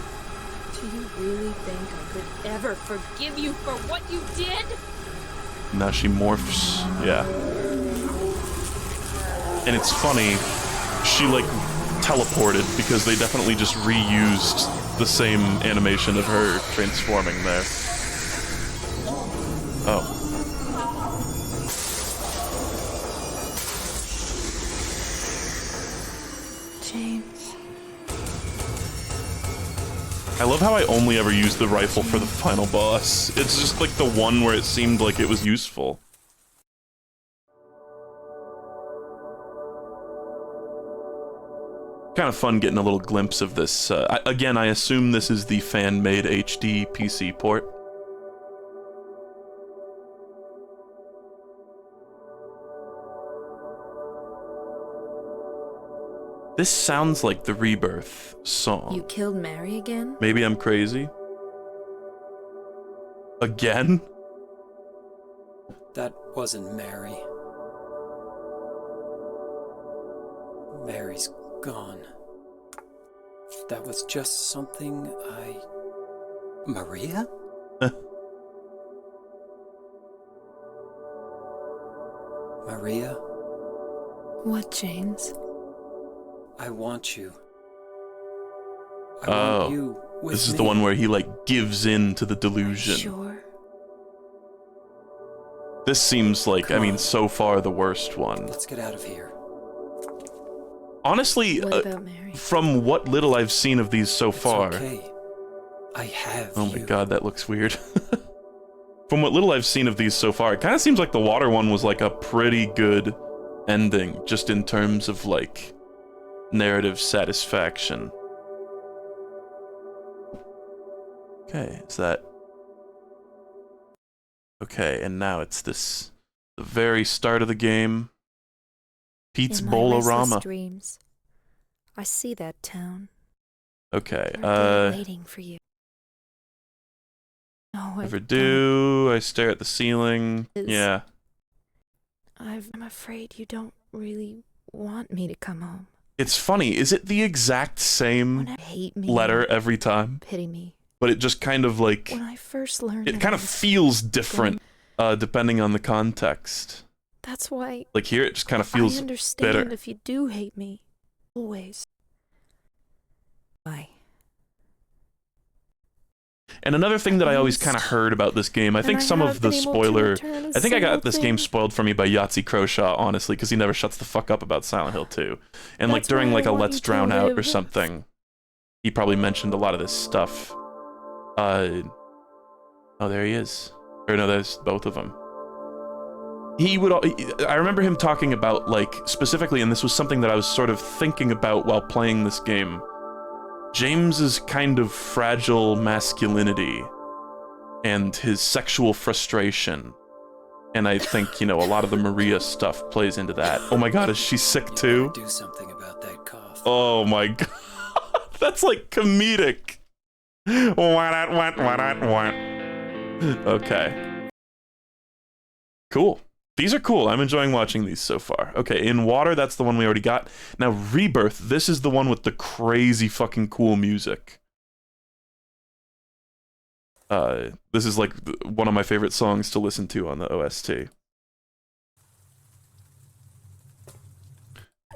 do you really think I could ever forgive you for what you did? Now she morphs. Yeah. And it's funny, she like teleported because they definitely just reused the same animation of her transforming there. Oh. James. I love how I only ever used the rifle for the final boss. It's just like the one where it seemed like it was useful. Kind of fun getting a little glimpse of this. Again, I assume this is the fan-made HD PC port. This sounds like the Rebirth song. You killed Mary again? Maybe I'm crazy. Again? That wasn't Mary. Mary's gone. That was just something Maria? Maria? What, James? I want you. I want you with this is me. the one where he, like, gives in to the delusion. Sure. This seems like, I mean, so far the worst one. Let's get out of here. Honestly, What about Mary? from what little I've seen of these so far... Okay. I have Oh my you. god, that looks weird. From what little I've seen of these so far, it kind of seems like the water one was like a pretty good ending, just in terms of, like, narrative satisfaction. Okay, is that... Okay, and now it's this... the very start of the game. Pete's In my restless Bowl-O-Rama. dreams, I see that town. Okay, Every day waiting for you. No, I Never do. I stare at the ceiling. Yeah. I'm afraid you don't really want me to come home. It's funny, is it the exact same Hate me. letter every time? Pity me. But it just kind of like... When I first learned It kind of feels different, depending on the context. That's why Like here, it just kind of feels I understand bitter. if you do hate me. Always. Why? And another thing that I always kind of heard about this game, I think I some of haven't the been able to spoiler... return a I think I got single this game thing. spoiled for me by Yahtzee Croshaw, honestly, because he never shuts the fuck up about Silent Hill 2. And like That's during why I like a want Let's you to Drown Out or live. something, he probably mentioned a lot of this stuff. Oh, there he is. Or no, there's both of them. He would... I remember him talking about, like, specifically, and this was something that I was sort of thinking about while playing this game, James's kind of fragile masculinity and his sexual frustration. And I think, you know, a lot of the Maria stuff plays into that. Oh my god, is she sick too? Do something about that cough. Oh my god. That's like comedic. Okay. Cool. These are cool. I'm enjoying watching these so far. Okay, in Water, that's the one we already got. Now, Rebirth, this is the one with the crazy fucking cool music. This is like one of my favorite songs to listen to on the OST.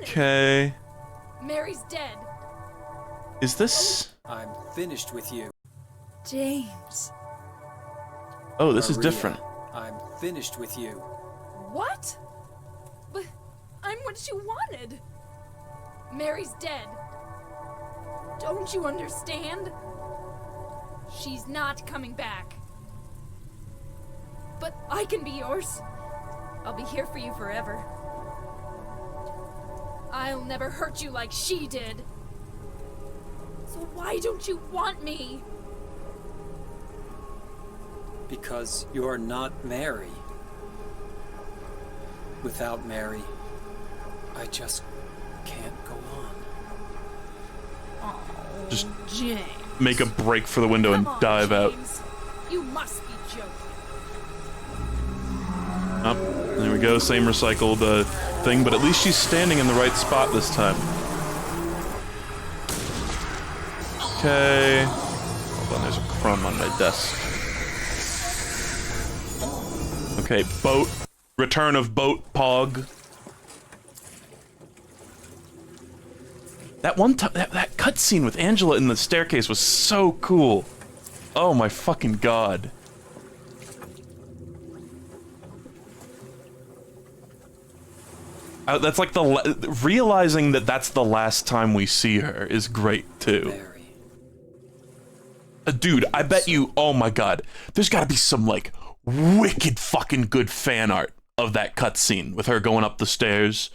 Okay. Mary's dead. Is this... I'm finished with you. James. Oh, this is Maria, different. I'm finished with you. What? But I'm what you wanted. Mary's dead. Don't you understand? She's not coming back. But I can be yours. I'll be here for you forever. I'll never hurt you like she did. So why don't you want me? Because you're not Mary. Without Mary, I just can't go on. Just James. make a break for the window and Come on, dive out. James. You must be joking. Oh, there we go, same recycled thing, but at least she's standing in the right spot this time. Okay. Hold on, there's a crumb on my desk. Okay, boat. Return of boat, Pog. That one time, that cutscene with Angela in the staircase was so cool. Oh my fucking god. That's like realizing that that's the last time we see her is great too. Dude, I bet you, oh my god, there's gotta be some like wicked fucking good fan art of that cutscene with her going up the stairs.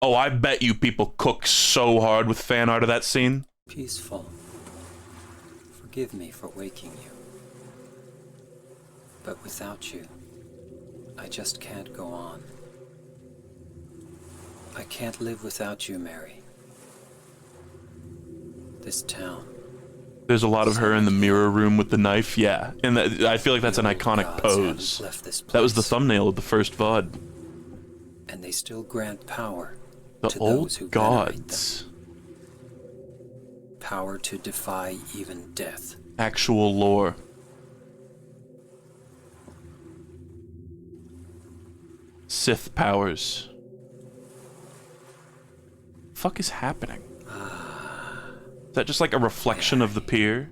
Oh, I bet you people cook so hard with fan art of that scene. Peaceful. Forgive me for waking you. But without you, I just can't go on. I can't live without you, Mary. this town. There's a lot of her in the mirror room with the knife, yeah. And I feel like that's an iconic pose. That was the thumbnail of the first VOD. And they still grant power The to old those who gods. power to defy even death. Actual lore. Sith powers. Fuck is happening? Is that just like a reflection of the pier?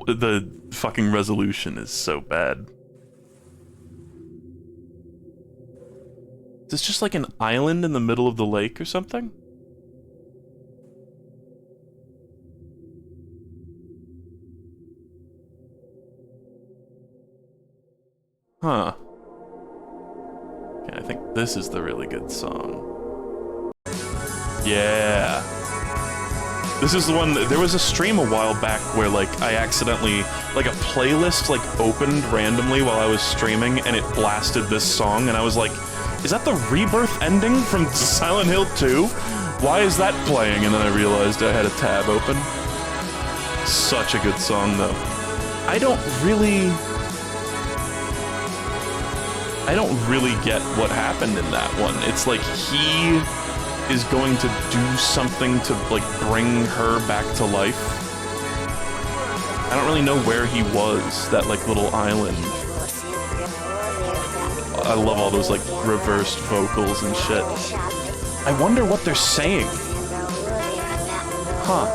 The fucking resolution is so bad. Is this just like an island in the middle of the lake or something? Huh. Okay, I think this is the really good song. Yeah. This is the one, there was a stream a while back where like I accidentally, like a playlist like opened randomly while I was streaming and it blasted this song and I was like, is that the Rebirth ending from Silent Hill 2? Why is that playing? And then I realized I had a tab open. Such a good song though. I don't really get what happened in that one. It's like he is going to do something to like bring her back to life. I don't really know where he was, that like little island. I love all those like reversed vocals and shit. I wonder what they're saying. Huh.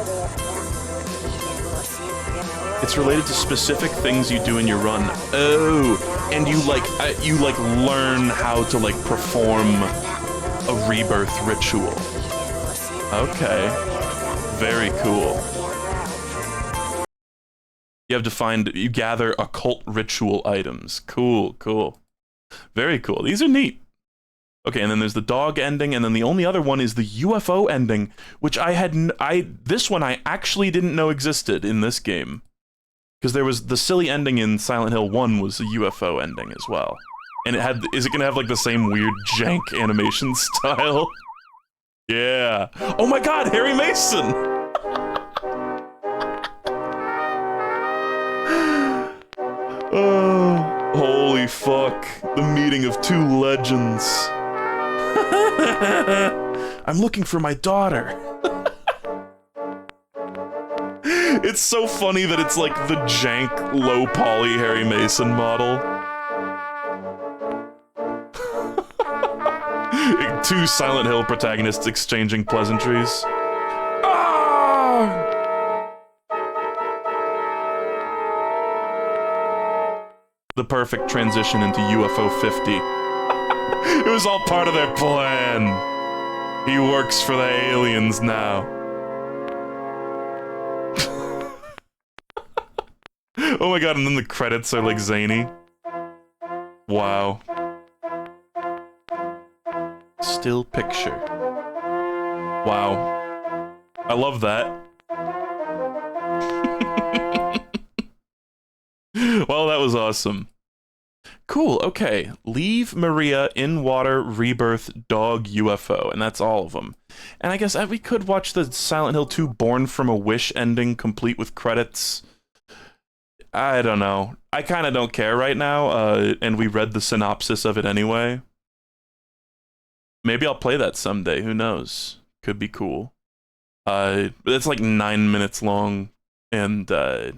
It's related to specific things you do in your run. Oh, and you like learn how to like perform a rebirth ritual. Okay. Very cool. You gather occult ritual items. Cool, cool. Very cool. These are neat. Okay, and then there's the dog ending, and then the only other one is the UFO ending, which this one I actually didn't know existed in this game. Because there was the silly ending in Silent Hill 1 was a UFO ending as well. And is it gonna have like the same weird jank animation style? Yeah. Oh my god, Harry Mason! Oh, holy fuck. The meeting of two legends. I'm looking for my daughter. It's so funny that it's like the jank, low poly Harry Mason model. Two Silent Hill protagonists exchanging pleasantries. Ah! The perfect transition into UFO 50. It was all part of their plan. He works for the aliens now. Oh my god, and then the credits are like zany. Wow. Still picture. Wow. I love that. Well, that was awesome. Cool, okay. Leave Maria, in water, rebirth, dog, UFO, and that's all of them. And I guess we could watch the Silent Hill 2 Born from a Wish ending, complete with credits. I don't know. I kind of don't care right now, and we read the synopsis of it anyway. Maybe I'll play that someday, who knows? Could be cool. It's like 9 minutes long, and I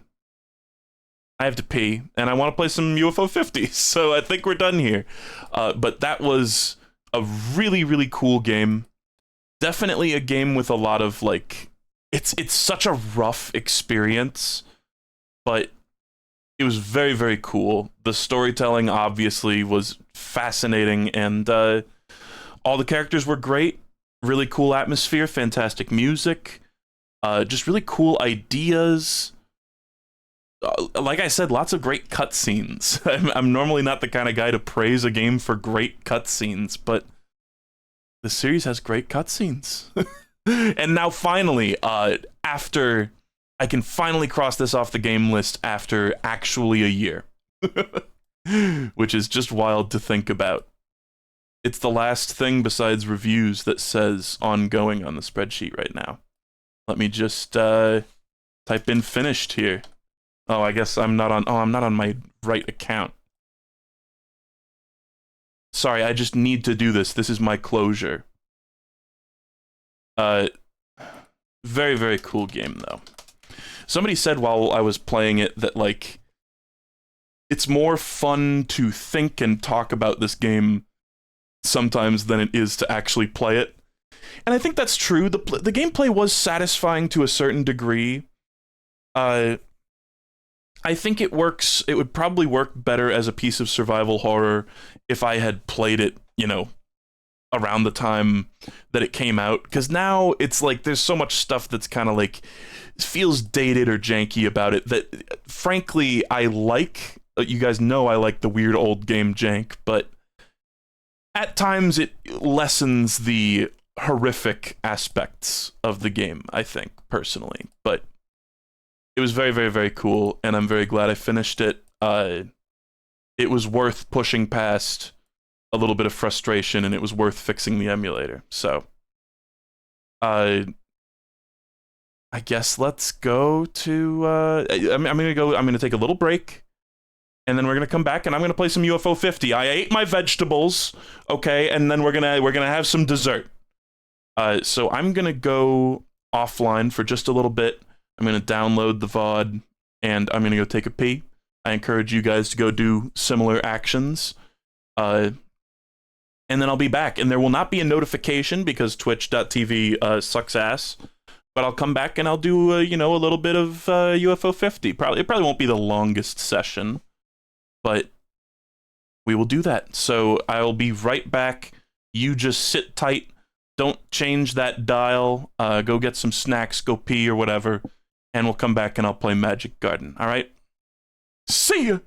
have to pee, and I want to play some UFO 50, so I think we're done here. But that was a really, really cool game. Definitely a game with a lot of, like... It's such a rough experience, but it was very, very cool. The storytelling, obviously, was fascinating, and all the characters were great. Really cool atmosphere, fantastic music, just really cool ideas. Like I said, lots of great cutscenes. I'm normally not the kind of guy to praise a game for great cutscenes, but the series has great cutscenes. And now finally, after I can finally cross this off the game list after actually a year. Which is just wild to think about. It's the last thing besides reviews that says ongoing on the spreadsheet right now. Let me just type in finished here. Oh, I guess I'm not on my right account. Sorry, I just need to do this. This is my closure. Very, very cool game though. Somebody said while I was playing it that, like, it's more fun to think and talk about this game sometimes than it is to actually play it. And I think that's true. The gameplay was satisfying to a certain degree. I think it works. It would probably work better as a piece of survival horror if I had played it, you know, around the time that it came out. Because now it's like there's so much stuff that's kind of like feels dated or janky about it that, frankly, I like. You guys know I like the weird old game jank, but at times it lessens the horrific aspects of the game, I think, personally. But it was very, very, very cool, and I'm very glad I finished it. It was worth pushing past a little bit of frustration, and it was worth fixing the emulator. So, I guess let's go to. I'm gonna take a little break. And then we're gonna come back, and I'm gonna play some UFO 50. I ate my vegetables, okay, and then we're gonna have some dessert. So I'm gonna go offline for just a little bit. I'm gonna download the VOD, and I'm gonna go take a pee. I encourage you guys to go do similar actions. And then I'll be back, and there will not be a notification because Twitch.tv sucks ass. But I'll come back and I'll do you know, a little bit of UFO 50. It probably won't be the longest session. But we will do that. So I'll be right back. You just sit tight. Don't change that dial. Go get some snacks, go pee or whatever. And we'll come back and I'll play Magic Garden. All right? See ya!